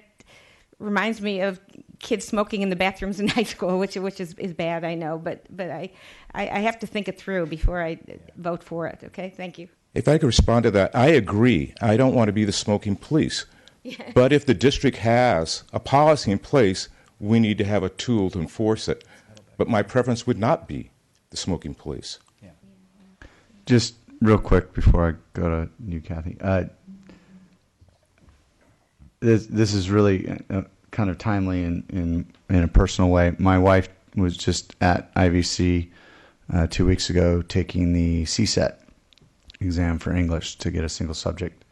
reminds me of kids smoking in the bathrooms in high school, which is bad, I know, but I have to think it through before I vote for it. Okay, thank you. If I could respond to that, I agree. I don't want to be the smoking police. Yeah. But if the district has a policy in place, we need to have a tool to enforce it. But my preference would not be the smoking police. Yeah. Just real quick before I go to you, Kathy. This is really kind of timely in a personal way. My wife was just at IVC 2 weeks ago taking the CSET exam for English to get a single subject.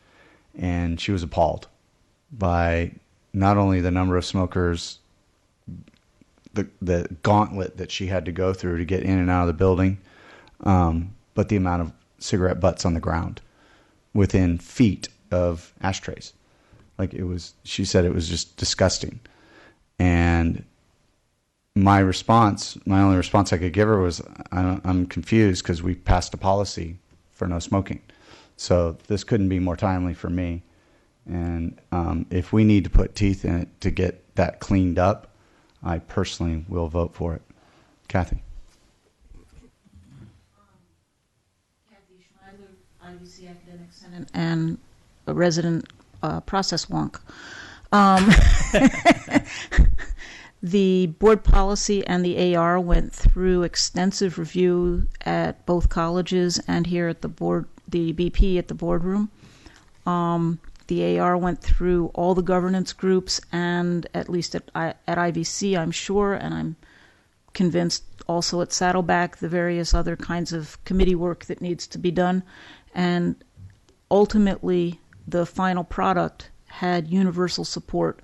and she was appalled by not only the number of smokers, the gauntlet that she had to go through to get in and out of the building, but the amount of cigarette butts on the ground within feet of ashtrays. Like, it was, she said it was just disgusting. And my only response I could give her was, I'm confused because we passed a policy for no smoking. So this couldn't be more timely for me. And if we need to put teeth in it to get that cleaned up, I personally will vote for it. Kathy. Kathy Schneider, IVC Academic Senate, and a resident process wonk. The board policy and the AR went through extensive review at both colleges and here at the board, the BP at the boardroom. The AR went through all the governance groups, and at least at IVC, I'm sure, and I'm convinced also at Saddleback, the various other kinds of committee work that needs to be done. And ultimately, the final product had universal support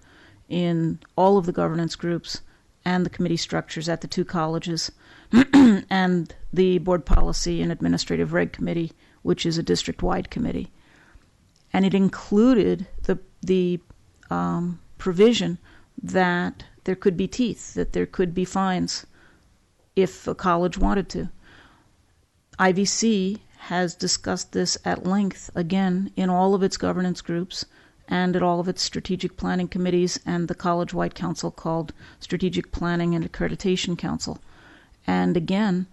in all of the governance groups and the committee structures at the two colleges and the board policy and administrative reg committee, which is a district-wide committee. And it included the provision that there could be teeth, that there could be fines if a college wanted to. IVC has discussed this at length, again, in all of its governance groups and at all of its strategic planning committees and the college-wide council called Strategic Planning and Accreditation Council. And again,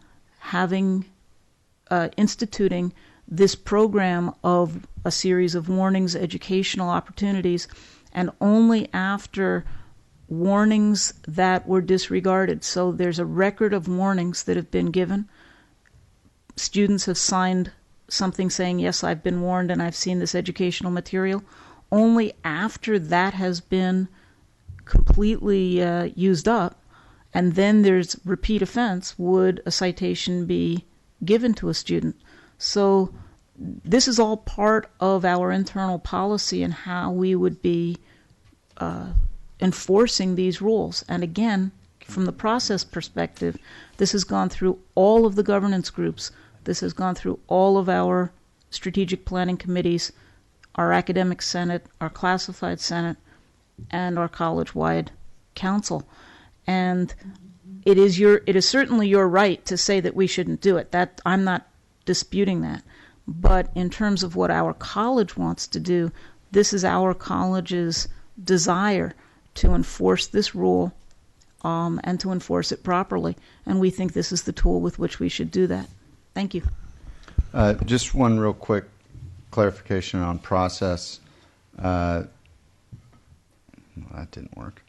instituting this program of a series of warnings, educational opportunities, and only after warnings that were disregarded. So there's a record of warnings that have been given. Students have signed something saying, yes, I've been warned and I've seen this educational material. Only after that has been completely used up, and then there's repeat offense, would a citation be given to a student. So this is all part of our internal policy and how we would be enforcing these rules. And again, from the process perspective, this has gone through all of the governance groups. This has gone through all of our strategic planning committees, our academic senate, our classified senate, and our college-wide council. And it is certainly your right to say that we shouldn't do it. That I'm not disputing that. But in terms of what our college wants to do, this is our college's desire to enforce this rule and to enforce it properly. And we think this is the tool with which we should do that. Thank you. Just one real quick clarification on process. Well, that didn't work.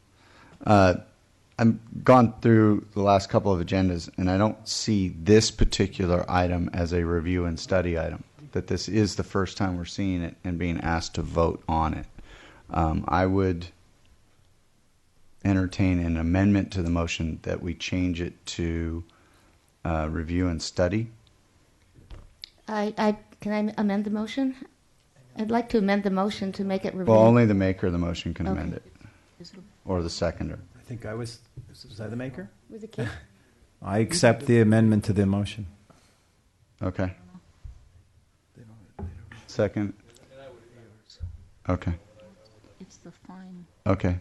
I've gone through the last couple of agendas, and I don't see this particular item as a review and study item, that this is the first time we're seeing it and being asked to vote on it. I would entertain an amendment to the motion that we change it to review and study. Can I amend the motion? I'd like to amend the motion to make it review. Well, only the maker of the motion can amend it, or the seconder. I think was I the maker? Was it Keefe? I accept the amendment to the motion. Okay. Second. Okay. It's the fine. Okay.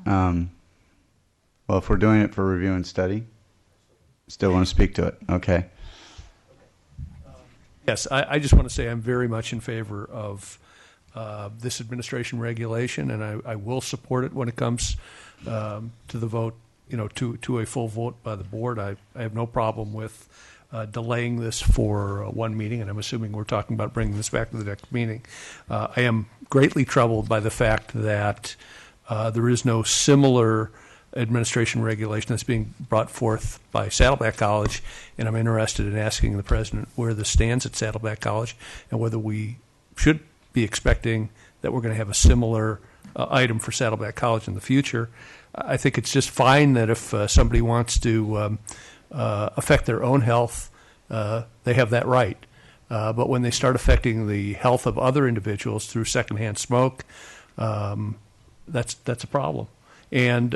Well, if we're doing it for review and study, still want to speak to it. Okay. Yes, I just want to say I'm very much in favor of this administration regulation, and I will support it when it comes to the vote, to a full vote by the board. I have no problem with delaying this for one meeting, and I'm assuming we're talking about bringing this back to the next meeting. I am greatly troubled by the fact that there is no similar administration regulation that's being brought forth by Saddleback College, and I'm interested in asking the president where this stands at Saddleback College and whether we should be expecting that we're going to have a similar item for Saddleback College in the future. I think it's just fine that if somebody wants to affect their own health, they have that right. But when they start affecting the health of other individuals through secondhand smoke, that's a problem. And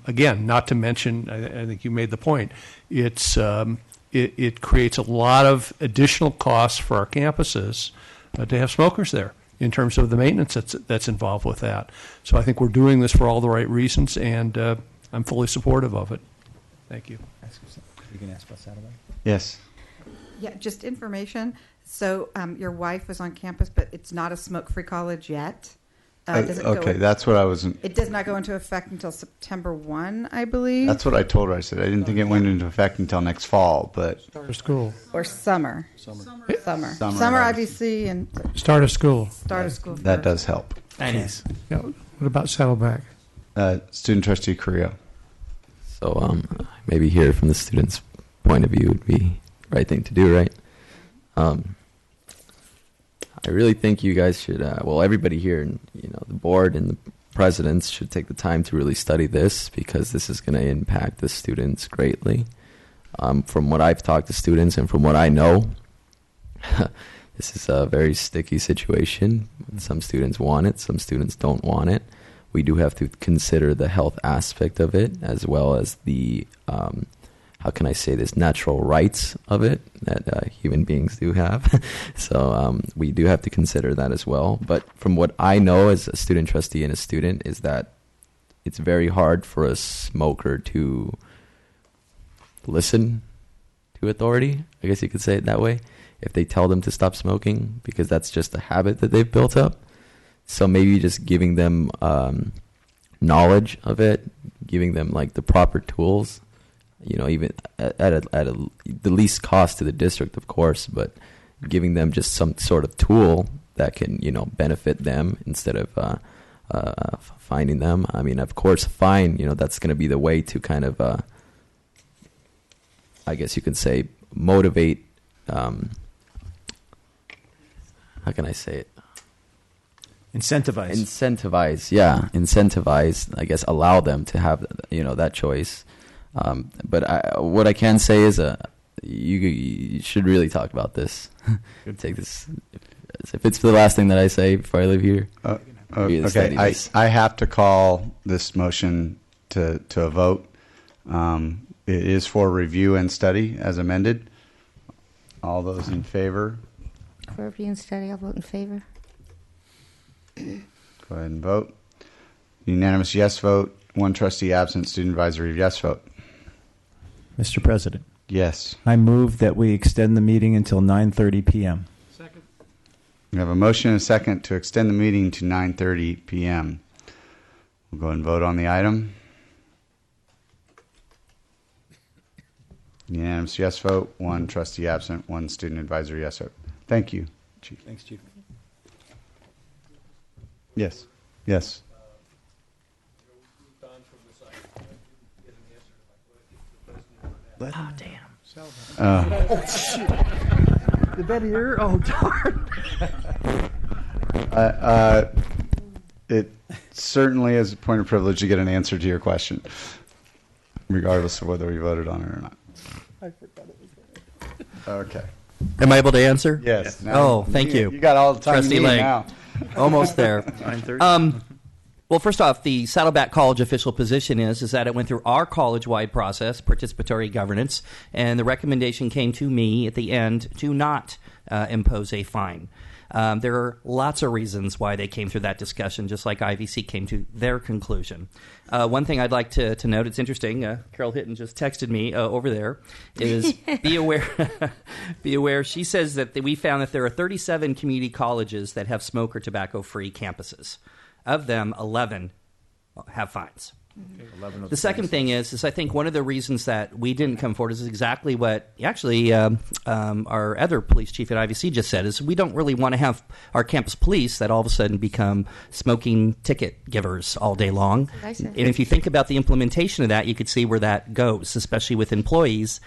again, not to mention, I think you made the point, it creates a lot of additional costs for our campuses to have smokers there in terms of the maintenance that's involved with that. So I think we're doing this for all the right reasons, and I'm fully supportive of it. Thank you. You can ask about Saddleback. Yes. Yeah, just information. So your wife was on campus, but it's not a smoke-free college yet. That's what I was. It does not go into effect until September 1, I believe. That's what I told her. I said I didn't think it went into effect until next fall, but start of school or summer. Summer, IBC and start of school. Start of school. That does help. Nice. Yeah. What about Saddleback? Student trustee Carrillo. So maybe here from the student's point of view would be the right thing to do, right? I really think you guys should, everybody here, the board and the presidents should take the time to really study this, because this is going to impact the students greatly. From what I've talked to students and from what I know, this is a very sticky situation. Some students want it, some students don't want it. We do have to consider the health aspect of it, as well as the how can I say this, natural rights of it that human beings do have. So we do have to consider that as well. But from what I know as a student trustee and a student is that it's very hard for a smoker to listen to authority, I guess you could say it that way, if they tell them to stop smoking, because that's just a habit that they've built up. So maybe just giving them knowledge of it, giving them like the proper tools, even at the least cost to the district, of course, but giving them just some sort of tool that can, benefit them instead of finding them. I mean, of course, fine, that's going to be the way to kind of, I guess you could say, motivate, how can I say it? Incentivize, yeah. Incentivize, I guess, allow them to have, that choice. But what I can say is you should really talk about this. Take this. If it's the last thing that I say before I leave here. Okay, I have to call this motion to a vote. It is for review and study as amended. All those in favor? For review and study, I'll vote in favor. Go ahead and vote. Unanimous yes vote. One trustee absent. Student advisory yes vote. Mr. President. Yes. I move that we extend the meeting until 9:30 p.m. Second. We have a motion and a second to extend the meeting to 9:30 p.m. We'll go ahead and vote on the item. Unanimous yes vote. One trustee absent. One student advisory yes vote. Thank you, Chief. Thanks, Chief. Yes. Yes. Oh, damn. Oh, shit. The bed here? Oh, darn. It certainly is a point of privilege to get an answer to your question, regardless of whether we voted on it or not. I forgot it was there. Okay. Am I able to answer? Yes. Thank you. You got all the time Trustee you need Lang. now. Almost there. 9:30. Well, first off, the Saddleback College official position is that it went through our college-wide process, participatory governance, and the recommendation came to me at the end to not impose a fine. There are lots of reasons why they came through that discussion, just like IVC came to their conclusion. One thing I'd like to note, it's interesting, Carol Hitton just texted me over there, is be aware, she says that we found that there are 37 community colleges that have smoke or tobacco-free campuses. Of them, 11 have fines. Mm-hmm. The second thing is I think one of the reasons that we didn't come forward is exactly what actually our other police chief at IVC just said, is we don't really want to have our campus police that all of a sudden become smoking ticket givers all day long. And if you think about the implementation of that, you could see where that goes, especially with employees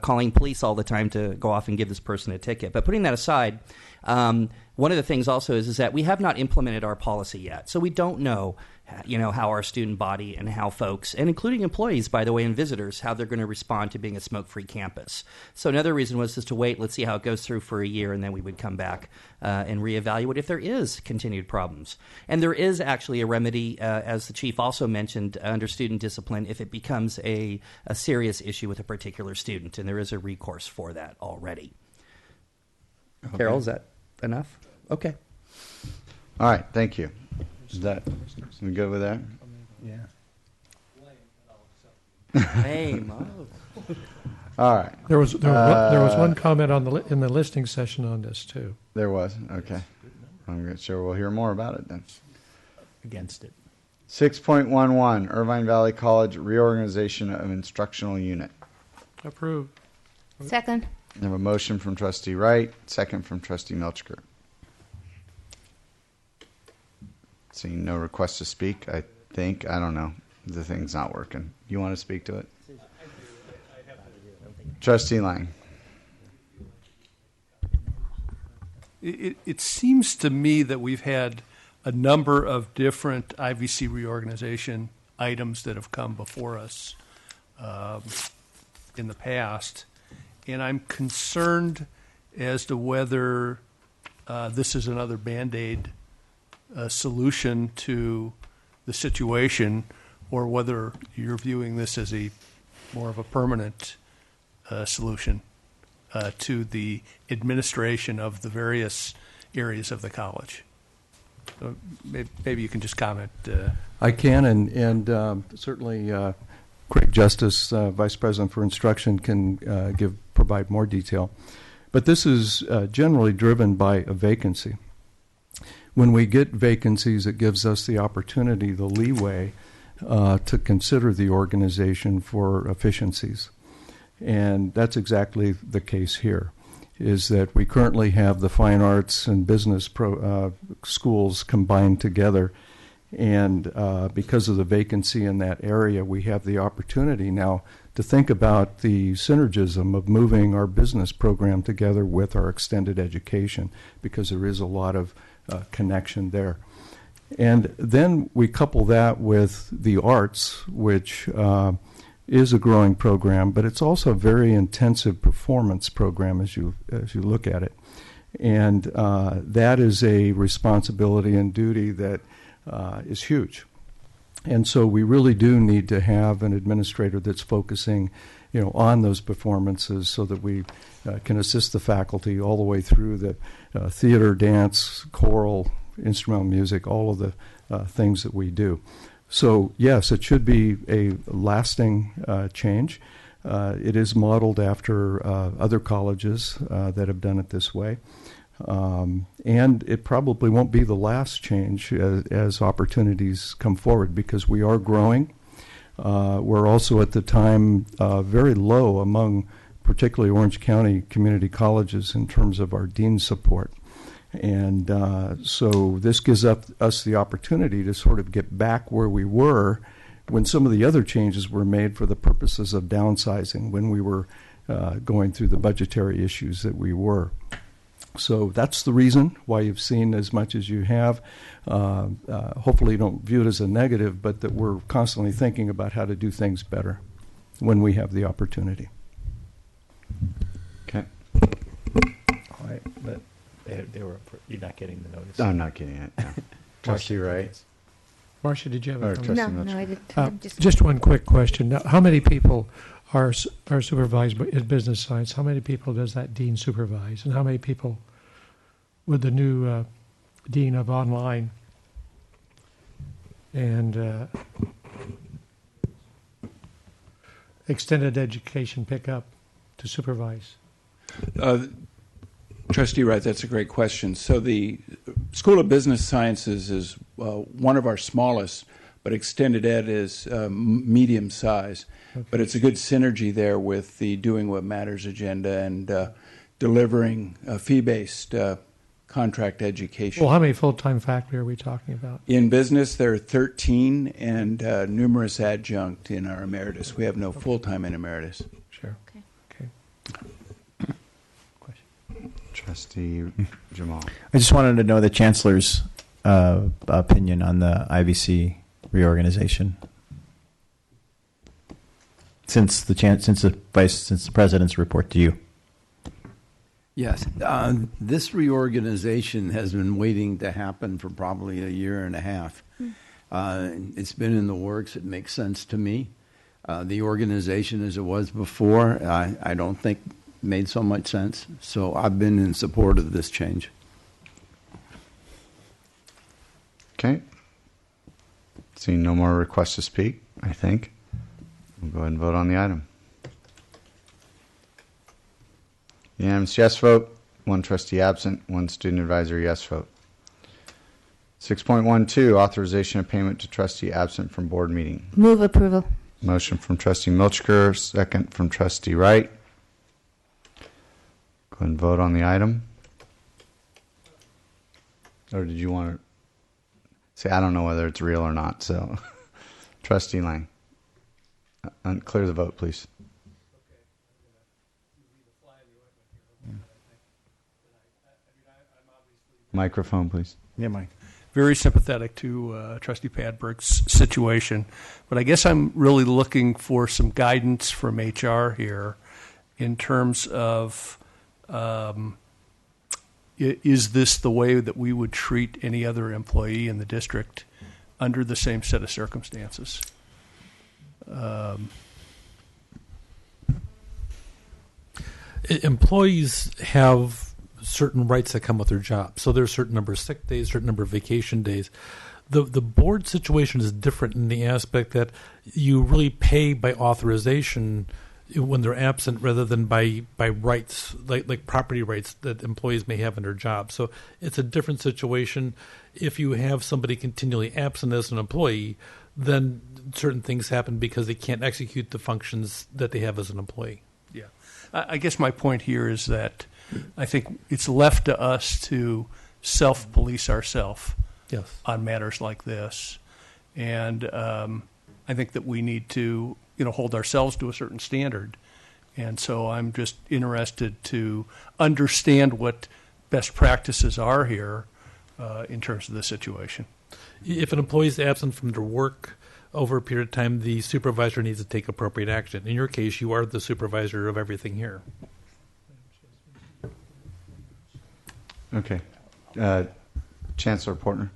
calling police all the time to go off and give this person a ticket. But putting that aside, one of the things also is that we have not implemented our policy yet. So we don't know, how our student body and how folks, and including employees, by the way, and visitors, how they're going to respond to being a smoke-free campus. So another reason was just to wait, let's see how it goes through for a year, and then we would come back and reevaluate if there is continued problems. And there is actually a remedy, as the chief also mentioned, under student discipline if it becomes a serious issue with a particular student, and there is a recourse for that already. Okay. Carol, is that enough? Okay. All right, thank you. Is that we good with that? Yeah. Lame. All right. There was one comment in the listening session on this too. There was. Okay. I'm sure we'll hear more about it then. Against it. 6.11 Irvine Valley College reorganization of instructional unit. Approved. Second. I have a motion from Trustee Wright, second from Trustee Milchker. Seeing no request to speak, I don't know. The thing's not working. You want to speak to it? Trustee Lang. It seems to me that we've had a number of different IVC reorganization items that have come before us in the past, and I'm concerned as to whether this is another Band-Aid solution to the situation, or whether you're viewing this as more of a permanent solution to the administration of the various areas of the college. So maybe you can just comment. I can, and certainly Craig Justice, Vice President for Instruction, can provide more detail. But this is generally driven by a vacancy. When we get vacancies, it gives us the opportunity, the leeway, to consider the organization for efficiencies. And that's exactly the case here, is that we currently have the fine arts and business schools combined together. And because of the vacancy in that area, we have the opportunity now to think about the synergism of moving our business program together with our extended education, because there is a lot of connection there. And then we couple that with the arts, which is a growing program, but it's also a very intensive performance program as you look at it. And that is a responsibility and duty that is huge. And so we really do need to have an administrator that's focusing on those performances so that we can assist the faculty all the way through the theater, dance, choral, instrumental music, all of the things that we do. So, yes, it should be a lasting change. It is modeled after other colleges that have done it this way. And it probably won't be the last change as opportunities come forward, because we are growing. We're also at the time very low among particularly Orange County community colleges in terms of our dean support. And so this gives us the opportunity to sort of get back where we were when some of the other changes were made for the purposes of downsizing, when we were going through the budgetary issues that we were. So that's the reason why you've seen as much as you have. Hopefully you don't view it as a negative, but that we're constantly thinking about how to do things better when we have the opportunity. Okay. All right, but you're not getting the notice. I'm not getting it. No. Trustee Wright. Marcia, did you have a comment? No, I didn't. Just one quick question. Now, how many people are supervised in business science? How many people does that dean supervise? And how many people would the new dean of online and extended education pick up to supervise? Trustee Wright, that's a great question. So the School of Business Sciences is one of our smallest, but extended ed is medium size. Okay. But it's a good synergy there with the Doing What Matters agenda and delivering fee-based contract education. Well, how many full-time faculty are we talking about? In business, there are 13 and numerous adjunct in our Emeritus. We have no full-time in Emeritus. Sure. Okay. Okay. Trustee Jemal. I just wanted to know the Chancellor's opinion on the IVC reorganization. Since the President's report to you. Yes. This reorganization has been waiting to happen for probably a year and a half. It's been in the works. It makes sense to me. The organization as it was before, I don't think made so much sense. So I've been in support of this change. Okay. Seeing no more requests to speak, I think. We'll go ahead and vote on the item. Unanimous yes vote, 1 trustee absent, 1 student advisor yes vote. 6.12, authorization of payment to trustee absent from board meeting. Move approval. Motion from trustee Milchker, second from trustee Wright. Go ahead and vote on the item. Or did you want to say, I don't know whether it's real or not, so trustee Lang. Clear the vote, please. Microphone, please. Yeah, Mike. Very sympathetic to Trustee Padberg's situation, but I guess I'm really looking for some guidance from HR here in terms of is this the way that we would treat any other employee in the district under the same set of circumstances? Employees have certain rights that come with their job. So there's a certain number of sick days, certain number of vacation days. The board situation is different in the aspect that you really pay by authorization when they're absent rather than by rights, like property rights that employees may have in their job. So it's a different situation. If you have somebody continually absent as an employee, then certain things happen because they can't execute the functions that they have as an employee. Yeah. I guess my point here is that I think it's left to us to self-police ourselves on matters like this. And I think that we need to, hold ourselves to a certain standard. And so I'm just interested to understand what best practices are here in terms of the situation. If an employee is absent from their work over a period of time, the supervisor needs to take appropriate action. In your case, you are the supervisor of everything here. Okay. Chancellor Portner.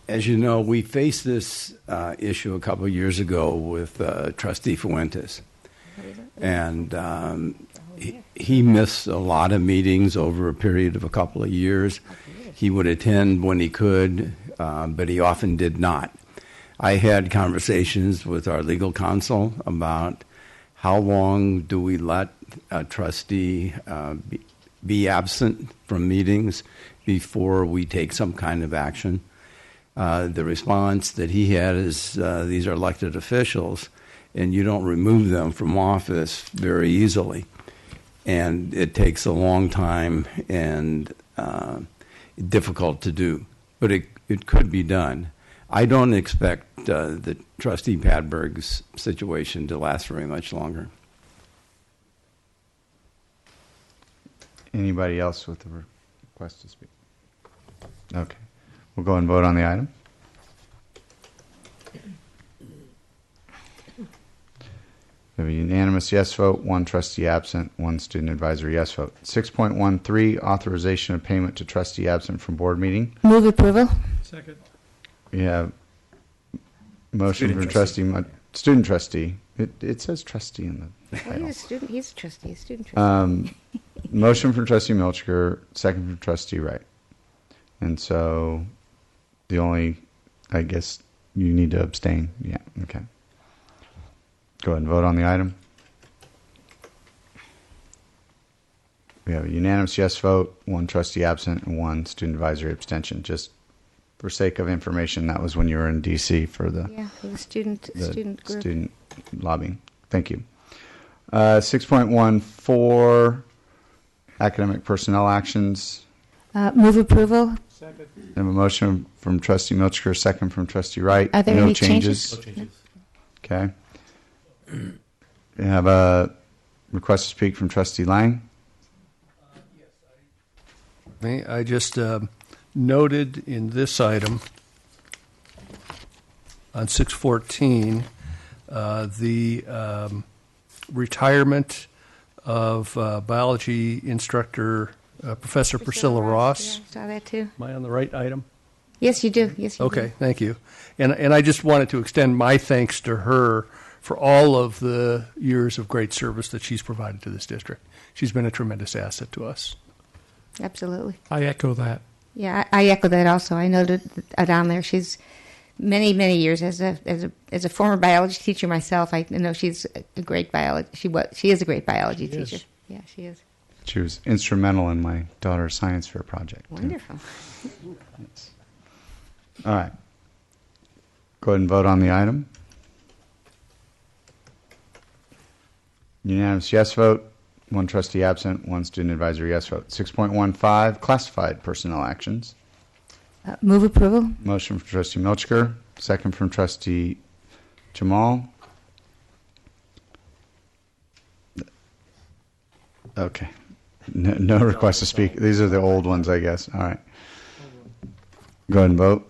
As you know, we faced this issue a couple of years ago with Trustee Fuentes. And he missed a lot of meetings over a period of a couple of years. He would attend when he could, but he often did not. I had conversations with our legal counsel about how long do we let a trustee be absent from meetings before we take some kind of action. The response that he had is these are elected officials, and you don't remove them from office very easily. And it takes a long time and difficult to do, but it could be done. I don't expect the Trustee Padberg's situation to last very much longer. Anybody else with a request to speak? Okay. We'll go and vote on the item. We have a unanimous yes vote, 1 trustee absent, 1 student advisor yes vote. 6.13, authorization of payment to trustee absent from board meeting. Move approval. Second. We have motion from student trustee. It says trustee in the title. Well, he's a student. He's a trustee. A student trustee. Motion from trustee Milchker, second from trustee Wright. And so the only, I guess, you need to abstain. Yeah, okay. Go ahead and vote on the item. We have a unanimous yes vote, 1 trustee absent, and 1 student advisory abstention. Just for sake of information, that was when you were in D.C. for the student group. Student lobbying. Thank you. 6.14, academic personnel actions. Move approval. Second. I have a motion from trustee Milchker, second from trustee Wright. Are there any changes? Okay. We have a Request to speak from Trustee Lang. I just noted in this item on 614 the retirement of biology instructor Professor Priscilla Ross. Yeah, saw that too. Am I on the right item? Yes, you do. Yes, you do. Okay, thank you. And I just wanted to extend my thanks to her for all of the years of great service that she's provided to this district. She's been a tremendous asset to us. Absolutely. I echo that. Yeah, I echo that also. I noted down there she's many years as a former biology teacher myself. I know she's a great biology. She is a great biology teacher. Yeah, she is. She was instrumental in my daughter's science fair project. Wonderful. Yes. All right. Go ahead and vote on the item. Unanimous yes vote. 1 trustee absent. 1 student advisory yes vote. 6.15 classified personnel actions. Move approval. Motion from Trustee Milchker. Second from Trustee Jemal. Okay. No request to speak. These are the old ones, I guess. All right. Go ahead and vote.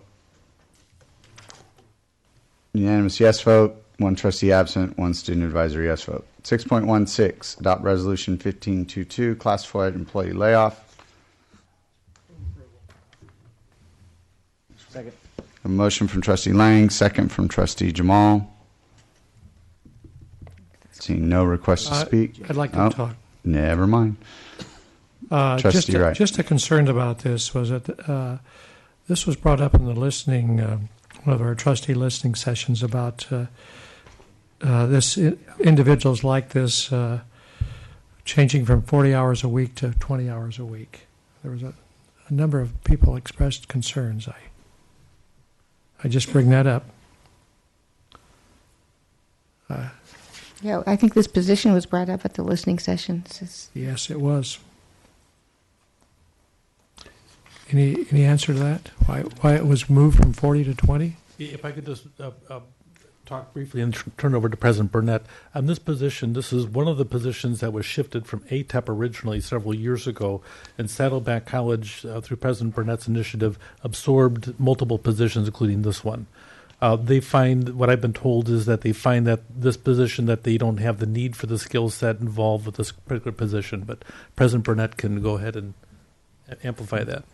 Unanimous yes vote. 1 trustee absent. 1 student advisory yes vote. 6.16 adopt resolution 1522 classified employee layoff. Second. A motion from Trustee Lang, second from Trustee Jemal. Seeing no request to speak. I'd like to talk. Never mind. Trustee Wright. Just a concern about this was that this was brought up in the listening, one of our trustee listening sessions about this individuals like this changing from 40 hours a week to 20 hours a week. There was a number of people expressed concerns. I just bring that up. Yeah, I think this position was brought up at the listening sessions. Yes, it was. Any answer to that? Why it was moved from 40 to 20? If I could just talk briefly and turn over to President Burnett. On this position, this is one of the positions that was shifted from ATEP originally several years ago, and Saddleback College, through President Burnett's initiative, absorbed multiple positions, including this one. They find, what I've been told is that they find that this position, that they don't have the need for the skill set involved with this particular position, but President Burnett can go ahead and amplify that.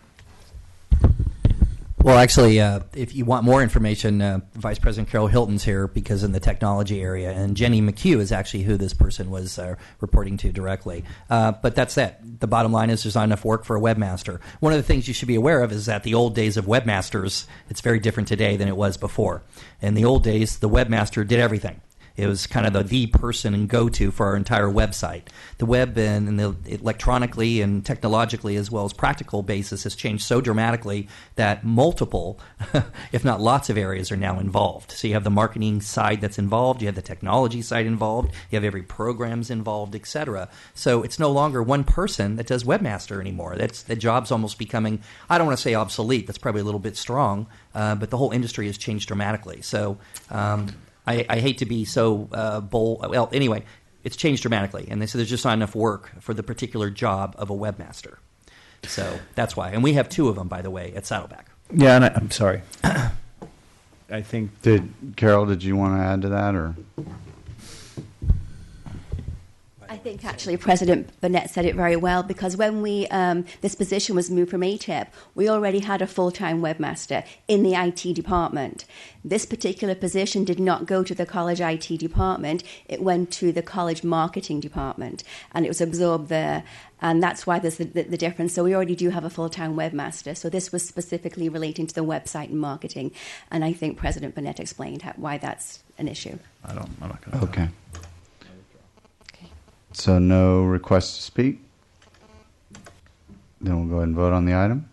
Well, actually, if you want more information, Vice President Carol Hilton's here because in the technology area, and Jenny McHugh is actually who this person was reporting to directly. But that's it. The bottom line is there's not enough work for a webmaster. One of the things you should be aware of is that the old days of webmasters, it's very different today than it was before. In the old days, the webmaster did everything. It was kind of the person and go-to for our entire website. The web and the electronically and technologically as well as practical basis has changed so dramatically that multiple, if not lots of areas are now involved. So you have the marketing side that's involved, you have the technology side involved, you have every program's involved, etc. So it's no longer one person that does webmaster anymore. The job's almost becoming, I don't want to say obsolete, that's probably a little bit strong, but the whole industry has changed dramatically. So I hate to be so bold. Well, anyway, it's changed dramatically, and they said there's just not enough work for the particular job of a webmaster. So that's why. And we have 2 of them, by the way, at Saddleback. Yeah, and I'm sorry. I think... Carol, did you want to add to that, or... I think actually President Burnett said it very well, because when we this position was moved from ATEP, we already had a full-time webmaster in the IT department. This particular position did not go to the college IT department. It went to the college marketing department, and it was absorbed there. And that's why there's the difference. So we already do have a full-time webmaster. So this was specifically relating to the website and marketing. And I think President Burnett explained why that's an issue. I'm not going to... Okay. So no request to speak. Then we'll go ahead and vote on the item.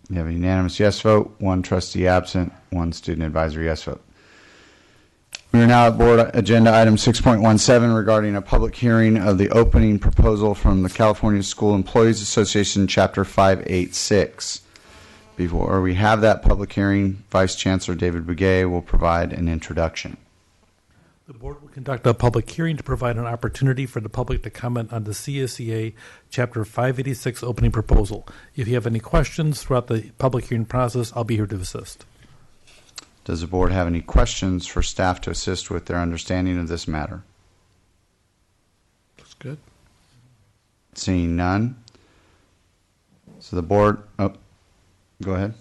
You have a unanimous yes vote, 1 trustee absent, 1 student advisory yes vote. We are now at board agenda item 6.17 regarding a public hearing of the opening proposal from the California School Employees Association, Chapter 586. Before we have that public hearing, Vice Chancellor David Begay will provide an introduction. The board will conduct a public hearing to provide an opportunity for the public to comment on the CSEA Chapter 586 opening proposal. If you have any questions throughout the public hearing process, I'll be here to assist. Does the board have any questions for staff to assist with their understanding of this matter? That's good. Seeing none. So the board, oh, go ahead.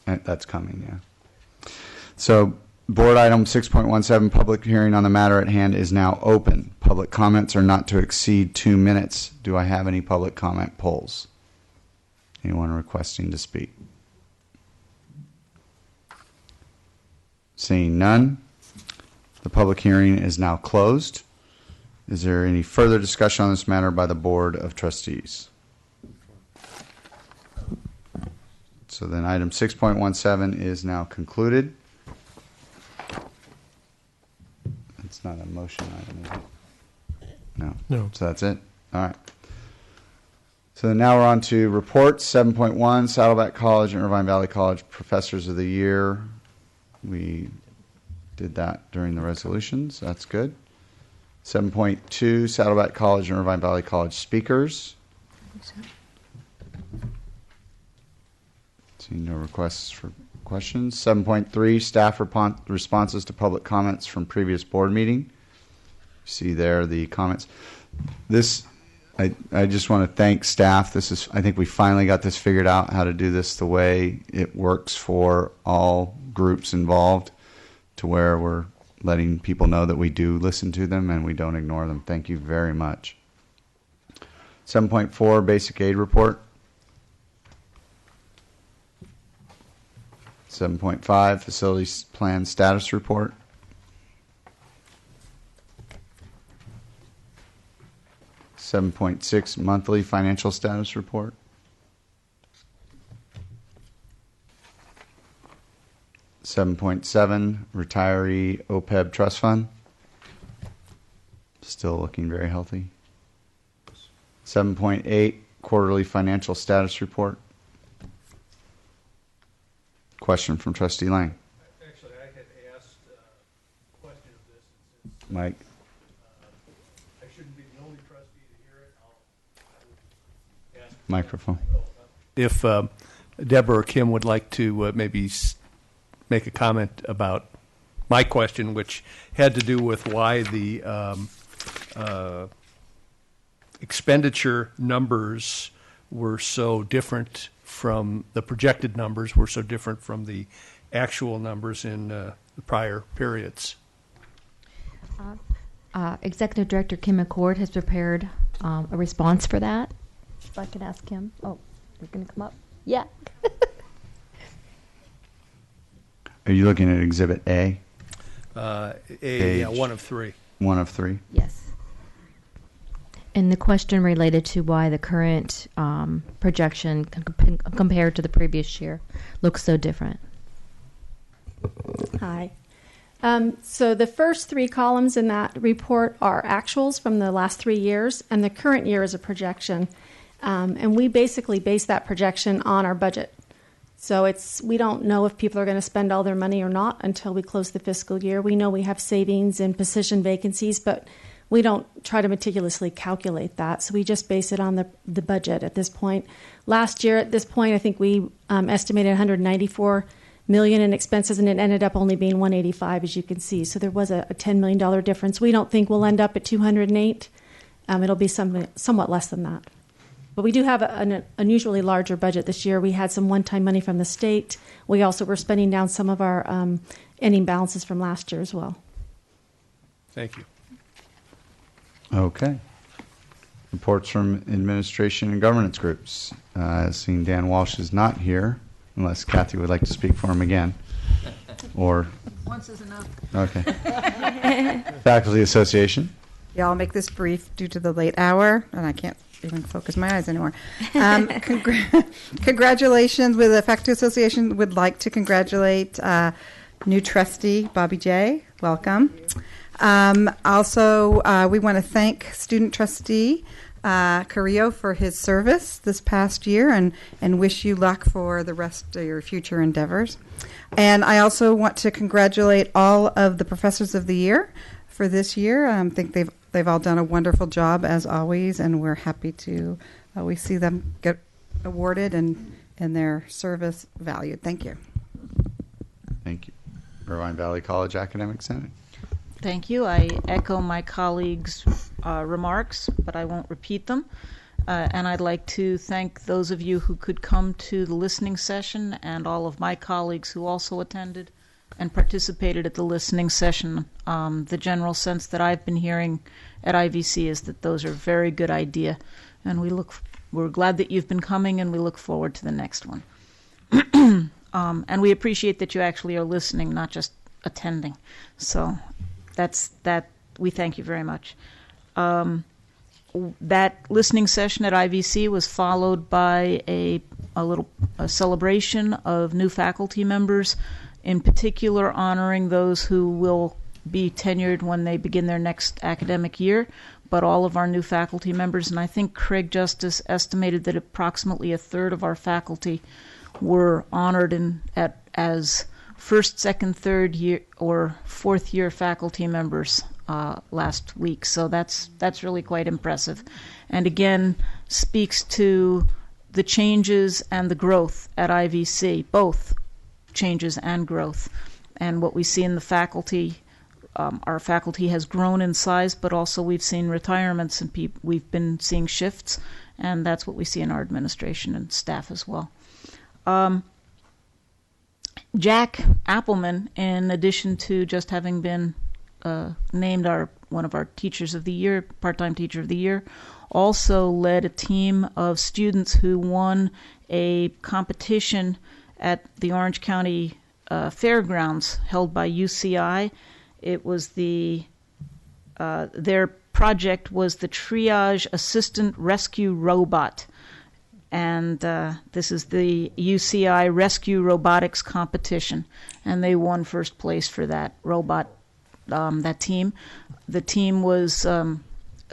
That's coming, yeah. So board item 6.17, public hearing on the matter at hand is now open. Public comments are not to exceed 2 minutes. Do I have any public comment polls? Anyone requesting to speak? Seeing none, the public hearing is now closed. Is there any further discussion on this matter by the Board of Trustees? So then item 6.17 is now concluded. It's not a motion item, is it? No. So that's it? All right. So now we're on to reports. 7.1, Saddleback College and Irvine Valley College Professors of the Year. We did that during the resolutions. That's good. 7.2, Saddleback College and Irvine Valley College Speakers. Seeing no requests for questions. 7.3, staff responses to public comments from previous board meeting. See there the comments. I just want to thank staff. I think we finally got this figured out, how to do this the way it works for all groups involved, to where we're letting people know that we do listen to them and we don't ignore them. Thank you very much. 7.4, basic aid report. 7.5, facilities plan status report. 7.6, monthly financial status report. 7.7, retiree OPEB trust fund. Still looking very healthy. 7.8, quarterly financial status report. Question from Trustee Lang. Actually, I had asked a question of this. And since Mike. I shouldn't be the only trustee to hear it, I would ask. Microphone. If Deborah or Kim would like to maybe make a comment about my question, which had to do with why the expenditure numbers were so different from the projected numbers, were so different from the actual numbers in the prior periods. Executive Director Kim McCord has prepared a response for that. If I could ask him. Oh, you're going to come up? Yeah. Are you looking at Exhibit A? Yeah, one of three. One of three? Yes. And the question related to why the current projection compared to the previous year looks so different. Hi. So the first three columns in that report are actuals from the last 3 years, and the current year is a projection. And we basically base that projection on our budget. So we don't know if people are going to spend all their money or not until we close the fiscal year. We know we have savings and position vacancies, but we don't try to meticulously calculate that. So we just base it on the budget at this point. Last year at this point, I think we estimated $194 million in expenses, and it ended up only being $185, as you can see. So there was a $10 million difference. We don't think we'll end up at $208. It'll be somewhat less than that. But we do have an unusually larger budget this year. We had some one-time money from the state. We also were spending down some of our ending balances from last year as well. Thank you. Okay. Reports from administration and governance groups. Seeing Dan Walsh is not here, unless Kathy would like to speak for him again. Or once is enough. Okay. Faculty Association. Yeah, I'll make this brief due to the late hour, and I can't even focus my eyes anymore. Congratulations with the Faculty Association. Would like to congratulate new trustee Bobby J. Welcome. Also, we want to thank student trustee Carrillo for his service this past year and wish you luck for the rest of your future endeavors. And I also want to congratulate all of the professors of the year for this year. I think they've all done a wonderful job as always, and we're happy to always see them get awarded and their service valued. Thank you. Thank you. Irvine Valley College Academic Senate. Thank you. I echo my colleagues' remarks, but I won't repeat them. And I'd like to thank those of you who could come to the listening session and all of my colleagues who also attended and participated at the listening session. The general sense that I've been hearing at IVC is that those are a very good idea, and we're glad that you've been coming, and we look forward to the next one. And we appreciate that you actually are listening, not just attending. So we thank you very much. That listening session at IVC was followed by a celebration of new faculty members, in particular honoring those who will be tenured when they begin their next academic year, but all of our new faculty members. And I think Craig Justice estimated that approximately a third of our faculty were honored as first, second, third year, or fourth year faculty members last week. So that's really quite impressive, and again speaks to the changes and the growth at IVC, both changes and growth, and what we see in the faculty. Our faculty has grown in size, but also we've seen retirements and we've been seeing shifts, and that's what we see in our administration and staff as well. Jack Appleman, in addition to just having been named one of our teachers of the year, part-time teacher of the year, also led a team of students who won a competition at the Orange County Fairgrounds held by UCI. It was their project was the Triage Assistant Rescue Robot. And this is the UCI Rescue Robotics Competition, and they won first place for that robot, that team. The team was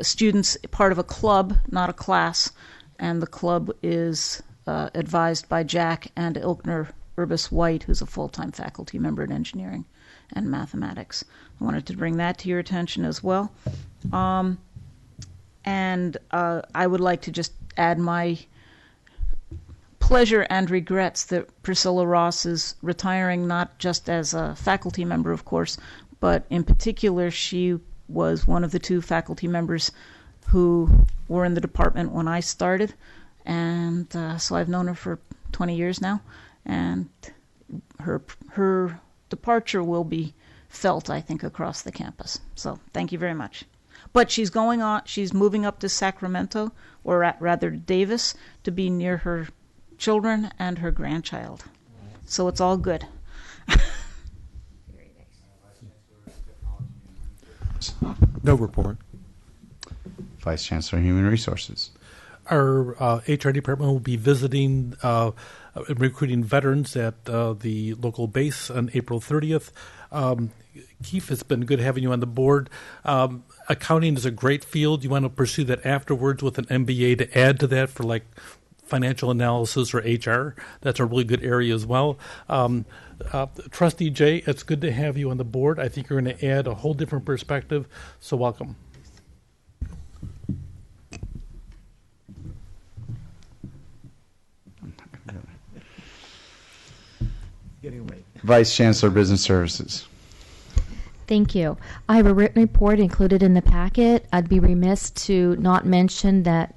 students, part of a club, not a class, and the club is advised by Jack and Ilkner Urbis White, who's a full-time faculty member in engineering and mathematics. I wanted to bring that to your attention as well. And I would like to just add my pleasure and regrets that Priscilla Ross is retiring, not just as a faculty member, of course, but in particular, she was one of the two faculty members who were in the department when I started. And so I've known her for 20 years now, and her departure will be felt, I think, across the campus. So thank you very much. But she's moving up to Sacramento, or rather Davis, to be near her children and her grandchild. So it's all good. No report. Vice Chancellor, Human Resources. Our HR department will be visiting recruiting veterans at the local base on April 30th. Keefe, it's been good having you on the board. Accounting is a great field. You want to pursue that afterwards with an MBA to add to that for like financial analysis or HR. That's a really good area as well. Trustee Jay, it's good to have you on the board. I think you're going to add a whole different perspective, so welcome. Vice Chancellor, Business Services. Thank you. I have a written report included in the packet. I'd be remiss to not mention that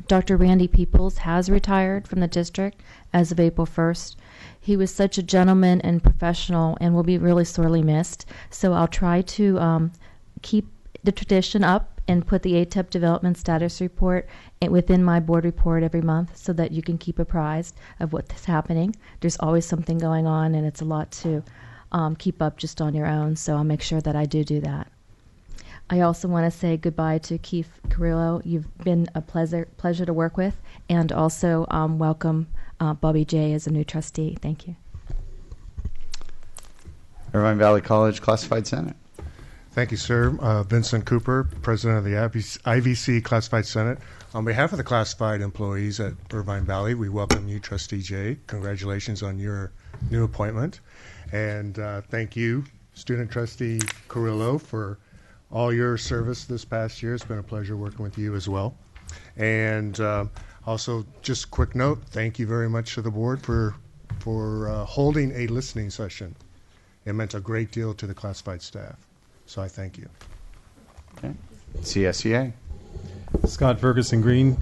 Dr. Randy Peoples has retired from the district as of April 1st. He was such a gentleman and professional and will be really sorely missed. So I'll try to keep the tradition up and put the ATEP development status report within my board report every month so that you can keep apprised of what's happening. There's always something going on, and it's a lot to keep up just on your own, so I'll make sure that I do that. I also want to say goodbye to Keefe Carrillo. You've been a pleasure to work with, and also welcome Bobby J. as a new trustee. Thank you. Irvine Valley College Classified Senate. Thank you, sir. Vincent Cooper, President of the IVC Classified Senate. On behalf of the classified employees at Irvine Valley, we welcome you, Trustee Jay. Congratulations on your new appointment. And thank you, Student Trustee Carrillo, for all your service this past year. It's been a pleasure working with you as well. And also, just a quick note, thank you very much to the board for holding a listening session. It meant a great deal to the classified staff. So I thank you. Okay. CSEA. Scott Ferguson Green,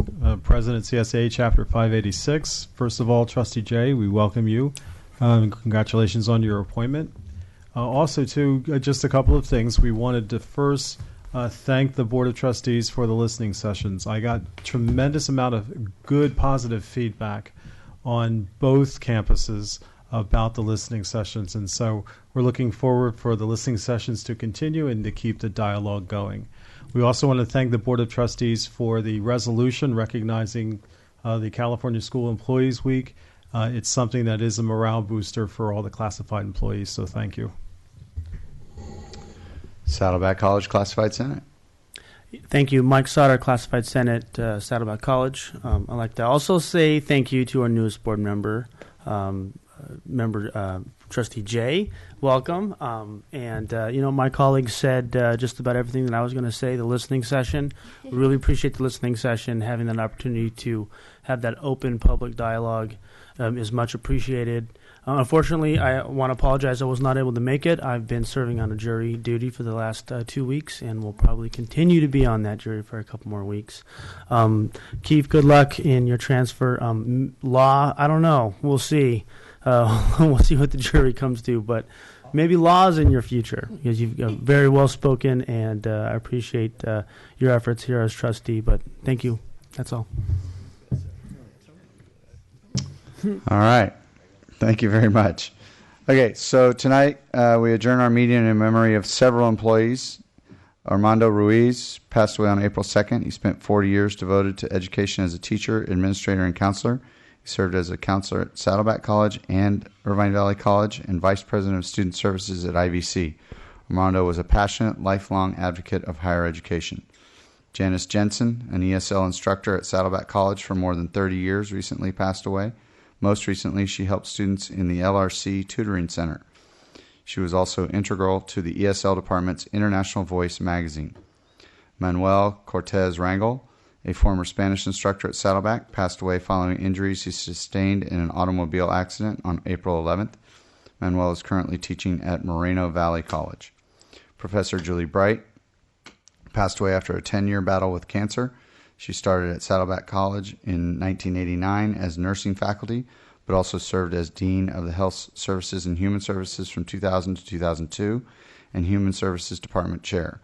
President, CSA Chapter 586. First of all, Trustee Jay, we welcome you. Congratulations on your appointment. Also, too, just a couple of things. We wanted to first thank the Board of Trustees for the listening sessions. I got tremendous amount of good, positive feedback on both campuses about the listening sessions, and so we're looking forward for the listening sessions to continue and to keep the dialogue going. We also want to thank the Board of Trustees for the resolution recognizing the California School Employees Week. It's something that is a morale booster for all the classified employees, so thank you. Saddleback College Classified Senate. Thank you, Mike Sauter, Classified Senate, Saddleback College. I'd like to also say thank you to our newest board member, Trustee Jay. Welcome. My colleagues said just about everything that I was going to say. The listening session, we really appreciate the listening session. Having that opportunity to have that open public dialogue is much appreciated. Unfortunately, I want to apologize. I was not able to make it. I've been serving on a jury duty for the last 2 weeks and will probably continue to be on that jury for a couple more weeks. Keefe, good luck in your transfer. Law, I don't know. We'll see. We'll see what the jury comes to, but maybe law is in your future because you've very well spoken, and I appreciate your efforts here as trustee, but thank you. That's all. All right. Thank you very much. Okay, so tonight we adjourn our meeting in memory of several employees. Armando Ruiz passed away on April 2nd. He spent 40 years devoted to education as a teacher, administrator, and counselor. He served as a counselor at Saddleback College and Irvine Valley College and vice president of student services at IVC. Armando was a passionate, lifelong advocate of higher education. Janice Jensen, an ESL instructor at Saddleback College for more than 30 years, recently passed away. Most recently, she helped students in the LRC Tutoring Center. She was also integral to the ESL department's International Voice magazine. Manuel Cortez Rangel, a former Spanish instructor at Saddleback, passed away following injuries he sustained in an automobile accident on April 11th. Manuel is currently teaching at Moreno Valley College. Professor Julie Bright passed away after a 10-year battle with cancer. She started at Saddleback College in 1989 as nursing faculty, but also served as Dean of the Health Services and Human Services from 2000 to 2002 and Human Services Department Chair.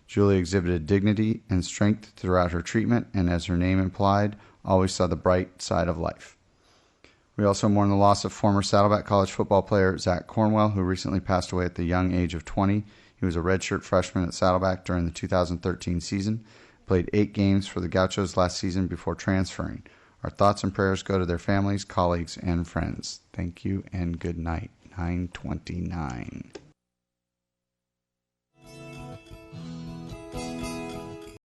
Julie exhibited dignity and strength throughout her treatment and, as her name implied, always saw the bright side of life. We also mourn the loss of former Saddleback College football player Zach Cornwell, who recently passed away at the young age of 20. He was a redshirt freshman at Saddleback during the 2013 season. Played 8 games for the Gauchos last season before transferring. Our thoughts and prayers go to their families, colleagues, and friends. Thank you and good night. 9:29.